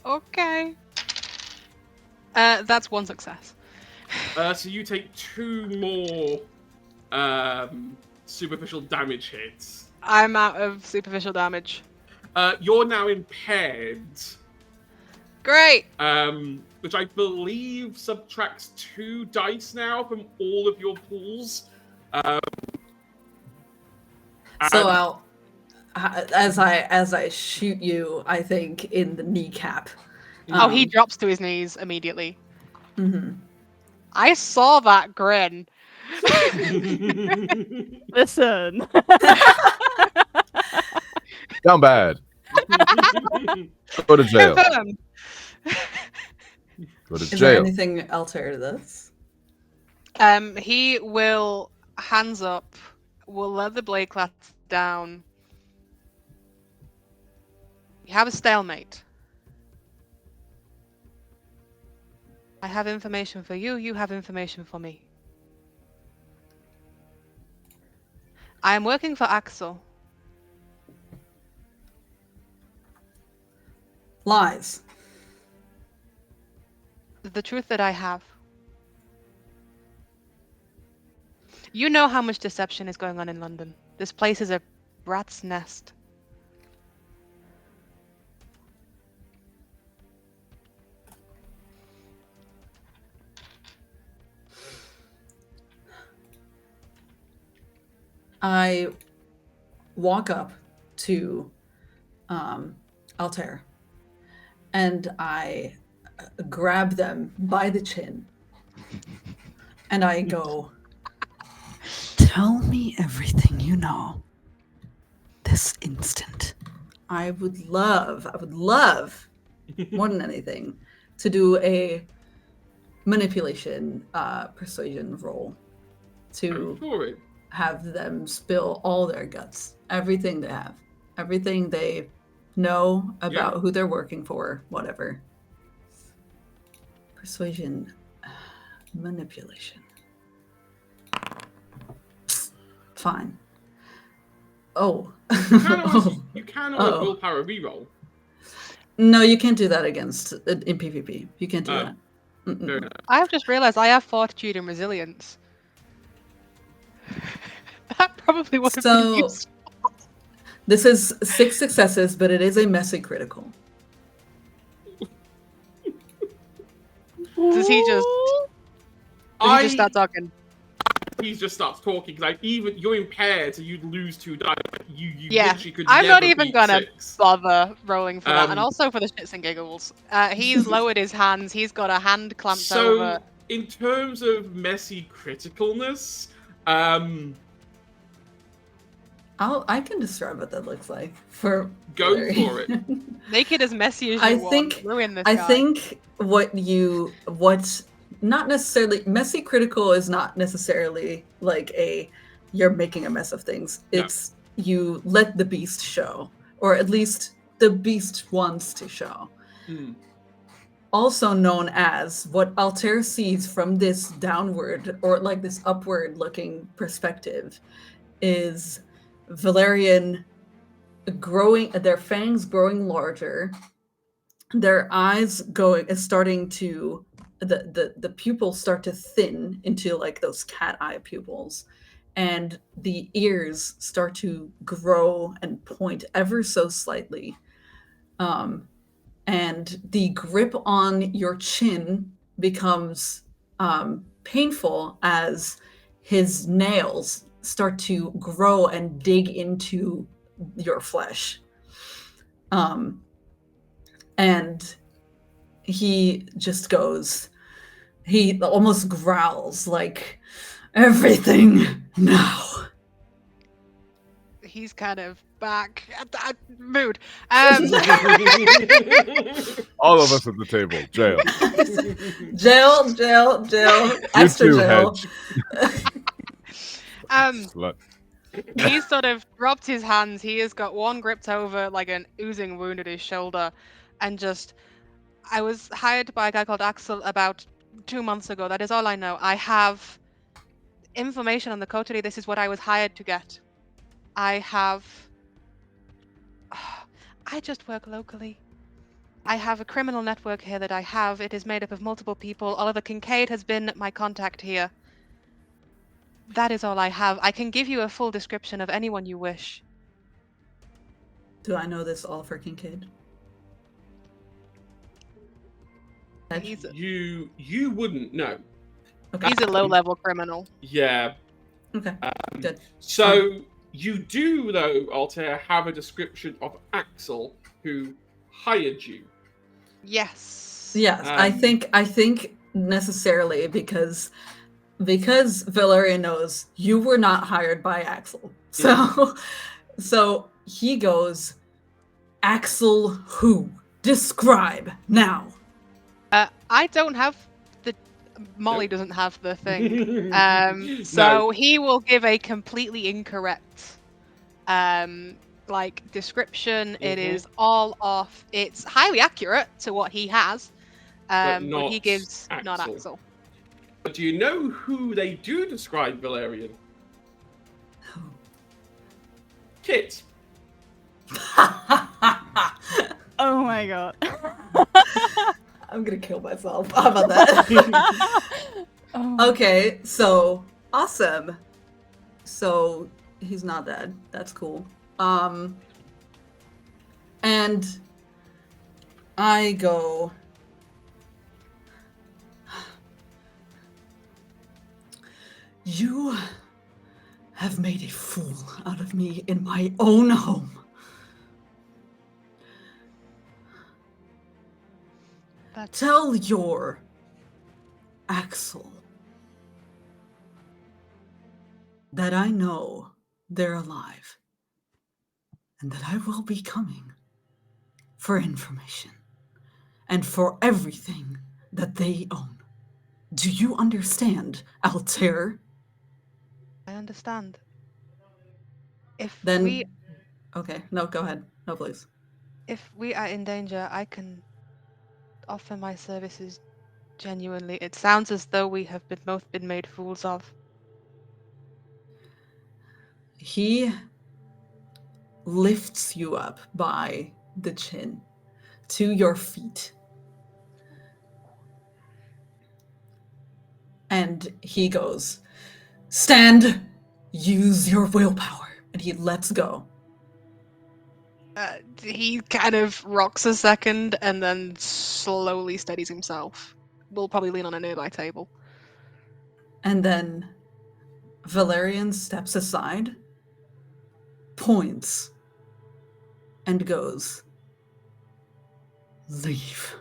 Okay. That's 1 success. So you take 2 more superficial damage hits. I'm out of superficial damage. You're now impaired, Great. which I believe subtracts 2 dice now from all of your pools. So I'll, as I shoot you, I think in the kneecap. Oh, he drops to his knees immediately. Mhm. I saw that grin. Listen. Down bad. Go to jail. Confirmed. Go to Is there jail. anything Altair to this? He will hands up. Will let the blade class down. You have a stalemate. I have information for you. You have information for me. I am working for Axel. Lies. The truth that I have. You know how much deception is going on in London. This place is a rat's nest. I walk up to Altair and I grab them by the chin and I go, "Tell me everything you know this instant. I would love more than anything to do a manipulation persuasion roll to For it. have them spill all their guts, everything they have, everything they know about who they're working for, whatever. Persuasion, manipulation. Fine. Oh. You can always willpower reroll. No, you can't do that against in PvP. You can't do that. Fair enough. I've just realized I have fortitude and resilience. That probably would have been useful. This is 6 successes, but it is a messy critical. Does he just start talking? He just starts talking. Like, even you're impaired, so you'd lose 2 dice. You literally could I'm not never even beat gonna 6. bother rolling for that, and also for the shits and giggles. He's lowered his hands. He's got a hand clamped over. So, in terms of messy criticalness, I can describe what that looks like for go Larry. for it. Make it as messy as you want. Ruin this I guy. think what's not necessarily messy critical is not necessarily like you're making a mess of things. It's you let the beast show, or at least the beast wants to show. Also known as what Altair sees from this downward or like this upward looking perspective is Valerian growing, their fangs growing larger, their eyes starting to the pupils start to thin into like those cat eye pupils, and the ears start to grow and point ever so slightly, and the grip on your chin becomes painful as his nails start to grow and dig into your flesh. And he just goes, he almost growls like, "Everything now." He's kind of back at that mood. All of us at the table. Jail. Jail. Extra too, jail. Slut. He's sort of dropped his hands. He has got one gripped over like an oozing wound at his shoulder, and just, I was hired by a guy called Axel about 2 months ago. That is all I know. I have information on the coterie. This is what I was hired to get. I just work locally. I have a criminal network here that I have. It is made up of multiple people. Oliver Kincaid has been my contact here. That is all I have. I can give you a full description of anyone you wish. Do I know this Oliver Kincaid? You wouldn't know. Okay. He's a low-level criminal. Yeah. Okay. Good. So you do, though, Altair, have a description of Axel who hired you. Yes. Yes, I think necessarily because Valerian knows you were not hired by Axel. So he goes, "Axel who? Describe now." I don't have the... Molly doesn't have the thing. So No. he will give a completely incorrect description. It is all off. It's highly accurate to what he has. But he gives not Axel. But do you know who they do describe Valerian? Kit. Oh my god. I'm gonna kill myself. How about that? Oh. Okay, so awesome. So he's not dead. That's cool. And I go. You have made a fool out of me in my own home. That's Tell your Axel that I know they're alive and that I will be coming for information and for everything that they own. Do you understand, Altair? I understand. If Then, okay, no, go ahead. No, please. we are in danger, I can offer my services genuinely. It sounds as though we have both been made fools of. He lifts you up by the chin to your feet. And he goes, "Stand, use your willpower." And he lets go. He kind of rocks a second and then slowly steadies himself. We'll probably lean on a nearby table. And then Valerian steps aside, points, and goes, "Leave."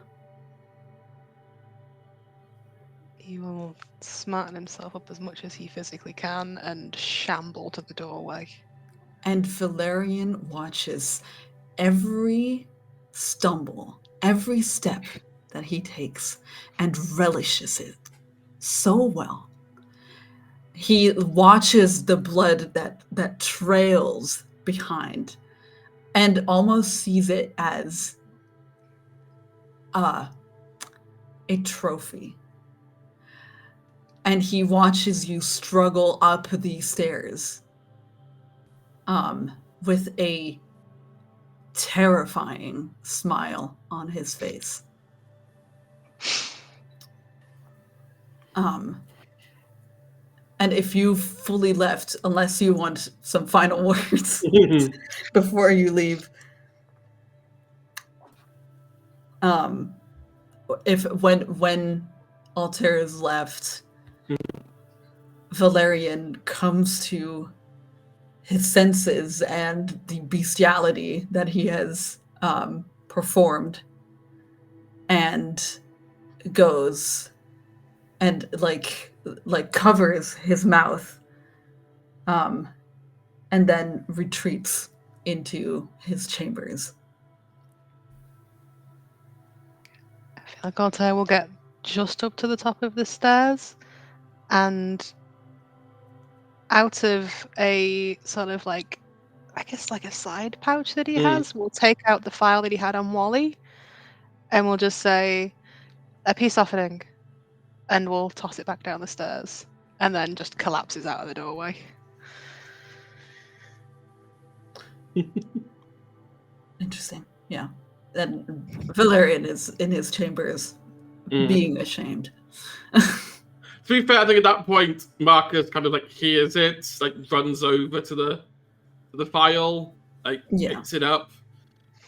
He will smarten himself up as much as he physically can and shamble to the doorway. And Valerian watches every stumble, every step that he takes, and relishes it so well. He watches the blood that trails behind and almost sees it as a trophy. And he watches you struggle up these stairs with a terrifying smile on his face. And if you fully left, unless you want some final words before you leave, if when Altair is left, Valerian comes to his senses and the bestiality that he has performed, and goes and like covers his mouth, and then retreats into his chambers. I feel like Altair will get just up to the top of the stairs and out of a sort of like, I guess like a side pouch that he has, we'll take out the file that he had on Wally and we'll just say, "A peace offering," and we'll toss it back down the stairs and then just collapses out of the doorway. Interesting. Yeah. And Valerian is in his chambers being ashamed. To be fair, I think at that point, Marcus kind of like hears it, like runs over to the file, like picks it up,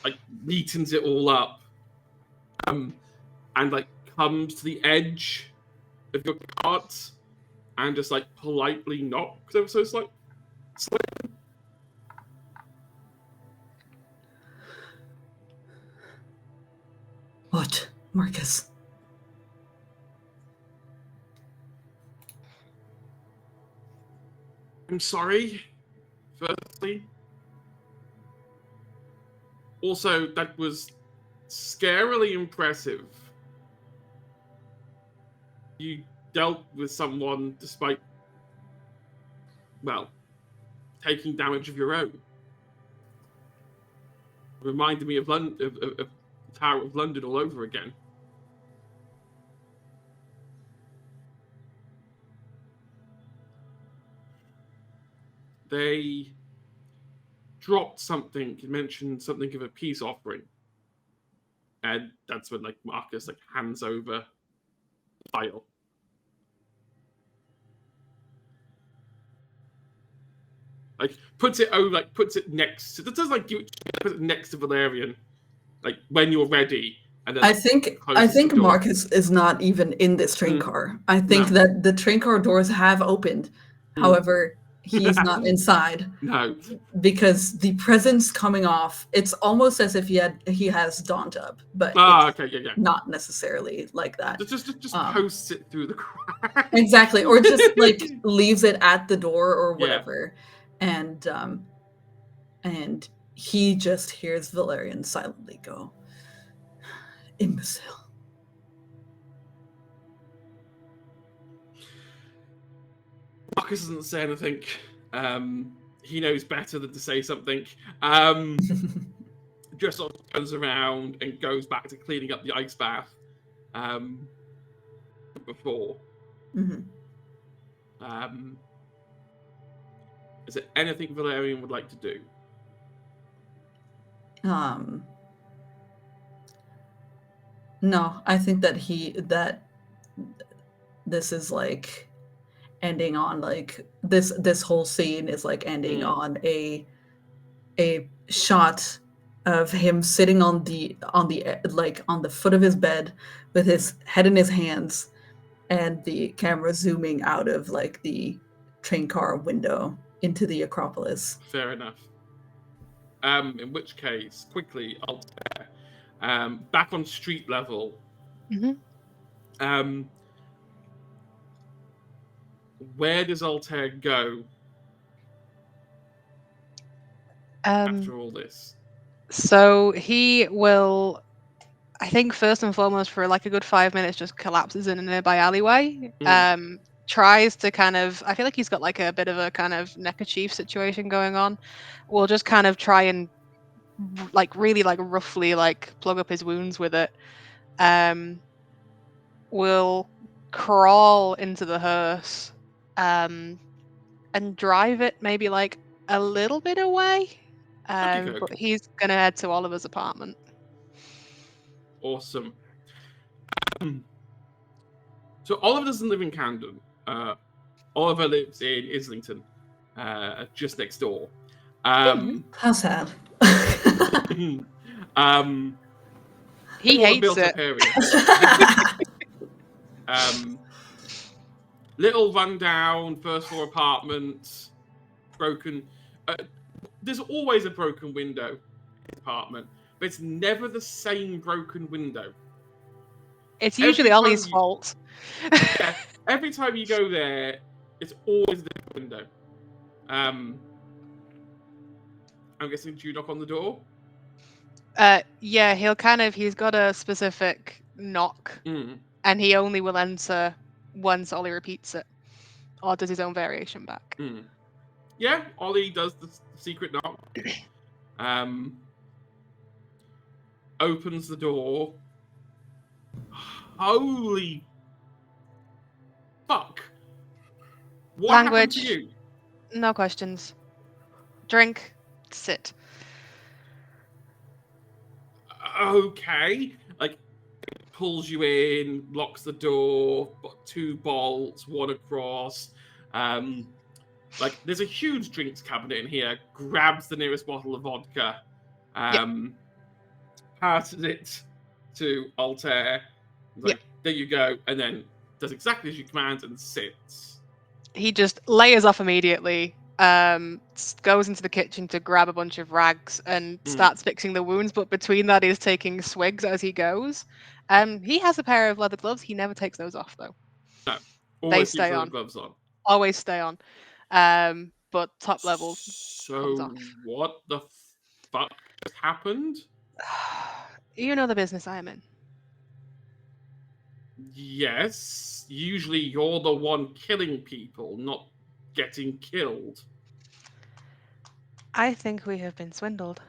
like neatens it all up, and like comes to the edge of your cart and just like politely knocks ever so slightly. What, Marcus? I'm sorry, firstly. Also, that was scarily impressive. You dealt with someone despite, well, taking damage of your own. Reminded me of the Tower of London all over again. They dropped something, you mentioned something of a peace offering. And that's when like Marcus like hands over the file. Like puts it next to puts it next to Valerian, like when you're ready. And then I think Marcus is not even in this train car. I think that the train car doors have opened. However, he's not inside. No. Because the presence coming off, it's almost as if he has dawned up, but not necessarily like that. Just posts it through the crack. Exactly, or just like leaves it at the door or whatever, and he just hears Valerian silently go, "Imbecile." Marcus doesn't say anything. He knows better than to say something. Just sort of turns around and goes back to cleaning up the ice bath. Before. Is there anything Valerian would like to do? No, I think that this is like ending on like this whole scene is like ending on a shot of him sitting on the foot of his bed with his head in his hands and the camera zooming out of like the train car window into the Acropolis. Fair enough. In which case, quickly, Altair, back on street level. Where does Altair go after all this? So he will, I think, first and foremost, for like a good 5 minutes, just collapses in a nearby alleyway. Tries to kind of, I feel like he's got like a bit of a kind of neckerchief situation going on. We'll just kind of try and like really like roughly like plug up his wounds with it. We'll crawl into the hearse and drive it maybe like a little bit away. But he's gonna head to Oliver's apartment. Awesome. So Oliver doesn't live in Camden. Oliver lives in Islington, just next door. How sad. He hates it. Little rundown, first floor apartment, broken. There's always a broken window in his apartment, but it's never the same broken window. It's usually Ollie's fault. Every time you go there, it's always a different window. I'm guessing, do you knock on the door? Yeah, he's got a specific knock, and he only will enter once Ollie repeats it, or does his own variation back. Yeah, Ollie does the secret knock. Opens the door. Holy fuck! What Language. happened to you? No questions. Drink. Sit. Okay. Like, pulls you in, locks the door, got 2 bolts, 1 across. Like, there's a huge drinks cabinet in here. Grabs the nearest bottle of vodka. Passes it to Altair. Like, there you go. And then does exactly as you command and sits. He just layers off immediately. Goes into the kitchen to grab a bunch of rags and starts fixing the wounds, but between that he's taking swigs as he goes. He has a pair of leather gloves. He never takes those off though. No, always they stay on. Gloves on. Always stay on. But top level. So what the fuck just happened? You know the business I am in. Yes, usually you're the one killing people, not getting killed. I think we have been swindled.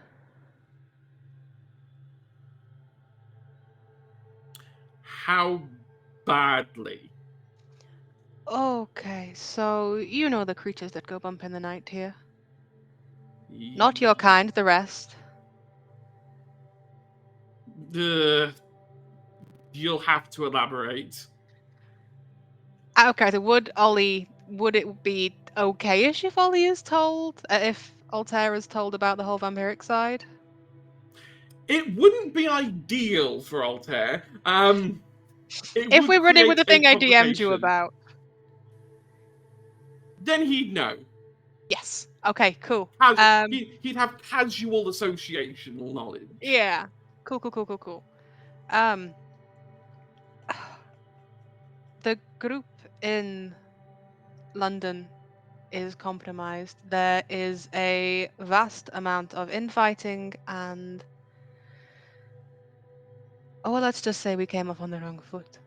How badly? Okay, so you know the creatures that go bump in the night here. Not your kind, the rest. You'll have to elaborate. Okay, so would it be okay-ish if Ollie is told, if Altair is told about the whole vampiric side? It wouldn't be ideal for Altair. It If would we're running with the create thing a I DM'd you complication. about. Then he'd know. Yes. Okay, cool. He'd have casual associational knowledge. Yeah. Cool. The group in London is compromised. There is a vast amount of infighting and... Oh, well, let's just say we came off on the wrong foot.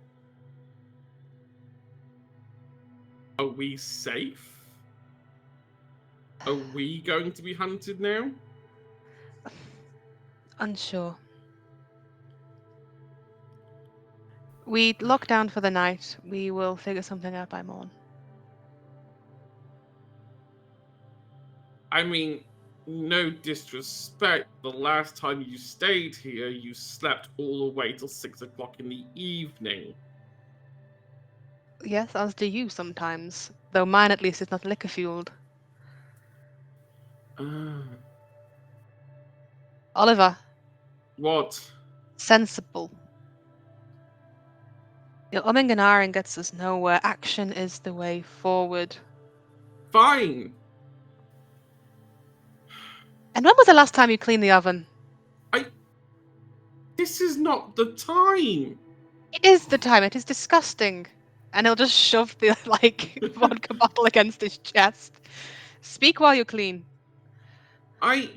Are we safe? Are we going to be hunted now? Unsure. We lock down for the night. We will figure something out by morn. I mean, no disrespect. The last time you stayed here, you slept all the way till 6 o'clock in the evening. Yes, as do you sometimes. Though mine at least is not liquor-fueled. Oliver. What? Sensible. Your umming and ahhing gets us nowhere. Action is the way forward. Fine. And when was the last time you cleaned the oven? This is not the time. It is the time. It is disgusting. And he'll just shove the, vodka bottle against his chest. Speak while you clean. I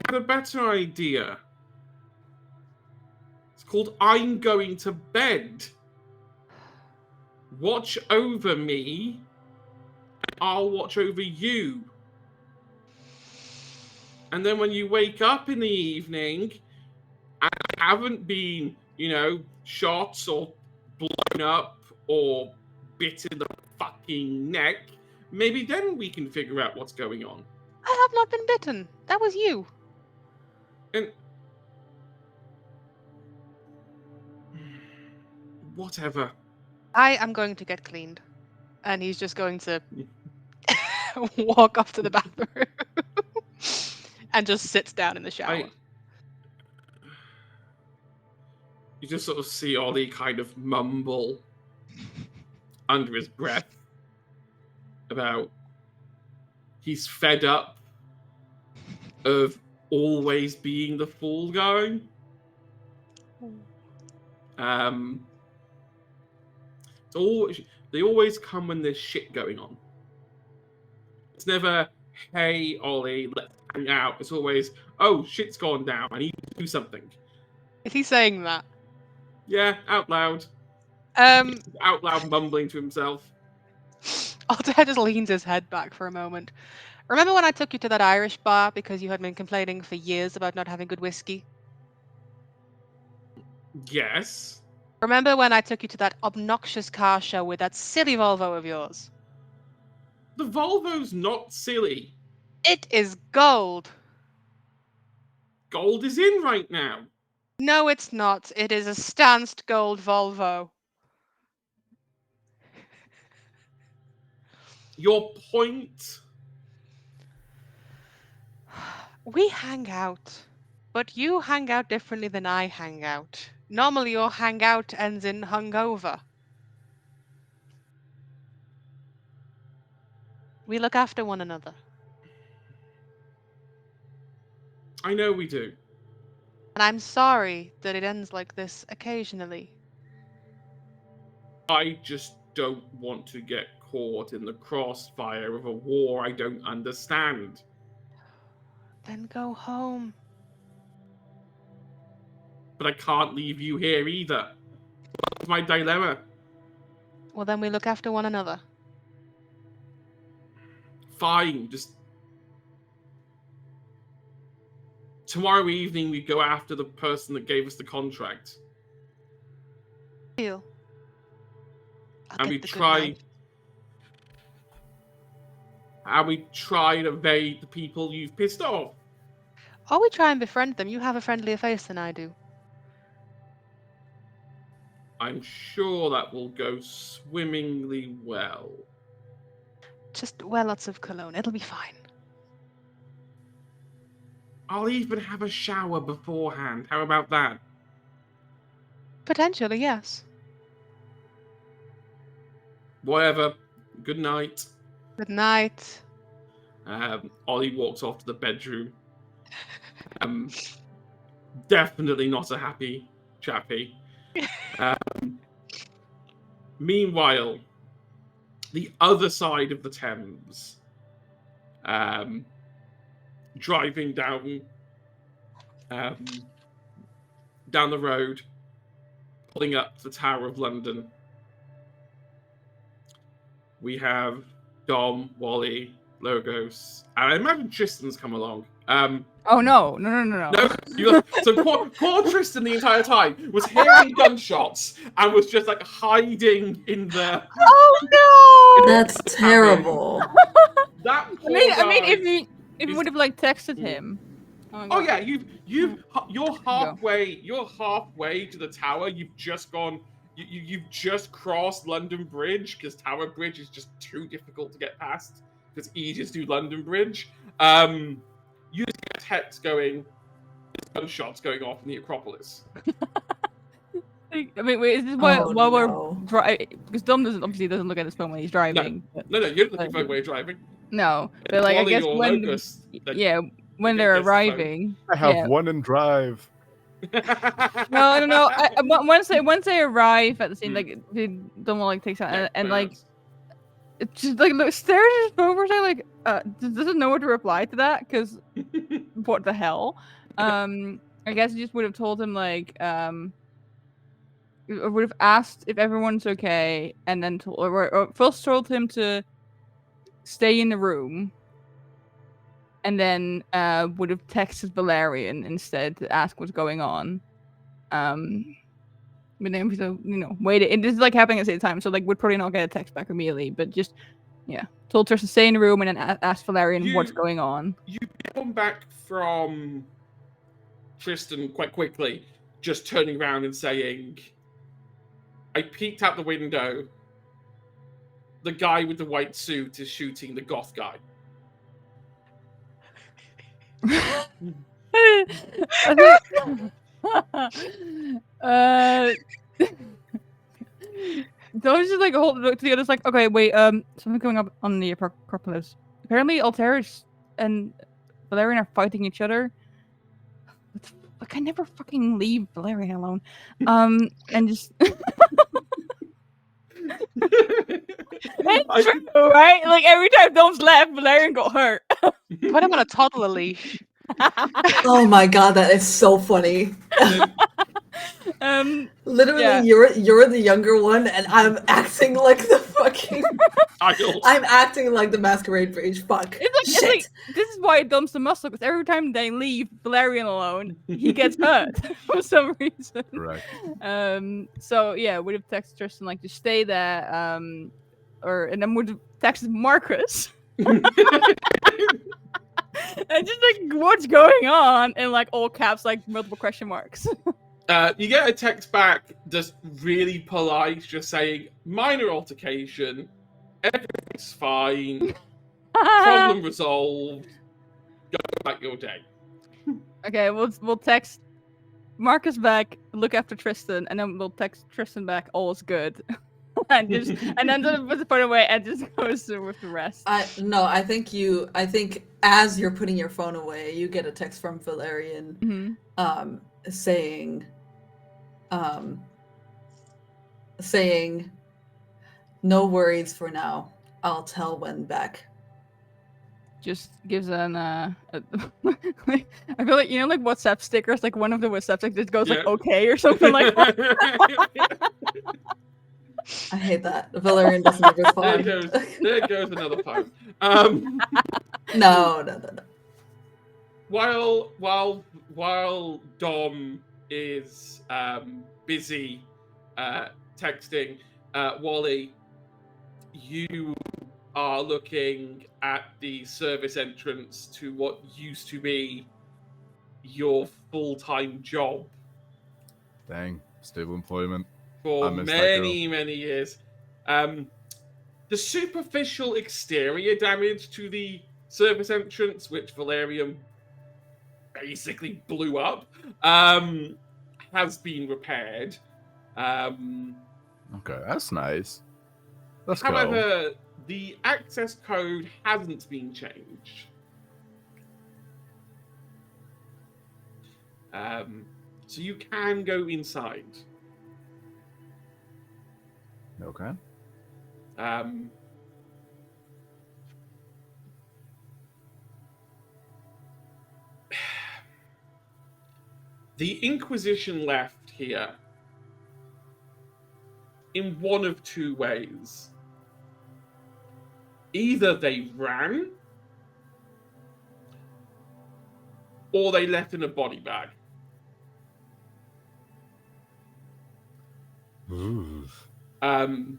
had a better idea. It's called I'm going to bed. Watch over me, and I'll watch over you. And then when you wake up in the evening, and I haven't been, shot or blown up or bit in the fucking neck, maybe then we can figure out what's going on. I have not been bitten. That was you. And whatever. I am going to get cleaned. And he's just going to walk off to the bathroom and just sits down in the shower. You just sort of see Ollie kind of mumble under his breath about he's fed up of always being the fool guy. They always come when there's shit going on. It's never, hey, Ollie, let's hang out. It's always, oh, shit's gone down. I need to do something. Is he saying that? Yeah, out loud. Out loud mumbling to himself. Altair just leans his head back for a moment. Remember when I took you to that Irish bar because you had been complaining for years about not having good whiskey? Yes. Remember when I took you to that obnoxious car show with that silly Volvo of yours? The Volvo's not silly. It is gold. Gold is in right now. No, it's not. It is a stanced gold Volvo. Your point? We hang out. But you hang out differently than I hang out. Normally your hangout ends in hungover. We look after one another. I know we do. And I'm sorry that it ends like this occasionally. I just don't want to get caught in the crossfire of a war I don't understand. Then go home. But I can't leave you here either. That's my dilemma. Well, then we look after one another. Fine, just... Tomorrow evening we go after the person that gave us the contract. Deal. And we try... And we try and evade the people you've pissed off. Or we try and befriend them. You have a friendlier face than I do. I'm sure that will go swimmingly well. Just wear lots of cologne. It'll be fine. I'll even have a shower beforehand. How about that? Potentially, yes. Whatever. Good night. Good night. Ollie walks off to the bedroom. Definitely not a happy chappy. Meanwhile, the other side of the Thames, driving down the road, pulling up to the Tower of London. We have Dom, Wally, Logos, and I imagine Tristan's come along. Oh no. So poor Tristan the entire time was hearing gunshots and was just like hiding in the. Oh no! That's terrible. That I poor mean, guy if you is- would have like texted him. Oh yeah, you're halfway to the tower. You've just gone. You've just crossed London Bridge because Tower Bridge is just too difficult to get past. It's easier to do London Bridge. You just get a text going, gunshots going off in the Acropolis. I mean, wait, is this while we're no. driving? Because Dom obviously doesn't look at his phone when he's driving. No, you're looking for a way of driving. No, but like I Wally guess or when Locust, when they they're gets the phone. arriving. I have Yeah. one in drive. No. Once they arrive at the scene, like Dom will like takes out and like it's just like stares at his phone for a second, like doesn't know what to reply to that because what the hell? I guess he just would have told him like would have asked if everyone's okay, and then or first told him to stay in the room, and then would have texted Valerian instead to ask what's going on. But then waited. And this is like happening at the same time, so like would probably not get a text back immediately, but just told her to stay in the room and then asked Valerian what's going on. You come back from Tristan quite quickly, just turning around and saying, I peeked out the window. The guy with the white suit is shooting the goth guy. Don't just like hold it together. It's like, okay, wait, something going up on the Acropolis. Apparently, Alteris and Valerian are fighting each other. Like, I never fucking leave Valerian alone. And just. It's true, right? Like every time Dom's left, Valerian got hurt. Put him on a toddler leash. Oh my god, that is so funny. Literally, yeah. you're the younger one, and I'm acting like the fucking. I'm acting like the masquerade page. Fuck. It's like this is why it dumps the muscle, because every time they leave Valerian alone, he gets hurt for some reason. Right. So yeah, would have texted Tristan like to stay there, and then would have texted Marcus. And just like what's going on in like all caps, like multiple question marks. You get a text back just really polite, just saying minor altercation, everything's fine, problem resolved, go about your day. Okay, we'll text Marcus back, look after Tristan, and then we'll text Tristan back, all's good. and then put the phone away and just goes with the rest. I think as you're putting your phone away, you get a text from Valerian saying no worries for now. I'll tell when back. Just gives an I feel like like WhatsApp stickers, like one of the WhatsApp stickers just goes like okay or something like that. I hate that. Valerian doesn't respond. There goes another phone. No. While Dom is busy texting Wally, you are looking at the service entrance to what used to be your full-time job. Dang, stable employment. for miss that girl. many years. The superficial exterior damage to the service entrance, which Valerian basically blew up, has been repaired. Okay, that's nice. Let's go. However, the access code hasn't been changed. So you can go inside. Okay. The Inquisition left here in one of two ways. Either they ran, or they left in a body bag. Ooh. Wally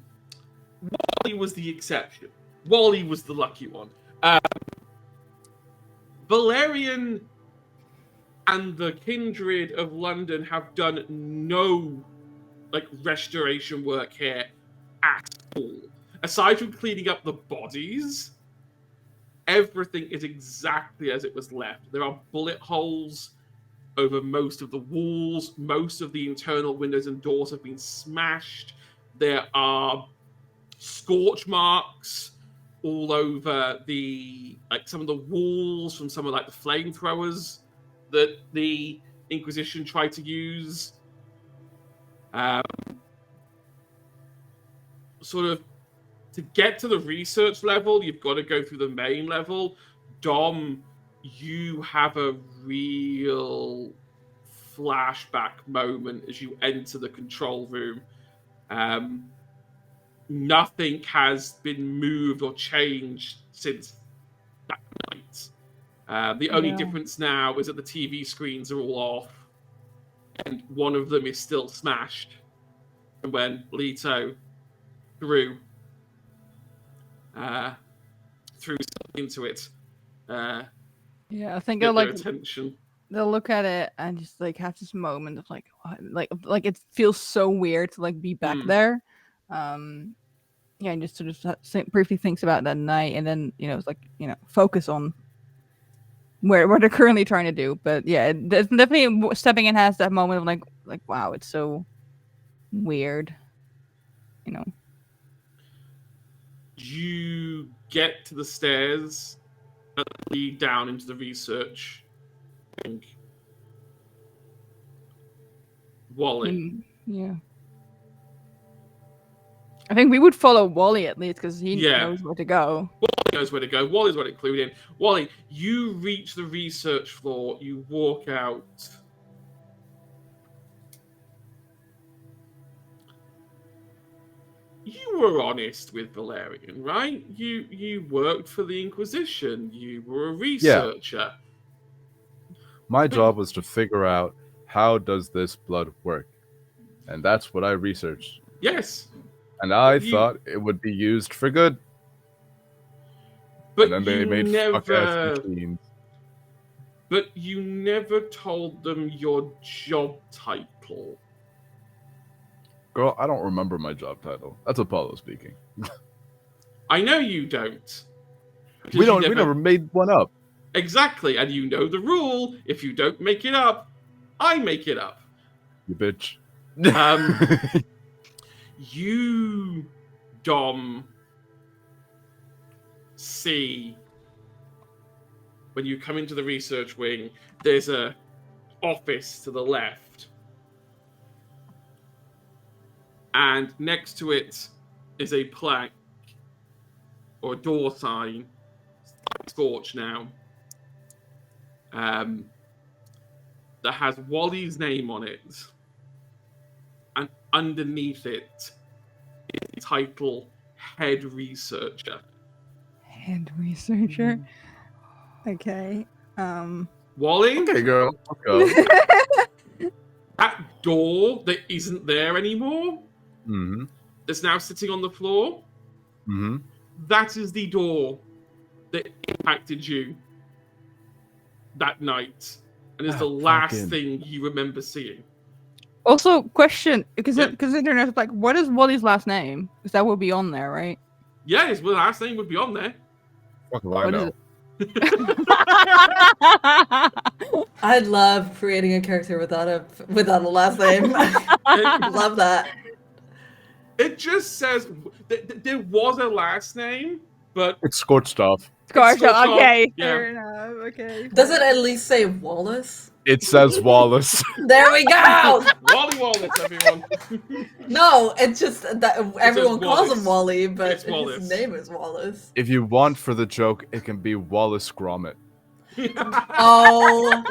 was the exception. Wally was the lucky one. Valerian and the Kindred of London have done no restoration work here at all. Aside from cleaning up the bodies, everything is exactly as it was left. There are bullet holes over most of the walls. Most of the internal windows and doors have been smashed. There are scorch marks all over some of the walls from some of the flamethrowers that the Inquisition tried to use. Sort of to get to the research level, you've got to go through the main level. Dom, you have a real flashback moment as you enter the control room. Nothing has been moved or changed since that night. The only difference now is that the TV screens are all off, and one of them is still smashed. And when Leto threw something into it, I think get they'll their attention. they'll look at it and just have this moment of what? It feels so weird to be back there. And just sort of briefly thinks about that night, and then it's focus on where they're currently trying to do. But yeah, definitely stepping in has that moment of wow, it's so weird. You get to the stairs that lead down into the research wing. Wally. Yeah. I think we would follow Wally at least because he knows where to go. Wally knows where to go. Wally's got it clued in. Wally, you reach the research floor. You walk out. You were honest with Valerian, right? You worked for the Inquisition. You were a researcher. My job was to figure out how does this blood work, and that's what I researched. Yes. And I thought it would be used for good. But and then they made fuck-ass machines. But you never told them your job title. Girl, I don't remember my job title. That's Apollo speaking. I know you don't. We never made one up. Exactly, and you know the rule. If you don't make it up, I make it up. You bitch. You, Dom, see when you come into the research wing, there's a office to the left. And next to it is a plaque or a door sign, scorch now, that has Wally's name on it. And underneath it is the title Head Researcher. Head Researcher? Okay. Wally? Okay, girl. Let's go. That door that isn't there anymore, that's now sitting on the floor, that is the door that impacted you that night, and is the last thing you remember seeing. Also, question, because Yeah. because internet like, what is Wally's last name? Because that would be on there, right? Yeah, his last name would be on there. Fuck if I What is know. it? I love creating a character without a last name. Love that. It just says there was a last name, but It's scorched off. Scorch, Scorch off, okay, yeah. fair enough. Okay. Does it at least say Wallace? It says Wallace. There we go. Wally Wallace, everyone. No, it's just that everyone calls him Wallace. Wally, but It's Wallace. his name is Wallace. If you want for the joke, it can be Wallace Gromit. Oh,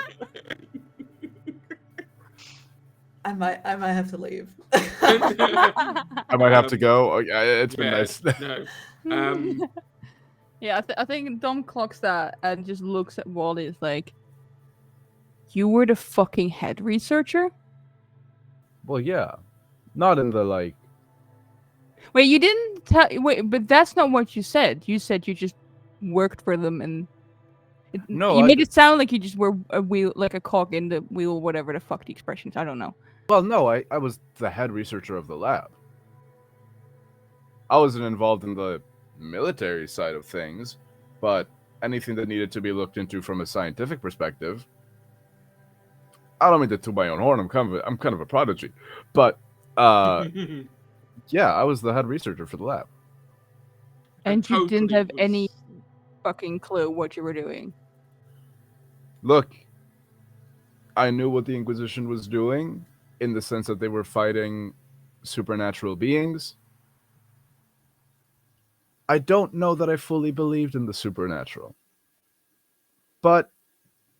I might have to leave. I might have to go. Oh, yeah, it's been Yeah, nice. No. Yeah, I think Dom clocks that and just looks at Wally. It's like, you were the fucking head researcher? Well, yeah. Not in the, like... Wait, you didn't tell. Wait, but that's not what you said. You said you just worked for them, and No, you I made it sound like you just were a wheel, like a cog in the wheel, whatever the fuck the expressions. I don't know. Well, no, I was the head researcher of the lab. I wasn't involved in the military side of things, but anything that needed to be looked into from a scientific perspective... I don't mean to toot my own horn. I'm kind of a prodigy, but yeah, I was the head researcher for the lab. And you didn't totally have any was- fucking clue what you were doing. Look, I knew what the Inquisition was doing in the sense that they were fighting supernatural beings. I don't know that I fully believed in the supernatural, but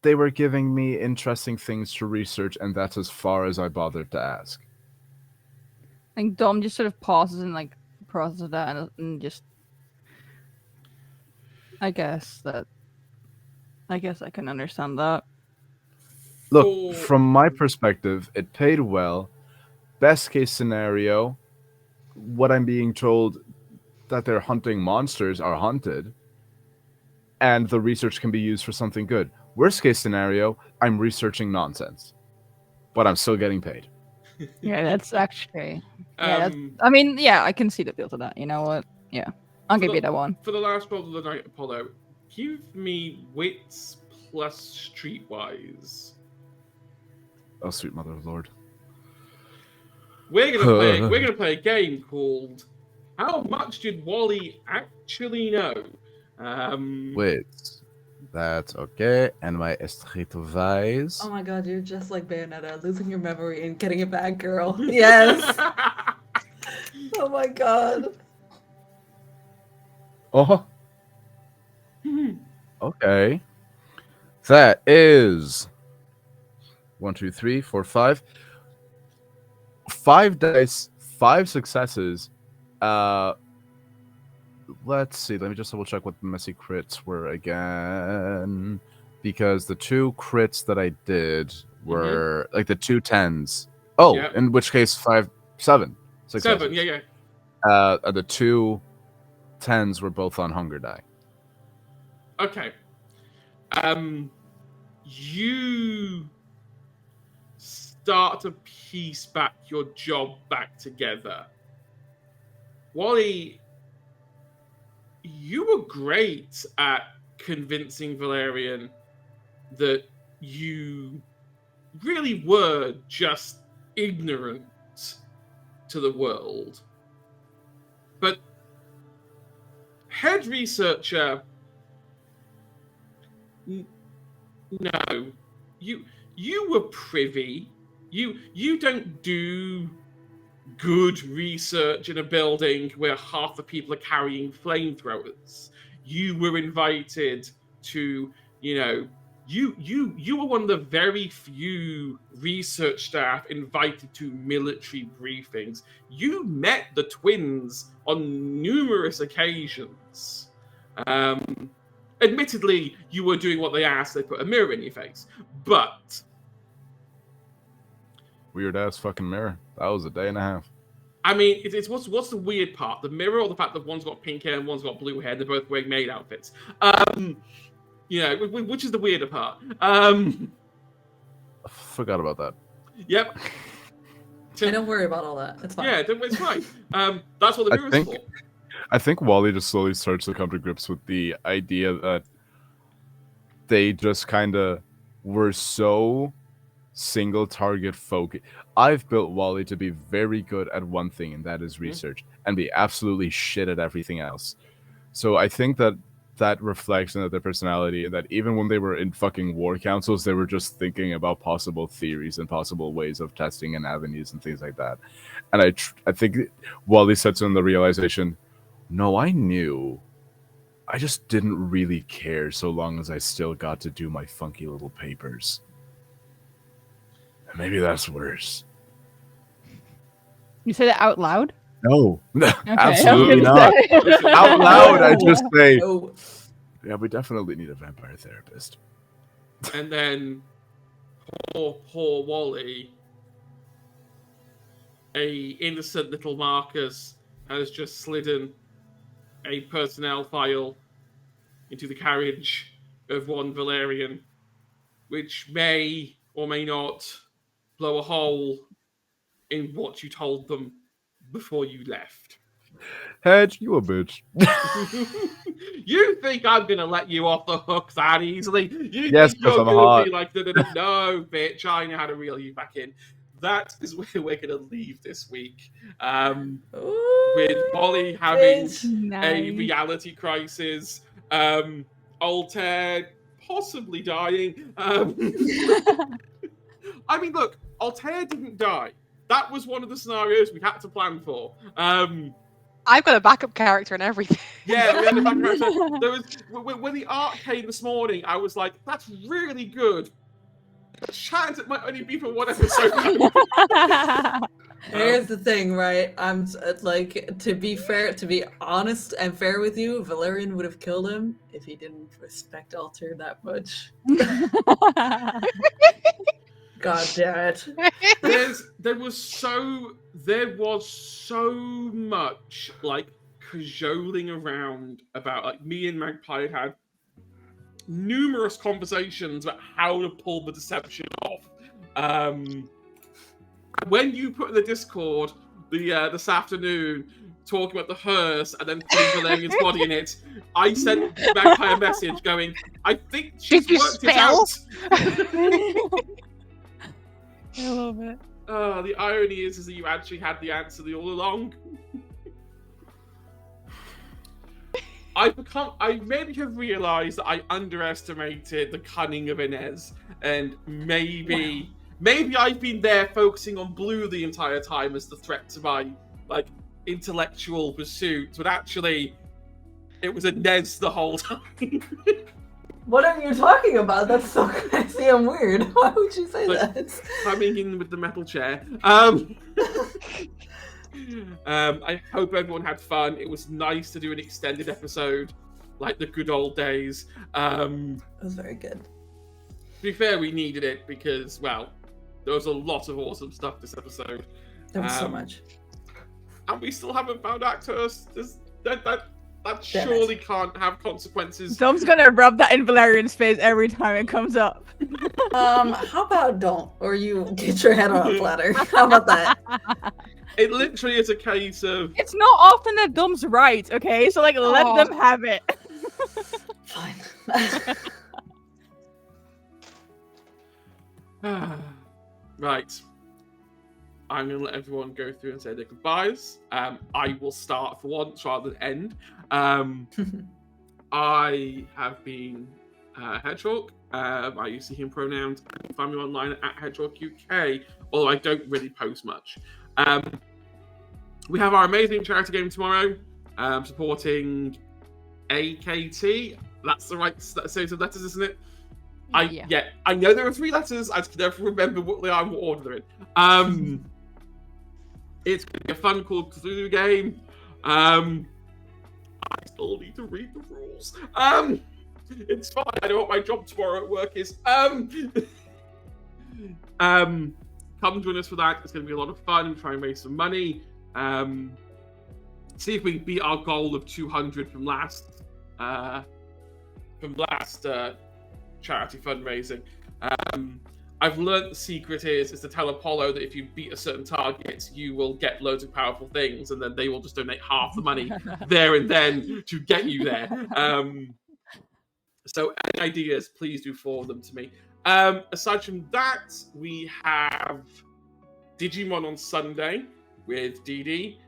they were giving me interesting things to research, and that's as far as I bothered to ask. I think Dom just sort of pauses and like processes that and just. I guess I can understand that. Look, from my perspective, it paid well. Best case scenario, what I'm being told that they're hunting monsters are hunted, and the research can be used for something good. Worst case scenario, I'm researching nonsense, but I'm still getting paid. Yeah, that's actually. Yeah, I mean, yeah, I can see the appeal to that. You know what? Yeah, I'll give you that one. For the last roll of the night, Apollo, give me wits plus streetwise. Oh, sweet mother of Lord. We're gonna play a game called How Much Did Wally Actually Know? Wait, that's okay. And my streetwise. Oh my god, you're just like Bayonetta, losing your memory and getting it back, girl. Yes. Oh my god. Oh. Okay. That is 1, 2, 3, 4, 5. 5 dice, 5 successes. Let's see. Let me just double check what the messy crits were again, because the 2 crits that I did were like the 2 10s. Oh, Yeah. in which case 7 successes. 7, yeah. The 2 10s were both on hunger die. Okay. You start to piece back your job back together. Wally, you were great at convincing Valerian that you really were just ignorant to the world. But head researcher, no, you were privy. You don't do good research in a building where half the people are carrying flamethrowers. You were invited to, you were one of the very few research staff invited to military briefings. You met the twins on numerous occasions. Admittedly, you were doing what they asked. They put a mirror in your face. But Weird ass fucking mirror. That was a day and a half. I mean, it's what's the weird part? The mirror or the fact that one's got pink hair and one's got blue hair? They're both wearing maid outfits. Which is the weirder part? Forgot about that. Yep. Hey, don't worry about all that. It's fine. Yeah, it's fine. That's what the mirror's think- for. I think Wally just slowly starts to come to grips with the idea that they just kind of were so single target focused. I've built Wally to be very good at one thing, and that is research, and be absolutely shit at everything else. So I think that reflects into their personality, and that even when they were in fucking war councils, they were just thinking about possible theories and possible ways of testing and avenues and things like that. And I think Wally sets in the realization, no, I knew. I just didn't really care so long as I still got to do my funky little papers. And maybe that's worse. You say that out loud? No, Okay, absolutely I not. was gonna say. Out loud, I just say, Oh, yeah, we definitely need a vampire therapist. And then poor Wally, a innocent little Marcus, has just slidden a personnel file into the carriage of one Valerian, which may or may not blow a hole in what you told them before you left. Hedge, you a bitch. You think I'm gonna let you off the hook that easily? You Yes, think you're 'cause I'm gonna hot. be like, no, bitch, I know how to reel you back in. That is where we're gonna leave this week. With Molly having bitch. a Nice. reality crisis, Altair possibly dying. I mean, look, Altair didn't die. That was one of the scenarios we had to plan for. I've got a backup character and everything. Yeah, we had a background. So there was when the art came this morning, I was like, "That's really good." The chance it might only be for one episode. Here's the thing, right? I'm like, to be fair, to be honest and fair with you, Valerian would have killed him if he didn't respect Altair that much. God damn it. There was so much like cajoling around about, like, me and Magpie had numerous conversations about how to pull the deception off. When you put in the Discord this afternoon talking about the hearse and then putting Valerian's body in it, I sent Magpie a message going, I think she's Did you worked it spell? out. I love it. The irony is that you actually had the answer all along. I maybe have realised that I underestimated the cunning of Inez, and maybe I've been there focusing on Blue the entire time as the threat to my, like, intellectual pursuits, but actually it was Inez the whole time. What are you talking about? That's so crazy and weird. Why would you say Like, that? Coming in with the metal chair. I hope everyone had fun. It was nice to do an extended episode, like the good old days. It was very good. To be fair, we needed it because, well, there was a lot of awesome stuff this episode. There was so much. And we still haven't found actors. That Damn surely can't have consequences. Dom's gonna rub that in Valerian's face every time it comes up. How about don't? Or you get your head on a platter. How about that? It literally is a case of... It's not often that Dom's right, okay? So, like, let Aw. them have it. Fine. Right. I'm going to let everyone go through and say their goodbyes. I will start for once rather than end. I have been Hedgehog. I use he, him pronouns. You can find me online at HedgehogUK, although I don't really post much. We have our amazing charity game tomorrow, supporting AKT. That's the right series of letters, isn't it? Yeah. I know there are 3 letters. I just can never remember what they are and what order they're in. It's going to be a fun, cool Cthulhu game. I still need to read the rules. It's fine. I know what my job tomorrow at work is. Come join us for that. It's going to be a lot of fun. Try and raise some money. See if we beat our goal of 200 from last charity fundraising. I've learned the secret is to tell Apollo that if you beat a certain target, you will get loads of powerful things, and then they will just donate half the money there and then to get you there. So any ideas, please do forward them to me. Aside from that, we have Digimon on Sunday with Dee,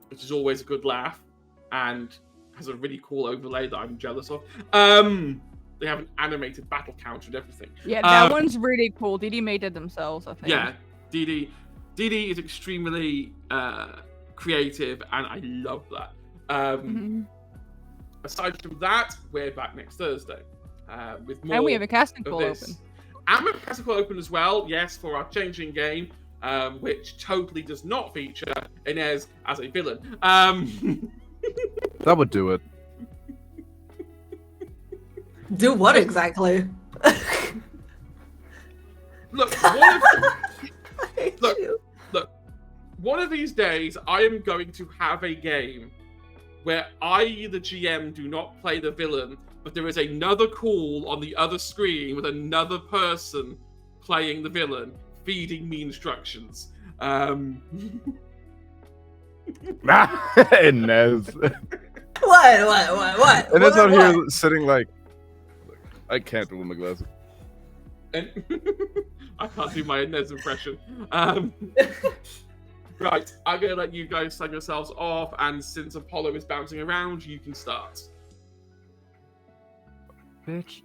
which is always a good laugh and has a really cool overlay that I'm jealous of. They have an animated battle counter and everything. Yeah, that one's really cool. Didi made it themselves, I think. Yeah, Dee is extremely creative, and I love that. Aside from that, we're back next Thursday with more. And we have a casting call open. And we have a casting call open as well, yes, for our changing game, which totally does not feature Inez as a villain. That would do it. Do what exactly? Look, one of these days, I am going to have a game where I, the GM, do not play the villain, but there is another call on the other screen with another person playing the villain, feeding me instructions. Inez. What? Inez out here sitting like, I can't do my glasses. And I can't do my Inez impression. Right, I'm going to let you guys sign yourselves off, and since Apollo is bouncing around, you can start. Bitch.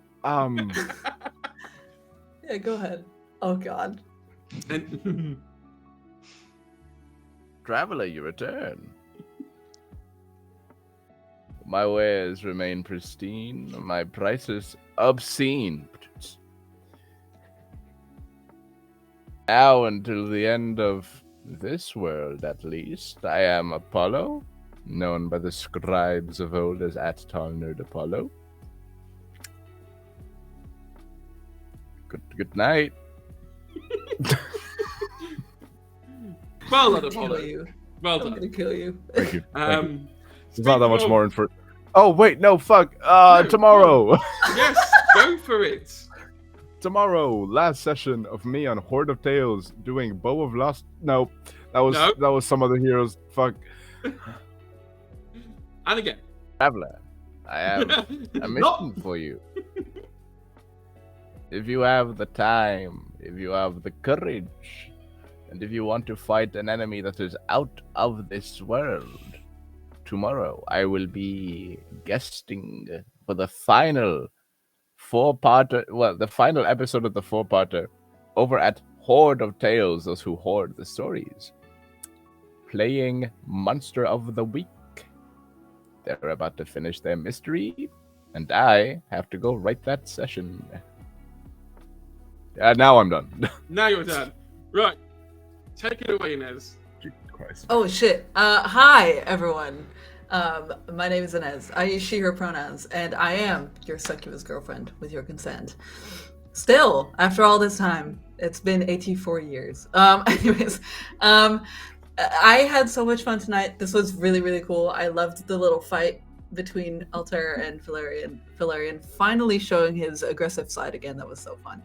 Yeah, go ahead. Oh, God. And Traveler, you return. My wares remain pristine, my prices obscene. Now until the end of this world, at least, I am Apollo, known by the scribes of old as @TallNerd Apollo. Good night. well done, Kill Apollo. you. Well I'm done. gonna kill you. Thank you. Thank you. There's Speaking not that much of- more in for. Oh wait, no, fuck. No, Tomorrow. Yes, go for it. Tomorrow, last session of me on Horde of Tales doing Bow of Lost. No, that was some other heroes. Fuck. And again. Traveler, I have a mission for you. If you have the time, if you have the courage, and if you want to fight an enemy that is out of this world, tomorrow I will be guesting for the final the final episode of the 4-parter over at Horde of Tales, those who hoard the stories, playing Monster of the Week. They're about to finish their mystery, and I have to go write that session. Now I'm done. Now you're done. Right. Take it away, Inez. Jesus Christ. Oh shit. Hi everyone. My name is Inez. I use she, her pronouns, and I am your succubus girlfriend with your consent. Still, after all this time, it's been 84 years. Anyways, I had so much fun tonight. This was really, really cool. I loved the little fight between Altair and Valerian finally showing his aggressive side again. That was so fun.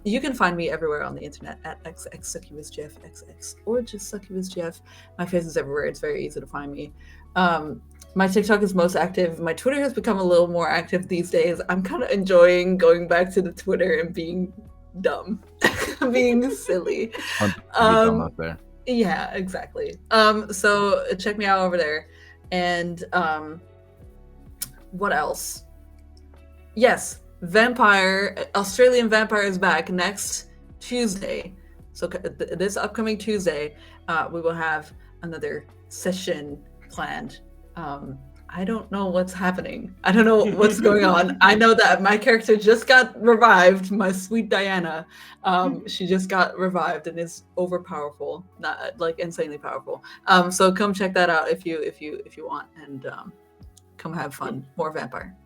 You can find me everywhere on the internet at xxsuccubusjeff or just succubusjeff. My face is everywhere. It's very easy to find me. My TikTok is most active. My Twitter has become a little more active these days. I'm kind of enjoying going back to the Twitter and being dumb, being silly. Dumb out there. Yeah, exactly. So check me out over there. And what else? Yes. Australian Vampire is back next Tuesday. So this upcoming Tuesday, we will have another session planned. I don't know what's happening. I don't know what's going on. I know that my character just got revived, my sweet Diana. She just got revived and is overpowerful, not like insanely powerful. So come check that out if you want, and come have fun. More vampire.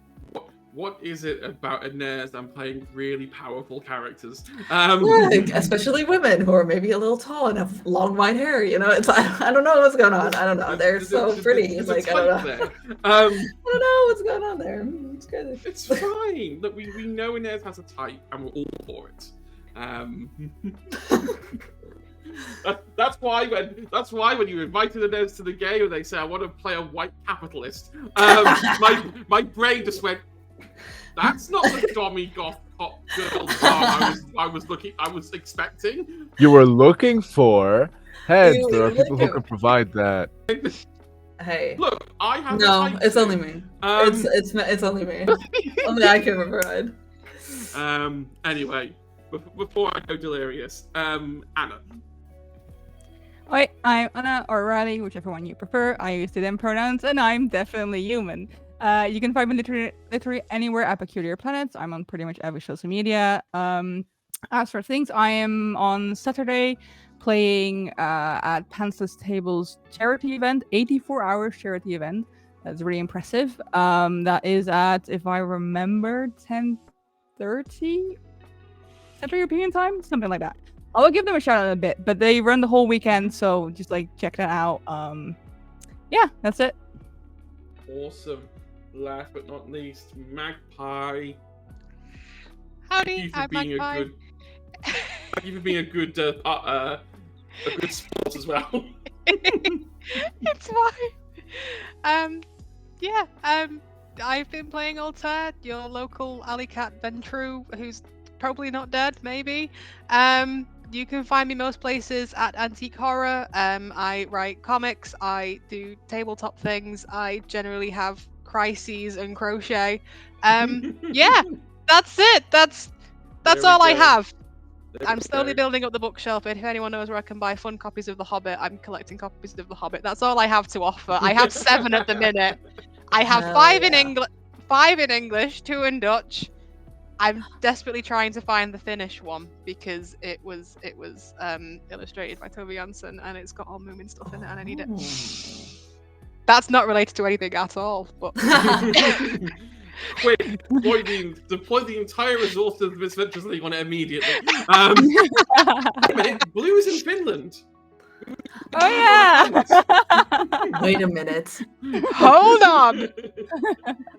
what is it about Inez I'm playing really powerful characters? Especially women who are maybe a little tall and have long white hair. You know, it's I don't know what's going on. I don't know. They're so pretty. There's Like a I don't type know. there. I don't know what's going on there. It's good. It's fine. Look, we know Inez has a type, and we're all for it. That's why when you invited Inez to the game and they say I want to play a white capitalist, my brain just went. That's not the Dommy goth pop girl I was expecting. You were looking for heads. You There are were people who looking- can provide that. Hey. Look, I have. No, a type it's too. only me. It's only me. Only I can provide. Anyway, before I go delirious, Anna. Wait, I'm Anna or Riley, whichever one you prefer. I use they them pronouns, and I'm definitely human. You can find me literally anywhere at Peculiar Planets. I'm on pretty much every social media. As for things, I am on Saturday playing at Pantsless Table's charity event, 84-hour charity event. That's really impressive. That is at, if I remember, 10:30 Central European time, something like that. I will give them a shout out in a bit, but they run the whole weekend, so just like check that out. Yeah, that's it. Awesome. Last but not least, Magpie. Howdy, Thank you for I'm being Magpie. thank you for being a good sport as well. It's fine. I've been playing Altair, your local alley cat Ventru, who's probably not dead, maybe. You can find me most places at Antique Horror. I write comics, I do tabletop things, I generally have crises and crochet. Yeah, that's it. That's There we all I go. have. There I'm we slowly go. building up the bookshelf. If anyone knows where I can buy fun copies of The Hobbit, I'm collecting copies of The Hobbit. That's all I have to offer. I have 7 at the minute. I have Hell 5 in yeah. 5 in English, 2 in Dutch. I'm desperately trying to find the Finnish one because it was illustrated by Toby Janssen and it's got all Moomin stuff in it and I need it. That's not related to anything at all. But Wait, deploy the entire resources of Miss Ventures League on it immediately. Wait a minute, Blue's in Finland. Oh yeah. Wait a minute. hold on,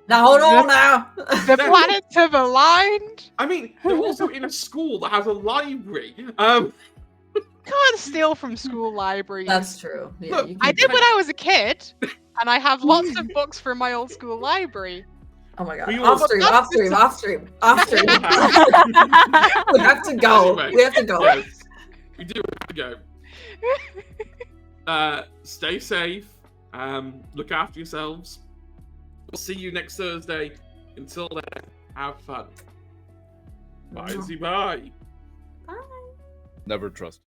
Now hold on now. the planets have aligned. I mean, they're also in a school that has a library. Can't steal from school libraries. That's true. Yeah, Look, you I can- did when I was a kid, and I have lots of books from my old school library. Oh my god. We will- Off stream. We have to go. Anyway, We have to go. yes, we do have to go. Stay safe. Look after yourselves. We'll see you next Thursday. Until then, have fun. Bye. Bye. Bye. Never trust.